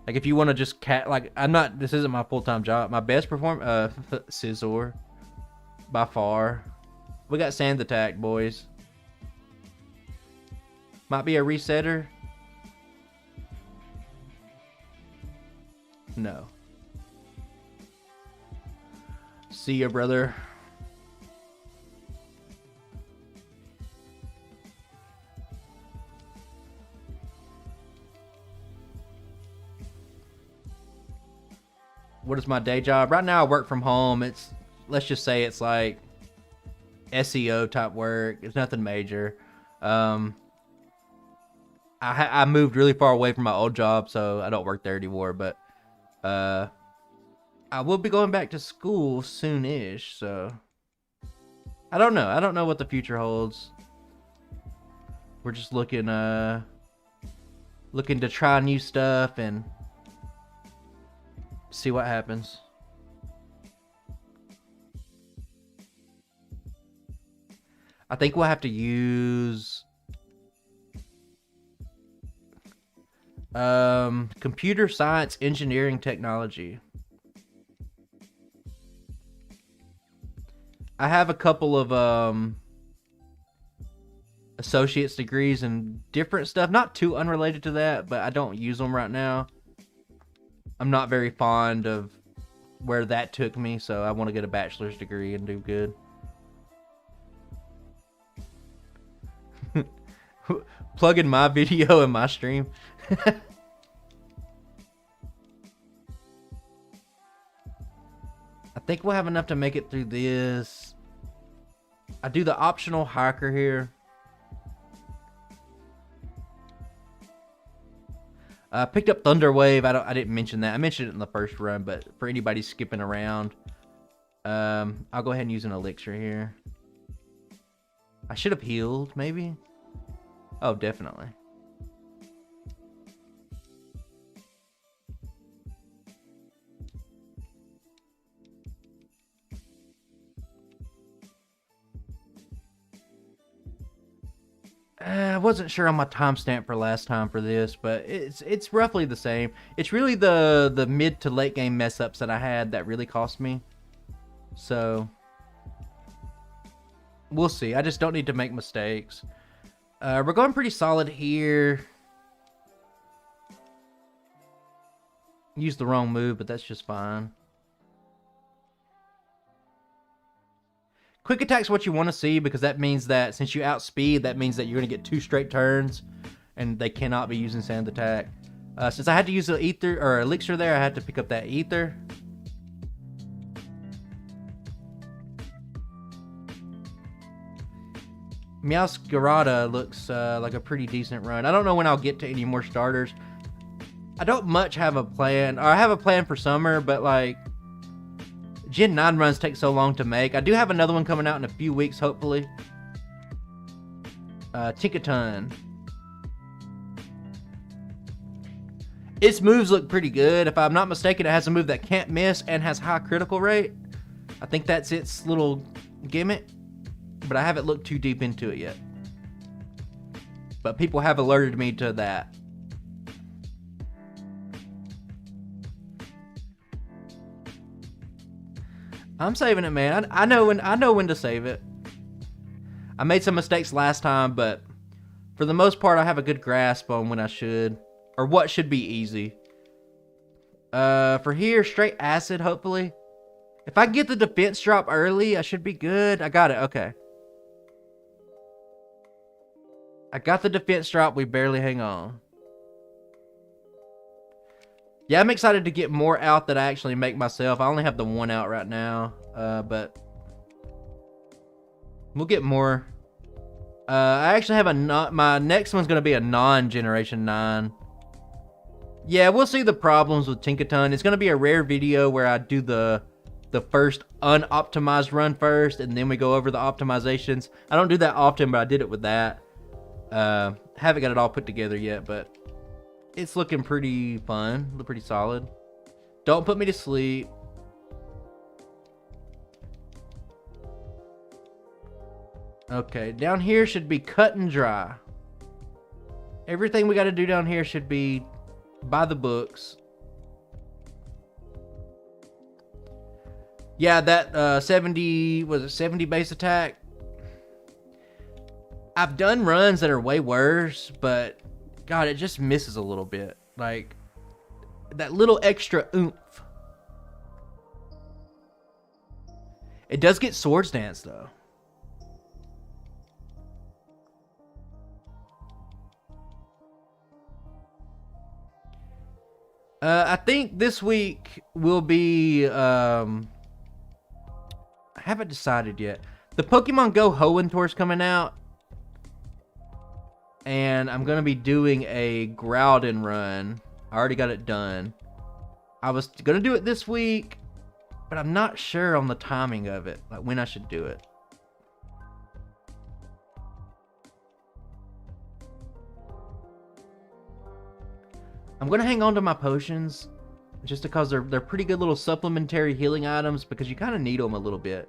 [SPEAKER 1] Like, if you want to just this isn't my full-time job. My best Scizor, by far. We got Sand Attack, boys. Might be a resetter. No. See ya, brother. What is my day job? Right now I work from home. Let's just say it's like SEO type work. It's nothing major. I moved really far away from my old job, so I don't work there anymore, but I will be going back to school soon-ish, so I don't know. I don't know what the future holds. We're just looking to try new stuff and see what happens. I think we'll have to use computer science engineering technology. I have a couple of associate's degrees in different stuff, not too unrelated to that, but I don't use them right now. I'm not very fond of where that took me, so I want to get a bachelor's degree and do good. Plug in my video in my stream. I think we'll have enough to make it through this. I do the optional hiker here. Picked up Thunder Wave. I didn't mention that. I mentioned it in the first run, but for anybody skipping around, I'll go ahead and use an elixir here. I should have healed, maybe. Oh, definitely. I wasn't sure on my timestamp for last time for this, but it's roughly the same. It's really the mid to late game mess ups that I had that really cost me. So we'll see. I just don't need to make mistakes. We're going pretty solid here. Used the wrong move, but that's just fine. Quick attack's what you want to see, because that means that since you outspeed, that means that you're going to get 2 straight turns, and they cannot be using sand attack. Since I had to use the ether or elixir there, I had to pick up that ether. Meowscarada looks like a pretty decent run. I don't know when I'll get to any more starters. I don't much have a plan, or I have a plan for summer, but like Gen 9 runs take so long to make. I do have another one coming out in a few weeks, hopefully. Tinkaton. Its moves look pretty good. If I'm not mistaken, it has a move that can't miss and has high critical rate. I think that's its little gimmick, but I haven't looked too deep into it yet. But people have alerted me to that. I'm saving it, man. I know when to save it. I made some mistakes last time, but for the most part, I have a good grasp on when I should, or what should be easy. For here, straight acid, hopefully. If I get the defense drop early, I should be good. I got it, okay. I got the defense drop, we barely hang on. Yeah, I'm excited to get more out that I actually make myself. I only have the 1 out right now, but we'll get more. I actually have my next one's going to be a non-Generation 9. Yeah, we'll see the problems with Tinkaton. It's going to be a rare video where I do the first unoptimized run first, and then we go over the optimizations. I don't do that often, but I did it with that. Haven't got it all put together yet, but it's looking pretty fun, pretty solid. Don't put me to sleep. Okay, down here should be cut and dry. Everything we got to do down here should be by the books. Yeah, that 70 base attack. I've done runs that are way worse, but God, it just misses a little bit. Like, that little extra oomph. It does get Swords Dance, though. I think this week will be, I haven't decided yet. The Pokemon Go Hoenn Tour's coming out. And I'm going to be doing a Groudon run. I already got it done. I was going to do it this week, but I'm not sure on the timing of it, like when I should do it. I'm going to hang on to my potions just because they're pretty good little supplementary healing items, because you kind of need them a little bit.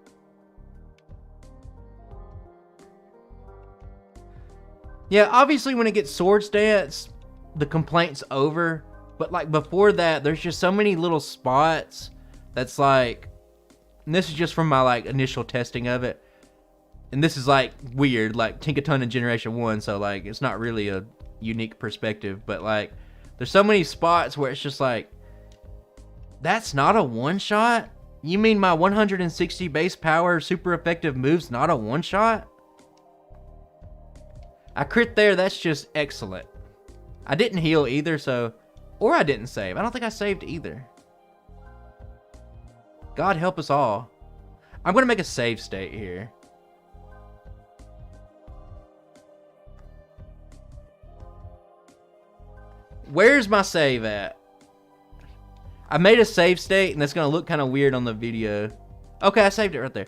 [SPEAKER 1] Yeah, obviously when it gets Swords Dance, the complaint's over. But like before that, there's just so many little spots that's like, and this is just from my like initial testing of it. And this is like weird, like Tinkaton in Generation 1, so like it's not really a unique perspective. But like, there's so many spots where it's just like, that's not a one-shot? You mean my 160 base power super effective move's not a one-shot? I crit there, that's just excellent. I didn't heal either, so... Or I didn't save. I don't think I saved either. God help us all. I'm going to make a save state here. Where's my save at? I made a save state, and it's going to look kind of weird on the video. Okay, I saved it right there.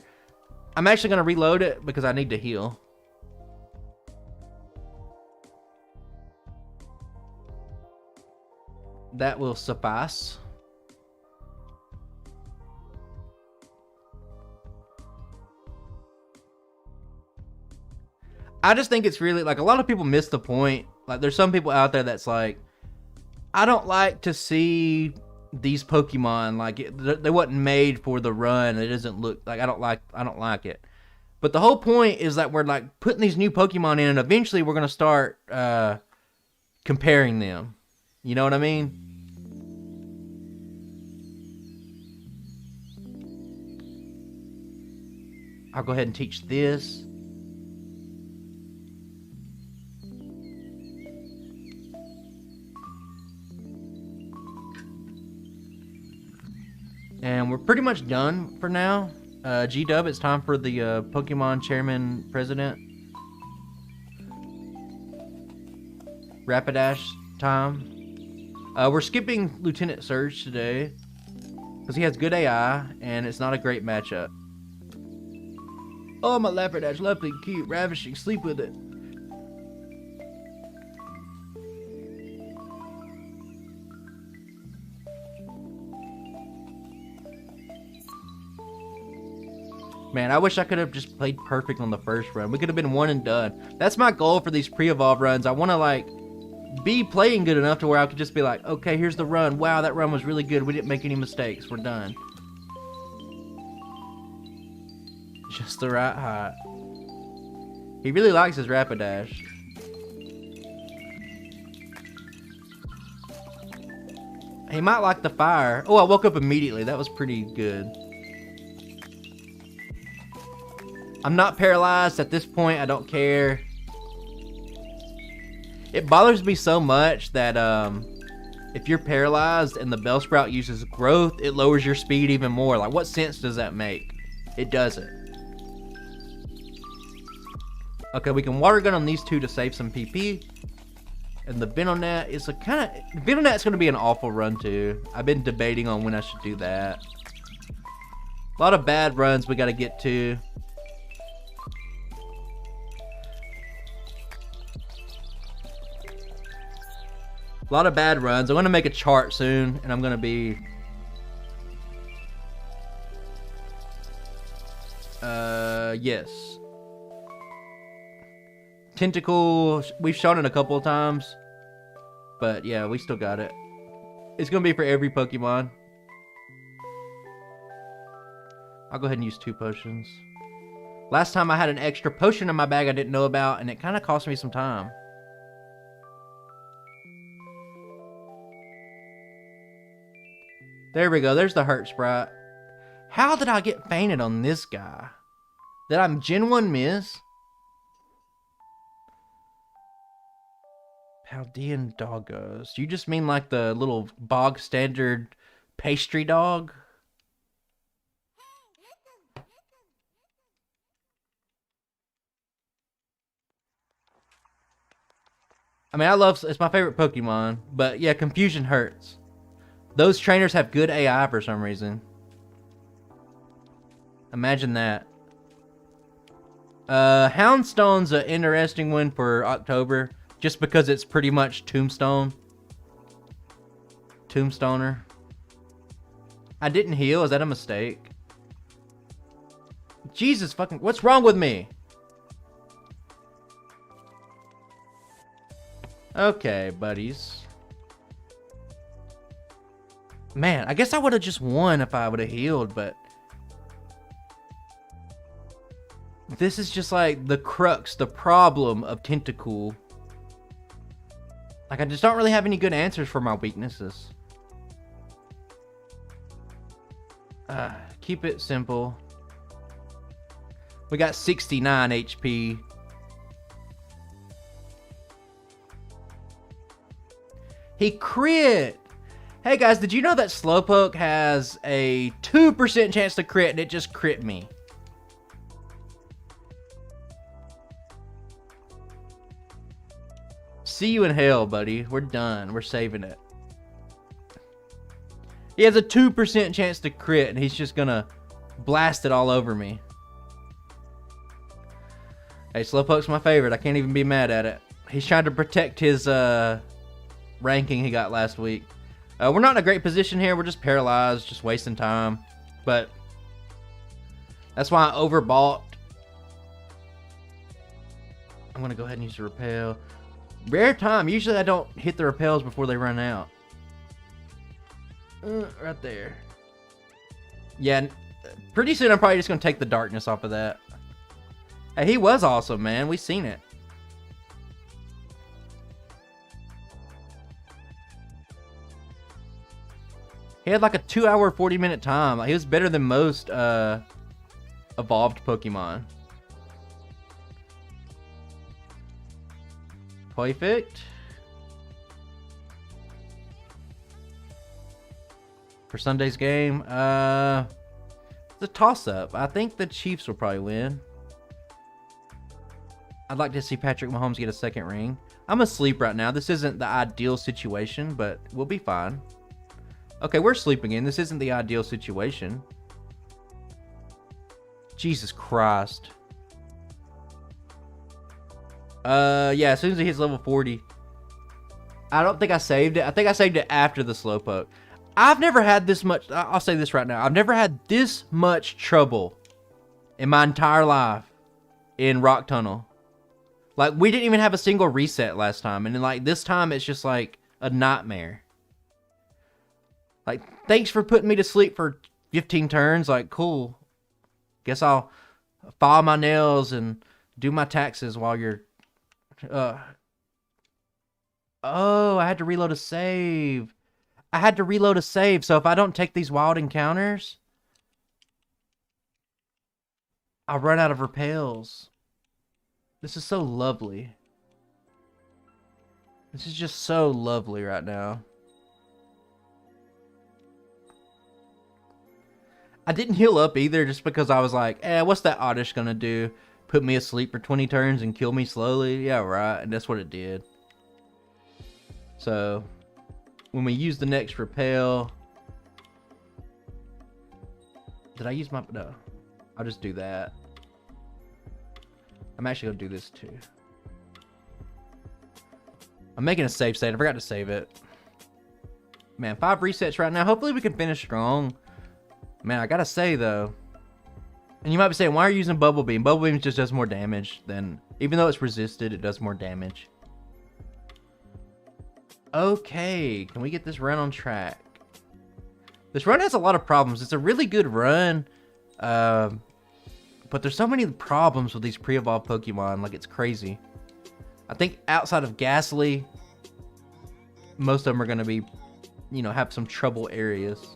[SPEAKER 1] I'm actually going to reload it because I need to heal. That will suffice. I just think it's really, like, a lot of people miss the point. Like, there's some people out there that's like, I don't like to see these Pokemon, like, they wasn't made for the run. It doesn't look like, I don't like it. But the whole point is that we're, like, putting these new Pokemon in, and eventually we're going to start comparing them. You know what I mean? I'll go ahead and teach this. And we're pretty much done for now. G-Dub, it's time for the Pokemon Chairman President. Rapidash time. We're skipping Lieutenant Surge today because he has good AI and it's not a great matchup. Oh, my Lapidash, lovely, cute, ravishing, sleep with it. Man, I wish I could have just played perfect on the first run. We could have been one and done. That's my goal for these pre-evolve runs. I want to, like, be playing good enough to where I could just be like, okay, here's the run. Wow, that run was really good. We didn't make any mistakes. We're done. Just the right height. He really likes his Rapidash. He might like the fire. Oh, I woke up immediately. That was pretty good. I'm not paralyzed at this point. I don't care. It bothers me so much that if you're paralyzed and the Bellsprout uses growth, it lowers your speed even more. Like, what sense does that make? It doesn't. Okay, we can water gun on these two to save some PP. And the Venonat is a kind of... Venonat's going to be an awful run too. I've been debating on when I should do that. A lot of bad runs we got to get to. A lot of bad runs. I'm going to make a chart soon, and I'm going to be... yes. Tentacool, we've shown it a couple of times. But, yeah, we still got it. It's going to be for every Pokemon. I'll go ahead and use 2 potions. Last time I had an extra potion in my bag I didn't know about, and it kind of cost me some time. There we go. There's the hurt sprite. How did I get fainted on this guy? Did I Gen 1 miss? Paldean doggos. You just mean like the little bog standard pastry dog? I mean, it's my favorite Pokemon, but yeah, confusion hurts. Those trainers have good AI for some reason. Imagine that. Houndstone's an interesting one for October, just because it's pretty much Tombstoner. I didn't heal. Is that a mistake? Jesus fucking... What's wrong with me? Okay, buddies. Man, I guess I would have just won if I would have healed, but... This is just like the crux, the problem of Tentacool. Like, I just don't really have any good answers for my weaknesses. Keep it simple. We got 69 HP. He crit! Hey guys, did you know that Slowpoke has a 2% chance to crit and it just crit me? See you in hell, buddy. We're done. We're saving it. He has a 2% chance to crit, and he's just gonna blast it all over me. Hey, Slowpoke's my favorite. I can't even be mad at it. He's trying to protect his ranking he got last week. We're not in a great position here. We're just paralyzed, just wasting time. But that's why I overbought. I'm going to go ahead and use the repel. Rare time. Usually I don't hit the repels before they run out. Right there. Yeah, pretty soon I'm probably just going to take the darkness off of that. Hey, he was awesome, man. We seen it. He had like a 2-hour, 40-minute time. Like, he was better than most evolved Pokemon. Perfect. For Sunday's game, it's a toss-up. I think the Chiefs will probably win. I'd like to see Patrick Mahomes get a second ring. I'm asleep right now. This isn't the ideal situation, but we'll be fine. Okay, we're sleeping in. This isn't the ideal situation. Jesus Christ. Yeah, as soon as he hits level 40. I don't think I saved it. I think I saved it after the Slowpoke. I've never had this much... I'll say this right now. I've never had this much trouble in my entire life in Rock Tunnel. Like, we didn't even have a single reset last time. And then, like, this time it's just, like, a nightmare. Like, thanks for putting me to sleep for 15 turns. Like, cool. Guess I'll file my nails and do my taxes while you're... Oh, I had to reload a save. I had to reload a save. So if I don't take these wild encounters, I'll run out of repels. This is so lovely. This is just so lovely right now. I didn't heal up either just because I was like, what's that Oddish gonna do? Put me asleep for 20 turns and kill me slowly? Yeah, right. And that's what it did. So, when we use the next repel... Did I use my... No. I'll just do that. I'm actually going to do this too. I'm making a save state. I forgot to save it. Man, 5 resets right now. Hopefully we can finish strong. Man, I gotta say though. And you might be saying, why are you using Bubble Beam? Bubble Beam just does more damage than... Even though it's resisted, it does more damage. Okay, can we get this run on track? This run has a lot of problems. It's a really good run. But there's so many problems with these pre-evolved Pokemon. Like, it's crazy. I think outside of Ghastly, most of them are going to be, you know, have some trouble areas.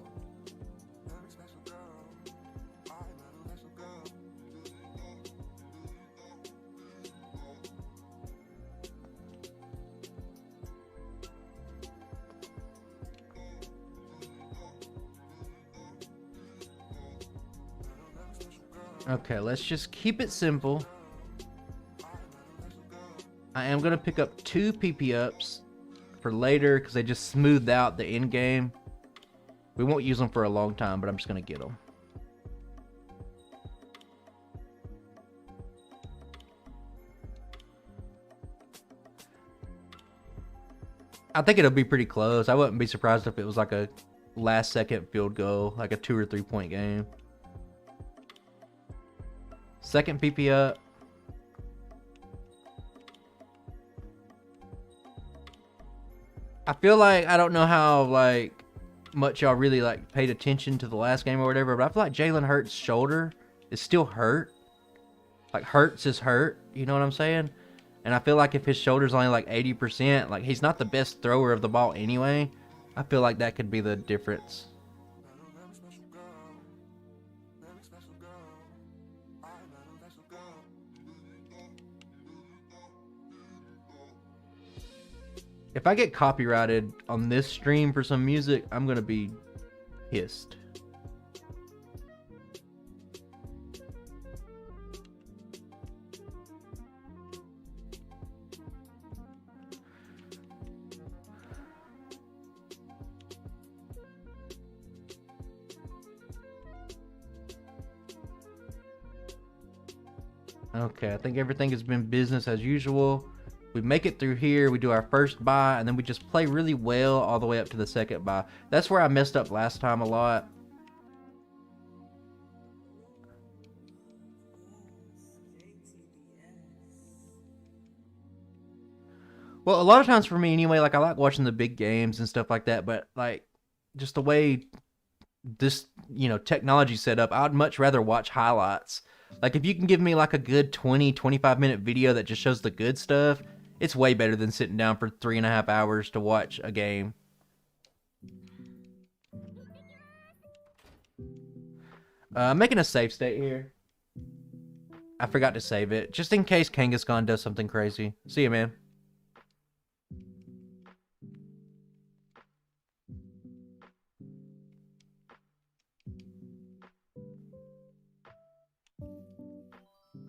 [SPEAKER 1] Okay, let's just keep it simple. I am going to pick up 2 PP ups for later because they just smoothed out the end game. We won't use them for a long time, but I'm just going to get them. I think it'll be pretty close. I wouldn't be surprised if it was like a last second field goal, like a 2 or 3 point game. Second PP up. I feel like, I don't know how like much y'all really like paid attention to the last game or whatever, but I feel like Jalen Hurts' shoulder is still hurt. Like, Hurts is hurt, you know what I'm saying? And I feel like if his shoulder's only like 80%, like, he's not the best thrower of the ball anyway. I feel like that could be the difference. If I get copyrighted on this stream for some music, I'm gonna be pissed. Okay, I think everything has been business as usual. We make it through here, we do our first buy, and then we just play really well all the way up to the second buy. That's where I messed up last time a lot. Well, a lot of times for me anyway, like I like watching the big games and stuff like that, but like just the way this, technology set up, I'd much rather watch highlights. Like if you can give me like a good 20-25 minute video that just shows the good stuff, it's way better than sitting down for 3.5 hours to watch a game. I'm making a save state here. I forgot to save it, just in case Kangaskhan does something crazy. See ya, man.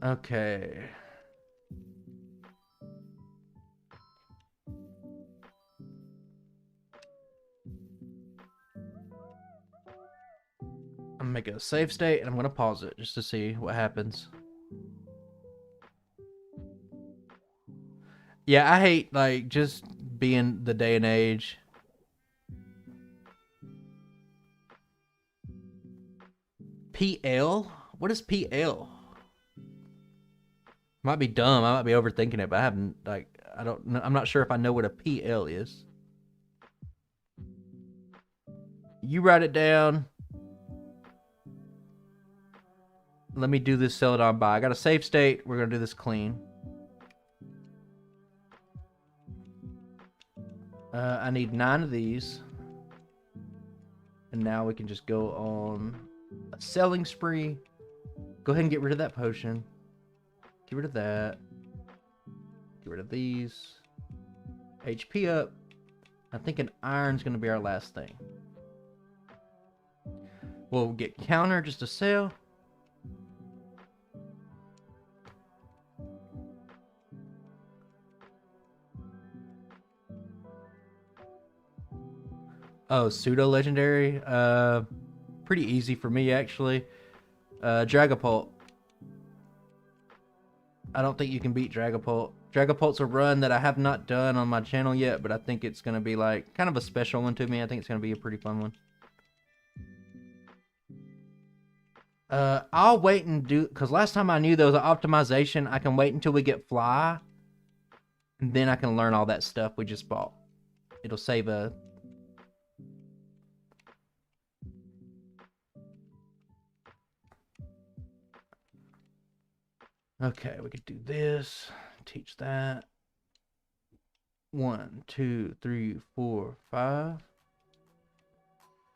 [SPEAKER 1] Okay. I'm gonna make a save state and I'm gonna pause it just to see what happens. Yeah, I hate like just being the day and age. PL? What is PL? Might be dumb. I might be overthinking it, but I haven't I'm not sure if I know what a PL is. You write it down. Let me do this Celadon buy. I got a save state. We're gonna do this clean. I need 9 of these. And now we can just go on a selling spree. Go ahead and get rid of that potion. Get rid of that. Get rid of these. HP up. I think an iron's going to be our last thing. We'll get counter just to sell. Oh, pseudo legendary. Pretty easy for me actually. Dragapult. I don't think you can beat Dragapult. Dragapult's a run that I have not done on my channel yet, but I think it's gonna be like kind of a special one to me. I think it's gonna be a pretty fun one. I'll wait and do, because last time I knew there was an optimization. I can wait until we get fly, and then I can learn all that stuff we just bought. It'll save a. Okay, we could do this. Teach that. 1, 2, 3, 4, 5.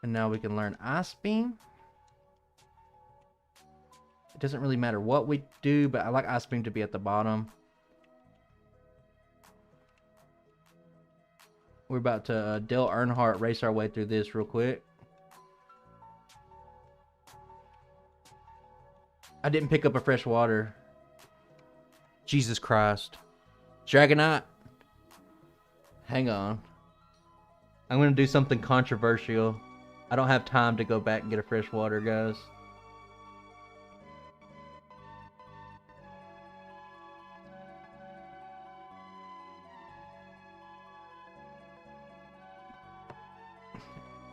[SPEAKER 1] And now we can learn Ice Beam. It doesn't really matter what we do, but I like Ice Beam to be at the bottom. We're about to Dale Earnhardt race our way through this real quick. I didn't pick up a fresh water. Jesus Christ. Dragonite. Hang on. I'm going to do something controversial. I don't have time to go back and get a fresh water, guys.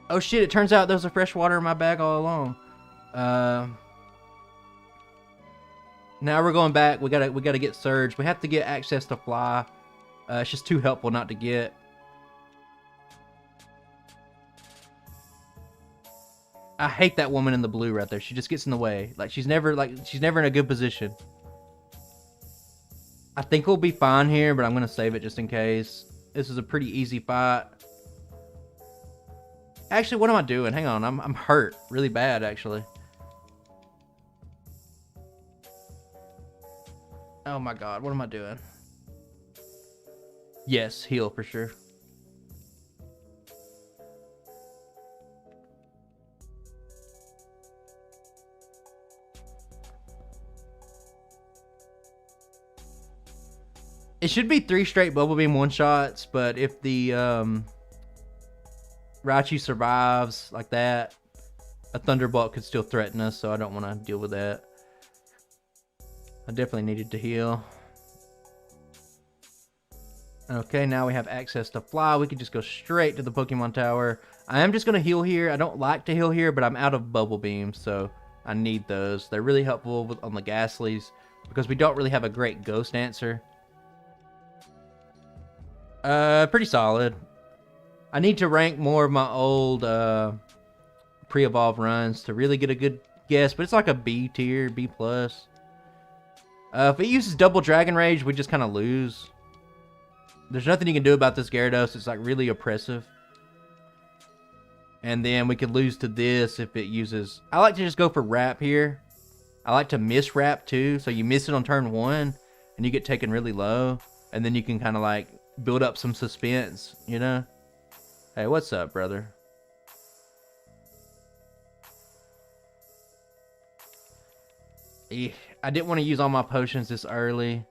[SPEAKER 1] Oh shit, it turns out there was a fresh water in my bag all along. Now we're going back. We gotta get Surge. We have to get access to Fly. It's just too helpful not to get. I hate that woman in the blue right there. She just gets in the way. She's never in a good position. I think we'll be fine here, but I'm gonna save it just in case. This is a pretty easy fight. Actually, what am I doing? Hang on, I'm hurt really bad actually. Oh my god, what am I doing? Yes, heal for sure. It should be 3 straight Bubble Beam one-shots, but if the Raichu survives like that, a Thunderbolt could still threaten us, so I don't want to deal with that. I definitely needed to heal. Okay, now we have access to fly. We can just go straight to the Pokemon Tower. I am just going to heal here. I don't like to heal here, but I'm out of bubble beams, so I need those. They're really helpful on the Ghastlies because we don't really have a great ghost answer. Pretty solid. I need to rank more of my old pre-evolve runs to really get a good guess, but it's like a B tier, B plus. If it uses double Dragon Rage, we just kind of lose. There's nothing you can do about this Gyarados. It's like really oppressive. And then we could lose to this if it uses... I like to just go for Wrap here. I like to miss Wrap too. So you miss it on turn 1 and you get taken really low. And then you can kind of like build up some suspense, you know? Hey, what's up, brother? I didn't want to use all my potions this early.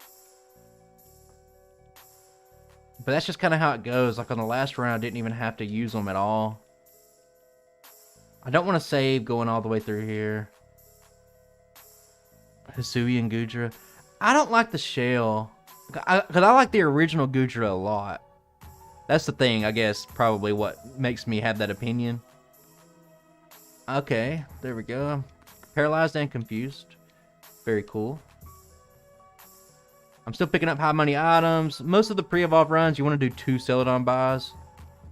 [SPEAKER 1] But that's just kind of how it goes. Like on the last round, I didn't even have to use them at all. I don't want to save going all the way through here. Hisui and Gudra. I don't like the shell. Because I like the original Gudra a lot. That's the thing, I guess, probably what makes me have that opinion. Okay, there we go. Paralyzed and confused. Very cool. I'm still picking up high money items. Most of the pre-evolve runs, you want to do 2 Celadon buys.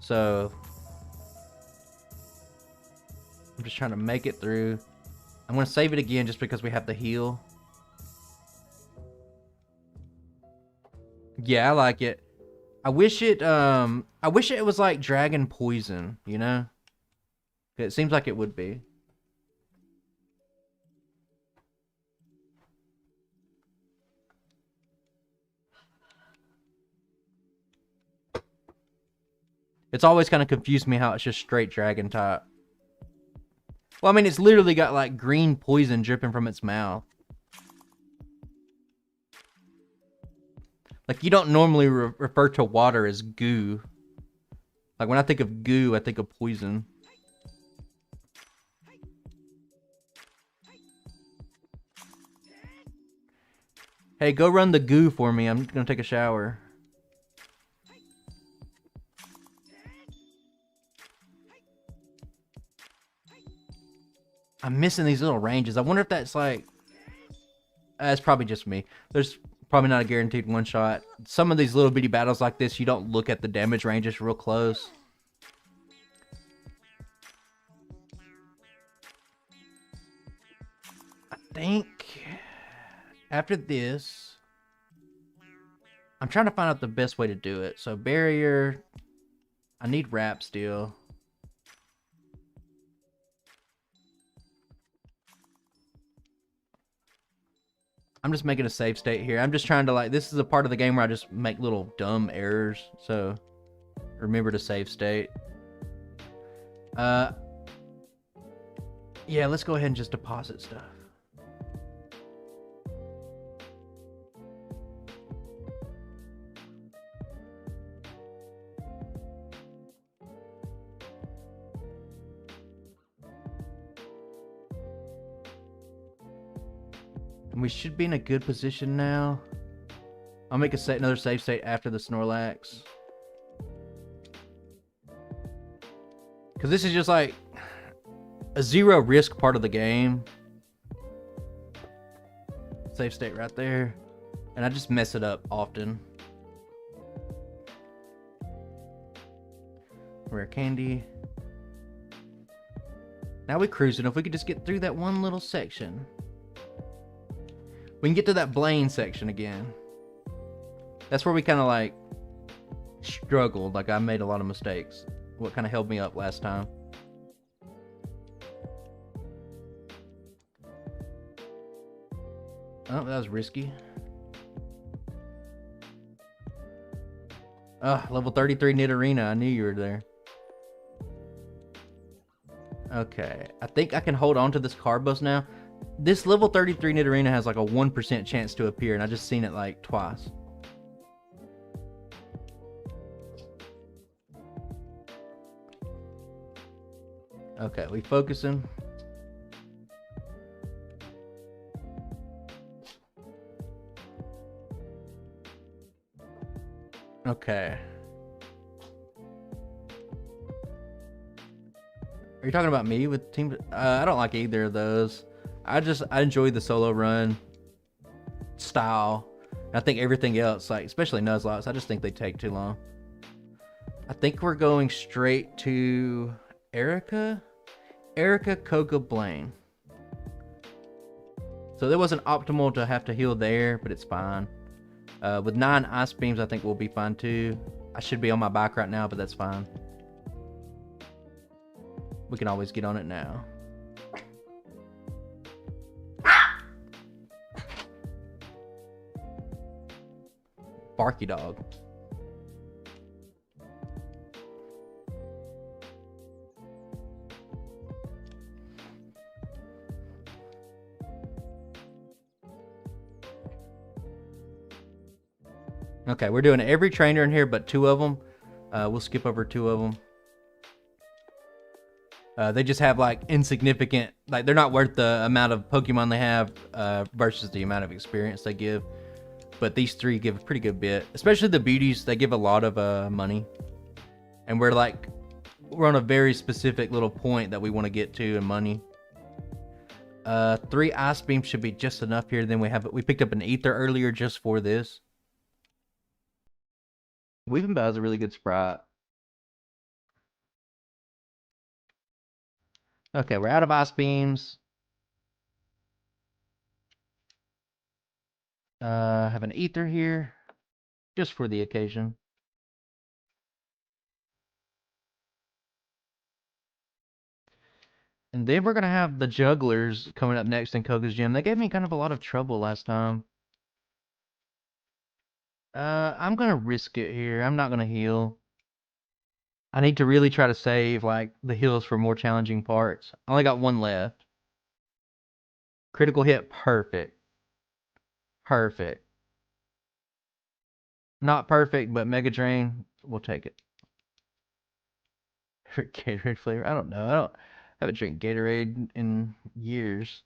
[SPEAKER 1] So, I'm just trying to make it through. I'm going to save it again just because we have the heal. Yeah, I like it. I wish it was like Dragon Poison, you know? It seems like it would be. It's always kind of confused me how it's just straight Dragon type. Well, I mean, it's literally got like green poison dripping from its mouth. Like, you don't normally refer to water as goo. Like, when I think of goo, I think of poison. Hey, go run the goo for me. I'm gonna take a shower. I'm missing these little ranges. I wonder if that's like... it's probably just me. There's probably not a guaranteed one-shot. Some of these little bitty battles like this, you don't look at the damage ranges real close. I think... after this... I'm trying to find out the best way to do it. So, barrier... I need wrap still. I'm just making a save state here. I'm just trying to like, this is a part of the game where I just make little dumb errors. So remember to save state. Yeah, let's go ahead and just deposit stuff. We should be in a good position now. I'll make another save state after the Snorlax. Because this is just like a zero risk part of the game. Save state right there. And I just mess it up often. Rare candy. Now we're cruising. If we could just get through that one little section. We can get to that Blaine section again. That's where we kind of like struggled. Like I made a lot of mistakes. What kind of held me up last time. Oh, that was risky. Level 33 Nidorina. I knew you were there. Okay. I think I can hold on to this Carbos now. This level 33 Nidorina has like a 1% chance to appear, and I just seen it like twice. Okay, we focusing. Okay. Are you talking about me with team? I don't like either of those. I enjoy the solo run style. I think everything else, like especially Nuzlockes, I just think they take too long. I think we're going straight to Erica, Koga, Blaine. So that wasn't optimal to have to heal there, but it's fine. With 9 ice beams, I think we'll be fine too. I should be on my bike right now, but that's fine. We can always get on it now. Barky dog. Okay, we're doing every trainer in here but 2 of them. We'll skip over 2 of them. They just have like insignificant, like they're not worth the amount of Pokemon they have versus the amount of experience they give. But these 3 give a pretty good bit, especially the beauties. They give a lot of money, and we're on a very specific little point that we want to get to in money. 3 ice beams should be just enough here. Then we picked up an ether earlier just for this. Weavenbow is a really good sprite. Okay, we're out of ice beams. Have an ether here, just for the occasion. And then we're gonna have the jugglers coming up next in Koga's gym. They gave me kind of a lot of trouble last time. I'm gonna risk it here. I'm not gonna heal. I need to really try to save like the heals for more challenging parts. I only got 1 left. Critical hit, perfect. Perfect. Not perfect, but Mega Drain, we'll take it. Gatorade flavor? I don't know. I haven't drank Gatorade in years.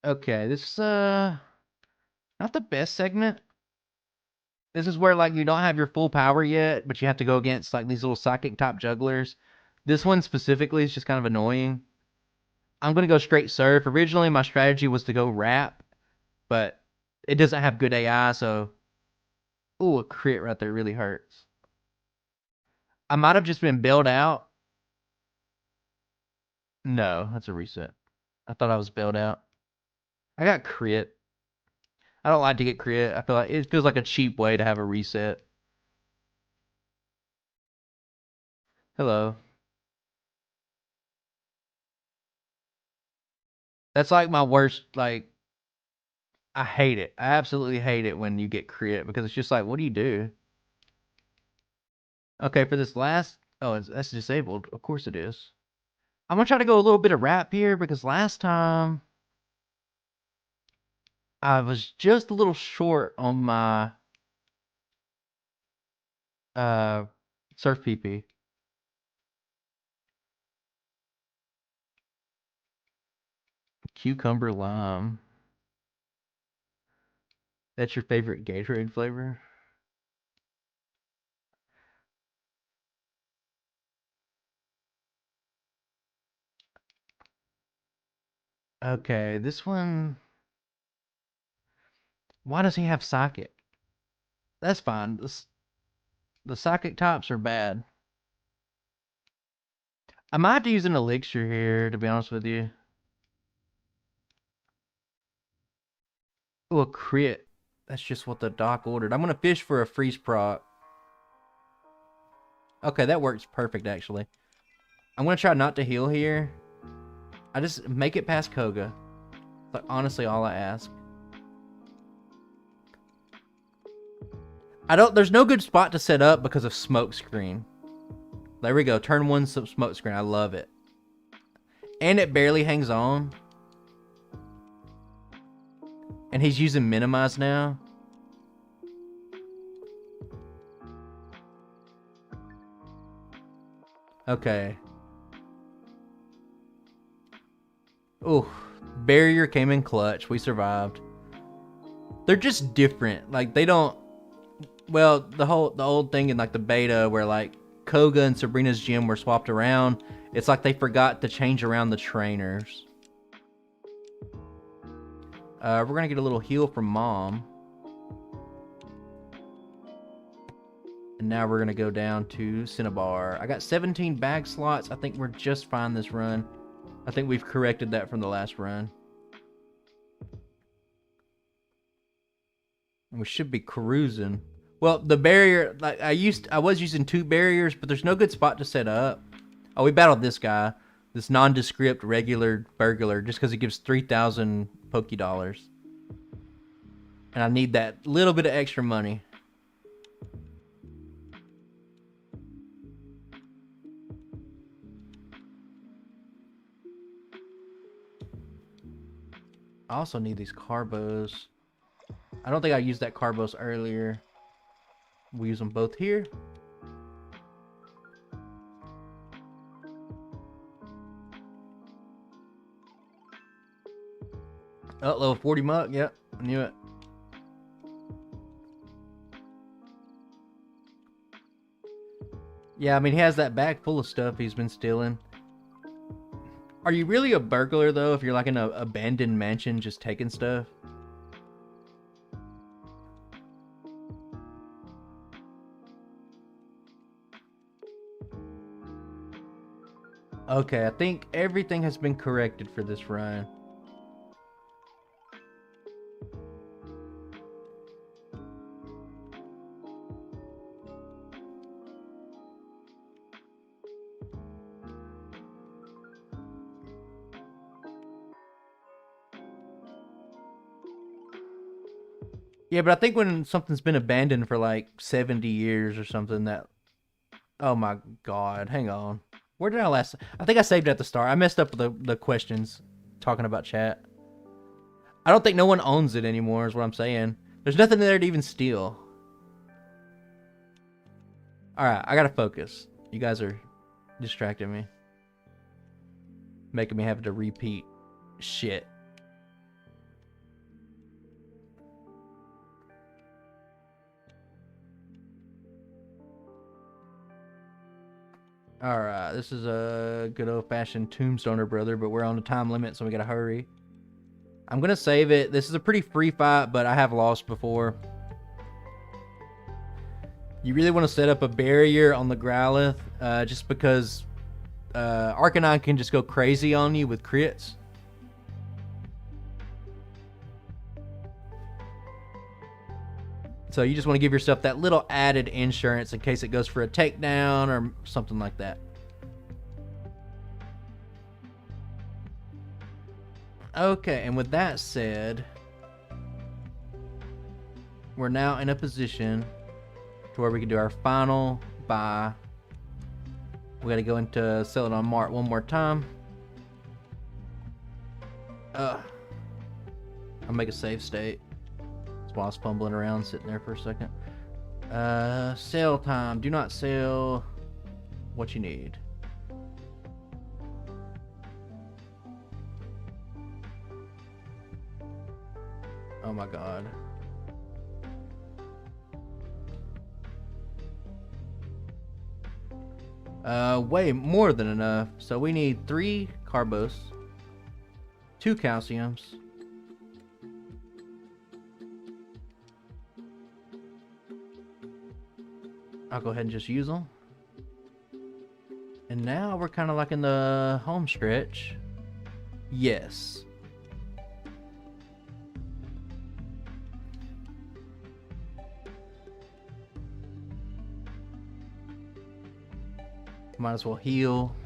[SPEAKER 1] Okay, this is not the best segment. This is where like you don't have your full power yet, but you have to go against like these little psychic type jugglers. This one specifically is just kind of annoying. I'm gonna go straight surf. Originally my strategy was to go rap, but it doesn't have good AI, so ooh, a crit right there really hurts. I might have just been bailed out. No, that's a reset. I thought I was bailed out. I got crit. I don't like to get crit. I feel like it feels like a cheap way to have a reset. Hello. That's like my worst, like, I hate it. I absolutely hate it when you get crit because it's just like, what do you do? Okay, for this last, oh, that's disabled. Of course it is. I'm gonna try to go a little bit of rap here because last time I was just a little short on my surf PP. Cucumber lime. That's your favorite Gatorade flavor? Okay, this one. Why does he have psychic? That's fine. The psychic types are bad. I might have to use an elixir here, to be honest with you. Oh, a crit. That's just what the doc ordered. I'm going to fish for a freeze proc. Okay, that works perfect, actually. I'm going to try not to heal here. I just make it past Koga. Like, honestly, all I ask. There's no good spot to set up because of smoke screen. There we go. Turn 1 smoke screen. I love it. And it barely hangs on. And he's using minimize now. Okay. Oh, barrier came in clutch. We survived. They're just different. Like, they don't... Well, the old thing in, like, the beta where, like, Koga and Sabrina's gym were swapped around, it's like they forgot to change around the trainers. We're going to get a little heal from Mom. And now we're going to go down to Cinnabar. I got 17 bag slots. I think we're just fine this run. I think we've corrected that from the last run. And we should be cruising. Well, the barrier, like I was using 2 barriers, but there's no good spot to set up. Oh, we battled this guy. This nondescript regular burglar just because he gives 3,000 Poké Dollars. And I need that little bit of extra money. I also need these carbos. I don't think I used that carbos earlier. We use them both here. Oh, level 40 muck. Yep, I knew it. Yeah, I mean, he has that bag full of stuff he's been stealing. Are you really a burglar, though, if you're like in an abandoned mansion just taking stuff? Okay, I think everything has been corrected for this run. Yeah, but I think when something's been abandoned for like 70 years or something that... Oh my god, hang on. Where did I last... I think I saved it at the start. I messed up the questions talking about chat. I don't think no one owns it anymore is what I'm saying. There's nothing there to even steal. Alright, I gotta focus. You guys are distracting me. Making me have to repeat shit. Alright, this is a good old-fashioned tombstoner, brother, but we're on a time limit, so we gotta hurry. I'm gonna save it. This is a pretty free fight, but I have lost before. You really want to set up a barrier on the Growlithe, just because Arcanine can just go crazy on you with crits. So you just want to give yourself that little added insurance in case it goes for a takedown or something like that. Okay, and with that said, we're now in a position to where we can do our final buy. We gotta go into Celadon Mart one more time. I'll make a save state. That's why I was fumbling around, sitting there for a second. Sale time. Do not sell what you need. Oh my god. Way more than enough. So we need 3 carbos, 2 calciums, I'll go ahead and just use them. And now we're kind of like in the home stretch. Yes. Might as well heal.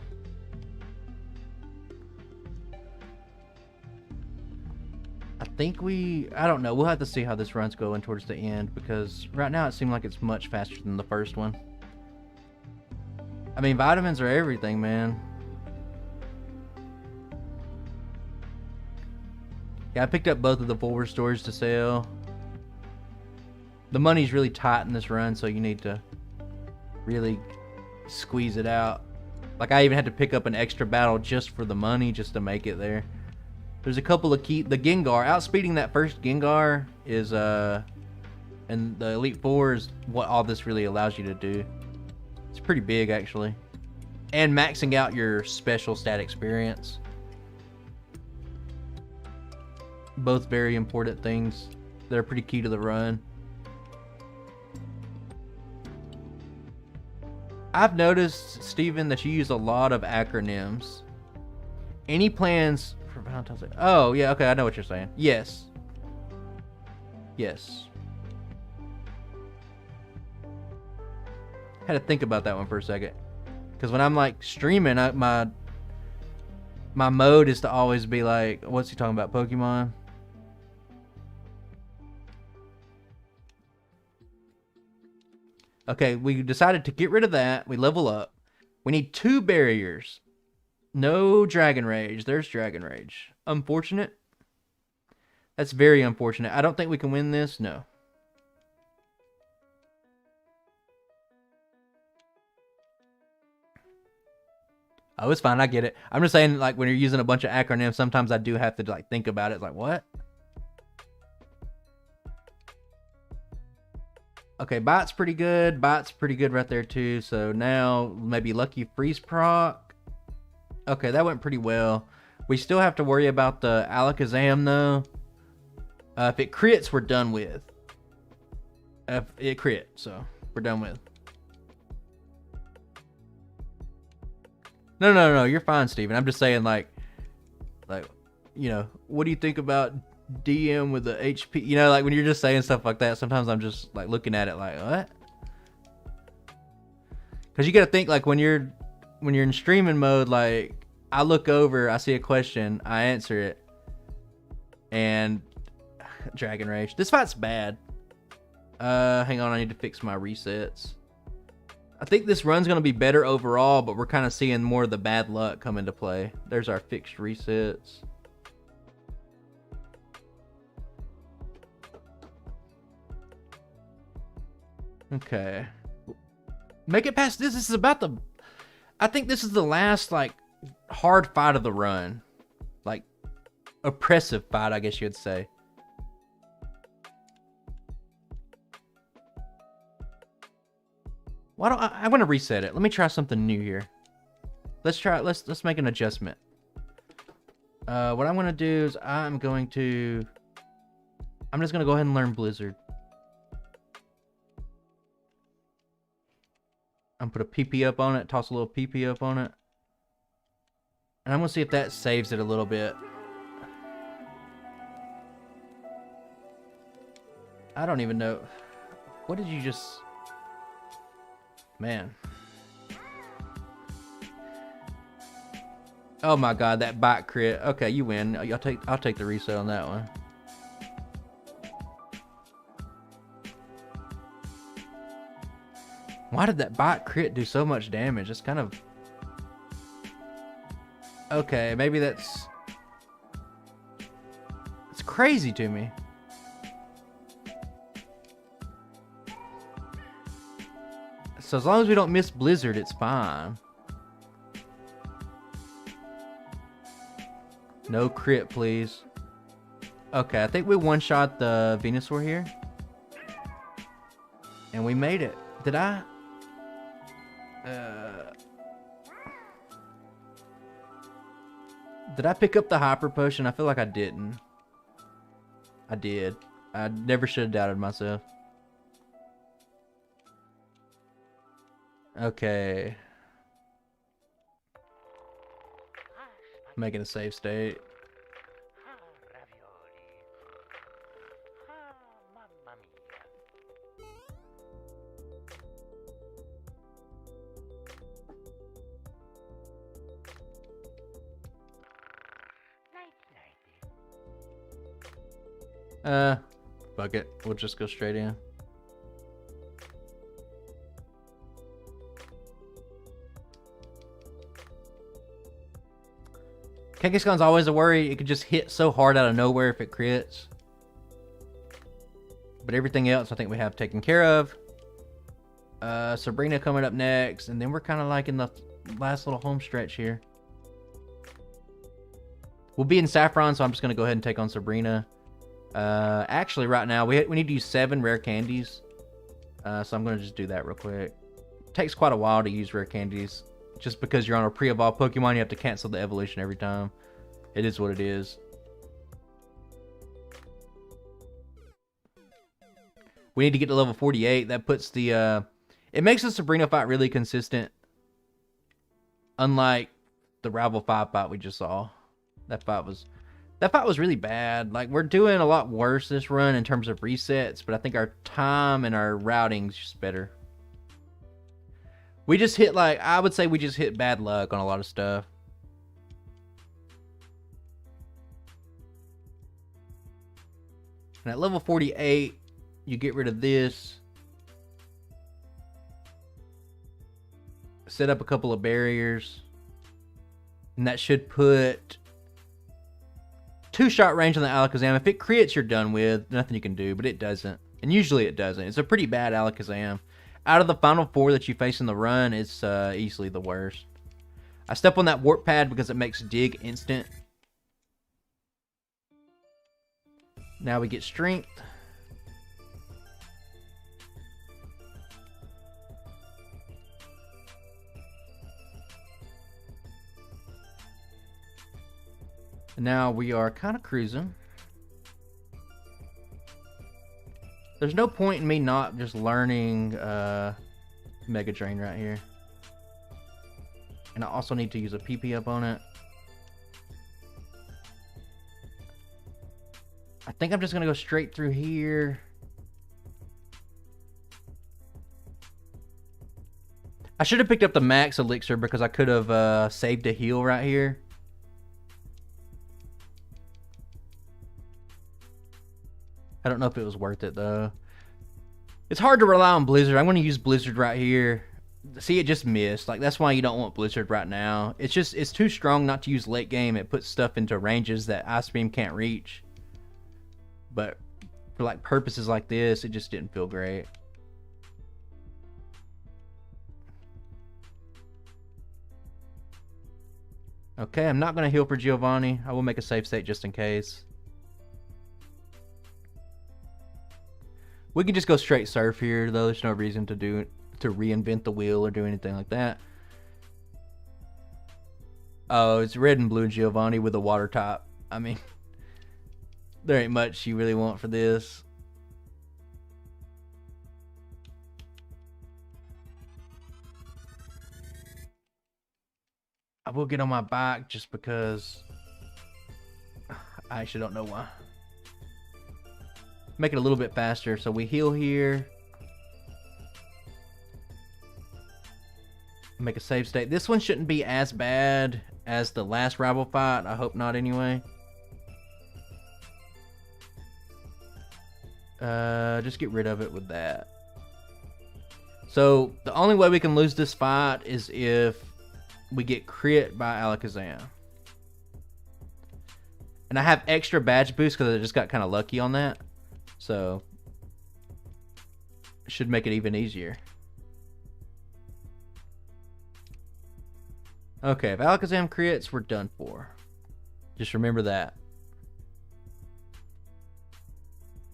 [SPEAKER 1] I don't know. We'll have to see how this run's going towards the end, because right now it seemed like it's much faster than the first one. I mean, vitamins are everything, man. Yeah, I picked up both of the full restores to sell. The money's really tight in this run, so you need to really squeeze it out. Like, I even had to pick up an extra battle just for the money, just to make it there. There's a couple of the Gengar. Outspeeding that first Gengar is, and the Elite Four is what all this really allows you to do. It's pretty big, actually. And maxing out your special stat experience. Both very important things that are pretty key to the run. I've noticed, Steven, that you use a lot of acronyms. Any plans for Valentine's Day? Oh, yeah, okay, I know what you're saying. Yes. Yes. Had to think about that one for a second. Because when I'm like streaming, my mode is to always be like, what's he talking about, Pokemon? Okay, we decided to get rid of that. We level up. We need 2 barriers. No Dragon Rage. There's Dragon Rage. Unfortunate. That's very unfortunate. I don't think we can win this. No. Oh, it's fine. I get it. I'm just saying, like, when you're using a bunch of acronyms, sometimes I do have to, like, think about it. Like, what? Okay, Bite's pretty good. Bite's pretty good right there, too. So now, maybe Lucky Freeze proc. Okay, that went pretty well. We still have to worry about the Alakazam, though. If it crits, we're done with. If it crit, so we're done with. No, you're fine, Steven. I'm just saying, like, you know, what do you think about DM with the HP? You know, like, when you're just saying stuff like that, sometimes I'm just, like, looking at it like, what? Because you got to think, like, when you're in streaming mode, like, I look over, I see a question, I answer it, and Dragon Rage. This fight's bad. Hang on, I need to fix my resets. I think this run's going to be better overall, but we're kind of seeing more of the bad luck come into play. There's our fixed resets. Okay. Make it past this. This is about the... I think this is the last, like, hard fight of the run. Like, oppressive fight, I guess you'd say. Why don't I want to reset it. Let me try something new here. Let's make an adjustment. What I'm going to do is I'm just going to go ahead and learn Blizzard. I'm going to put a PP up on it, toss a little PP up on it. And I'm going to see if that saves it a little bit. I don't even know. What did you just... Man. Oh my god, that bite crit. Okay, you win. I'll take the reset on that one. Why did that bite crit do so much damage? It's kind of... Okay, maybe that's... It's crazy to me. So as long as we don't miss Blizzard, it's fine. No crit, please. Okay, I think we one-shot the Venusaur here. And we made it. Did I? Did I pick up the Hyper Potion? I feel like I didn't. I did. I never should have doubted myself. Okay. Making a save state. Fuck it. We'll just go straight in. Kangaskhan's always a worry. It could just hit so hard out of nowhere if it crits. But everything else I think we have taken care of. Sabrina coming up next. And then we're kind of like in the last little home stretch here. We'll be in Saffron, so I'm just going to go ahead and take on Sabrina. Actually, right now, we need to use 7 rare candies. So I'm going to just do that real quick. It takes quite a while to use rare candies. Just because you're on a pre-evolved Pokemon, you have to cancel the evolution every time. It is what it is. We need to get to level 48. That puts the... it makes the Sabrina fight really consistent. Unlike the Rival 5 fight we just saw. That fight was really bad. Like, we're doing a lot worse this run in terms of resets, but I think our time and our routing's just better. We just hit, like, I would say we just hit bad luck on a lot of stuff. And at level 48, you get rid of this. Set up a couple of barriers. And that should put 2-shot range on the Alakazam. If it crits, you're done with. Nothing you can do, but it doesn't. And usually it doesn't. It's a pretty bad Alakazam. Out of the final 4 that you face in the run, it's easily the worst. I step on that Warp Pad because it makes Dig instant. Now we get Strength. And now we are kind of cruising. There's no point in me not just learning Mega Drain right here. And I also need to use a PP up on it. I think I'm just going to go straight through here. I should have picked up the max elixir because I could have saved a heal right here. I don't know if it was worth it, though. It's hard to rely on Blizzard. I'm going to use Blizzard right here. See, it just missed. Like, that's why you don't want Blizzard right now. It's just, it's too strong not to use late game. It puts stuff into ranges that Ice Beam can't reach. But for, like, purposes like this, it just didn't feel great. Okay, I'm not going to heal for Giovanni. I will make a safe state just in case. We can just go straight Surf here, though. There's no reason to reinvent the wheel or do anything like that. Oh, it's red and blue Giovanni with a water type. I mean, there ain't much you really want for this. I will get on my bike just because I actually don't know why. Make it a little bit faster. So we heal here. Make a save state. This one shouldn't be as bad as the last rival fight. I hope not anyway. Just get rid of it with that. So the only way we can lose this fight is if we get crit by Alakazam. And I have extra badge boost because I just got kind of lucky on that. So, should make it even easier. Okay, if Alakazam crits, we're done for. Just remember that.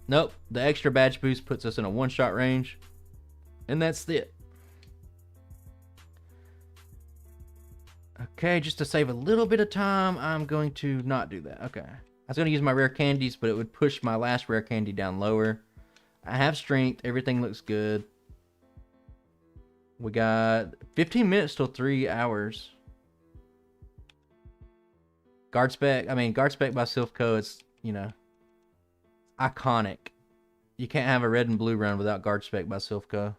[SPEAKER 1] Nope, the extra badge boost puts us in a one-shot range. And that's it. Okay, just to save a little bit of time, I'm going to not do that. Okay. I was going to use my rare candies, but it would push my last rare candy down lower. I have strength. Everything looks good. We got 15 minutes till 3 hours. Guard Spec by Silph Co. It's, you know, iconic. You can't have a red and blue run without Guard Spec by Silph Co.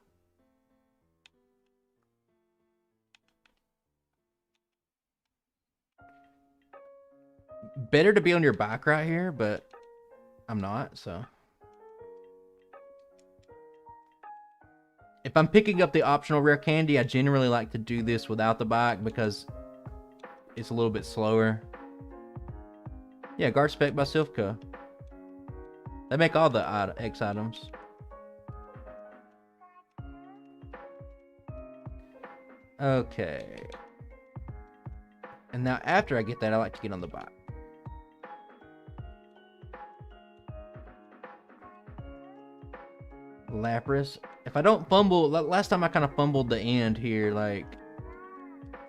[SPEAKER 1] Better to be on your bike right here, but I'm not, so. If I'm picking up the optional rare candy, I generally like to do this without the bike because it's a little bit slower. Yeah, Guard Spec by Silph Co. They make all the X items. Okay. And now after I get that, I like to get on the bike. Lapras. If I don't fumble, last time I kind of fumbled the end here, like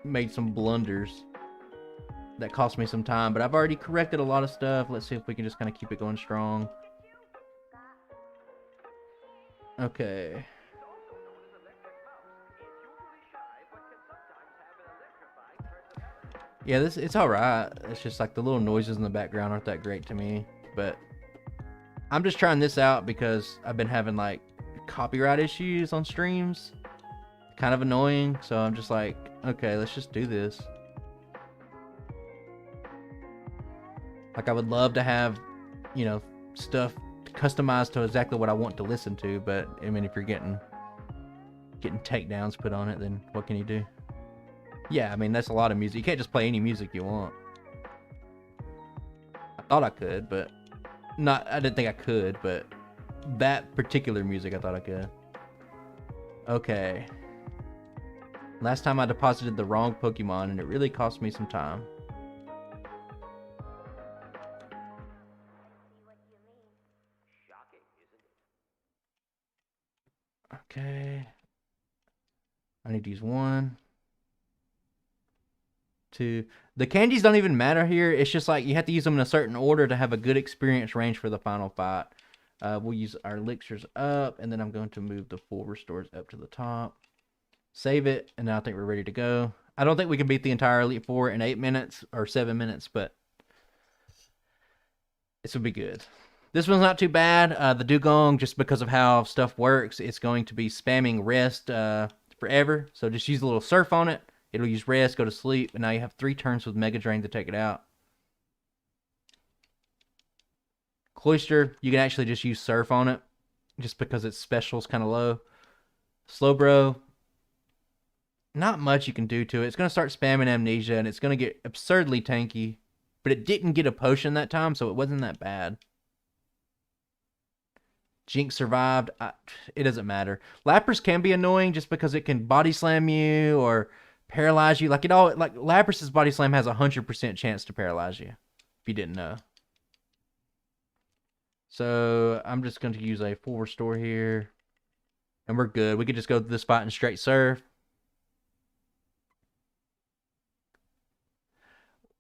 [SPEAKER 1] made some blunders that cost me some time, but I've already corrected a lot of stuff. Let's see if we can just kind of keep it going strong. Okay. Yeah, it's alright. It's just like the little noises in the background aren't that great to me, but I'm just trying this out because I've been having like copyright issues on streams. Kind of annoying, so I'm just like, okay, let's just do this. Like, I would love to have, you know, stuff customized to exactly what I want to listen to, but I mean, if you're getting takedowns put on it, then what can you do? Yeah, I mean, that's a lot of music. You can't just play any music you want. I thought I could, but I didn't think I could, but that particular music I thought I could. Okay. Last time I deposited the wrong Pokemon, and it really cost me some time. Okay. I need to use 1, 2. The candies don't even matter here. It's just like you have to use them in a certain order to have a good experience range for the final fight. We'll use our elixirs up, and then I'm going to move the full restores up to the top. Save it, and now I think we're ready to go. I don't think we can beat the entire Elite Four in 8 minutes or 7 minutes, but this will be good. This one's not too bad. The Dugong, just because of how stuff works, it's going to be spamming rest forever. So just use a little surf on it. It'll use rest, go to sleep, and now you have 3 turns with Mega Drain to take it out. Cloyster, you can actually just use surf on it, just because its special's kind of low. Slowbro, not much you can do to it. It's going to start spamming Amnesia, and it's going to get absurdly tanky. But it didn't get a potion that time, so it wasn't that bad. Jinx survived. It doesn't matter. Lapras can be annoying just because it can body slam you or paralyze you. Like Lapras's body slam has a 100% chance to paralyze you, if you didn't know. So I'm just going to use a full restore here, and we're good. We could just go to this spot and straight surf.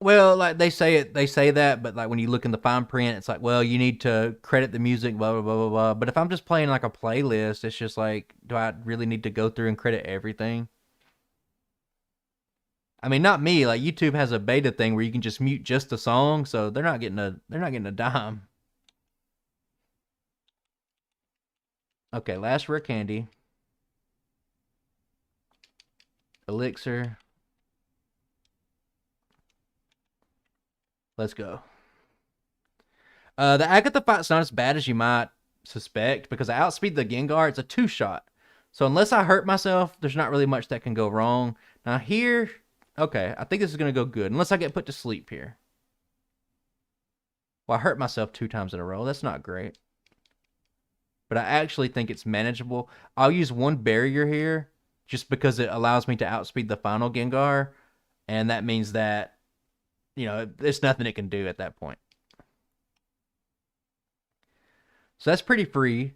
[SPEAKER 1] Well, like they say that, but like when you look in the fine print, it's like, well, you need to credit the music, blah blah blah blah blah. But if I'm just playing like a playlist, it's just like, do I really need to go through and credit everything? I mean, not me. Like YouTube has a beta thing where you can just mute just the song, so they're not getting a dime. Okay, last rare candy. Elixir. Let's go. The Agatha fight's not as bad as you might suspect because I outspeed the Gengar. It's a 2-shot. So unless I hurt myself, there's not really much that can go wrong. Now here, okay, I think this is going to go good. Unless I get put to sleep here. Well, I hurt myself 2 times in a row. That's not great. But I actually think it's manageable. I'll use 1 barrier here just because it allows me to outspeed the final Gengar. And that means that, you know, there's nothing it can do at that point. So that's pretty free.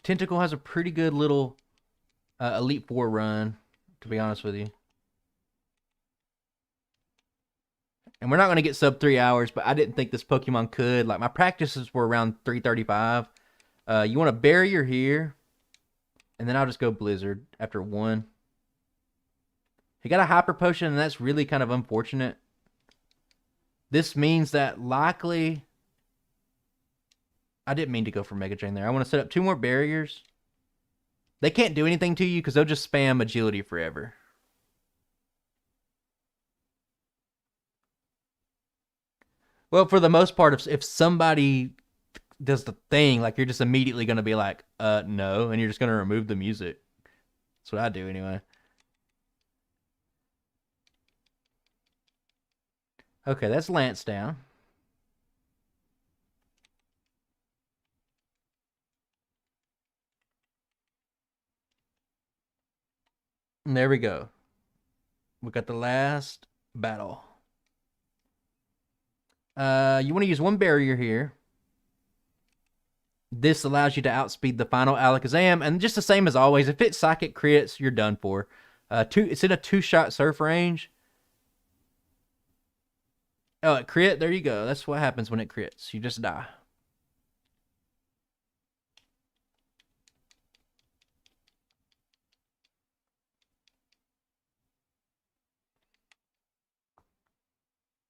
[SPEAKER 1] Tentacool has a pretty good little Elite Four run, to be honest with you. And we're not going to get sub 3 hours, but I didn't think this Pokemon could. Like, my practices were around 3:35. You want a barrier here. And then I'll just go Blizzard after 1. He got a Hyper Potion, and that's really kind of unfortunate. This means that likely... I didn't mean to go for Mega Drain there. I want to set up 2 more barriers. They can't do anything to you because they'll just spam Agility forever. Well, for the most part, if somebody does the thing, like, you're just immediately going to be like, no, and you're just going to remove the music. That's what I do anyway. Okay, that's Lance down. And there we go. We got the last battle. You want to use 1 barrier here. This allows you to outspeed the final Alakazam, and just the same as always, if it psychic crits, you're done for. It's in a 2-shot surf range. Oh, it crit. There you go. That's what happens when it crits. You just die.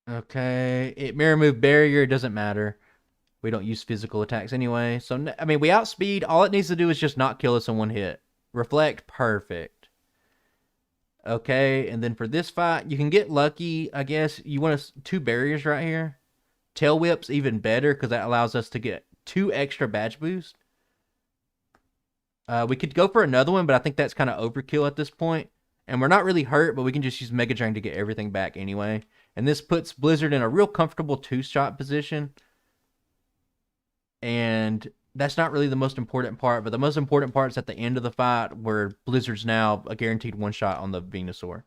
[SPEAKER 1] Okay. It mirror move barrier. It doesn't matter. We don't use physical attacks anyway. So, I mean, we outspeed. All it needs to do is just not kill us in one hit. Reflect. Perfect. Okay. And then for this fight, you can get lucky. I guess you want 2 barriers right here. Tail Whip's even better because that allows us to get 2 extra badge boosts. We could go for another one, but I think that's kind of overkill at this point. And we're not really hurt, but we can just use Mega Drain to get everything back anyway. And this puts Blizzard in a real comfortable 2-shot position. And that's not really the most important part, but the most important part is at the end of the fight where Blizzard's now a guaranteed 1-shot on the Venusaur.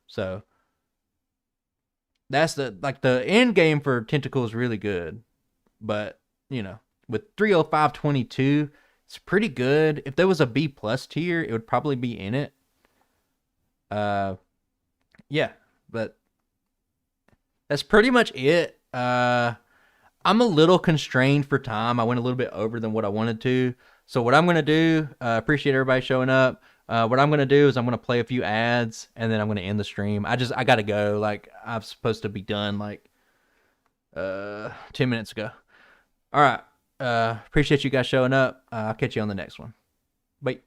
[SPEAKER 1] So that's the end game for Tentacool is really good. But, with 305.22, it's pretty good. If there was a B+ tier, it would probably be in it. Yeah, but that's pretty much it. I'm a little constrained for time. I went a little bit over than what I wanted to. So what I'm going to do, appreciate everybody showing up. What I'm going to do is I'm going to play a few ads and then I'm going to end the stream. I got to go. Like, I'm supposed to be done 10 minutes ago. All right. Appreciate you guys showing up. I'll catch you on the next one. Bye.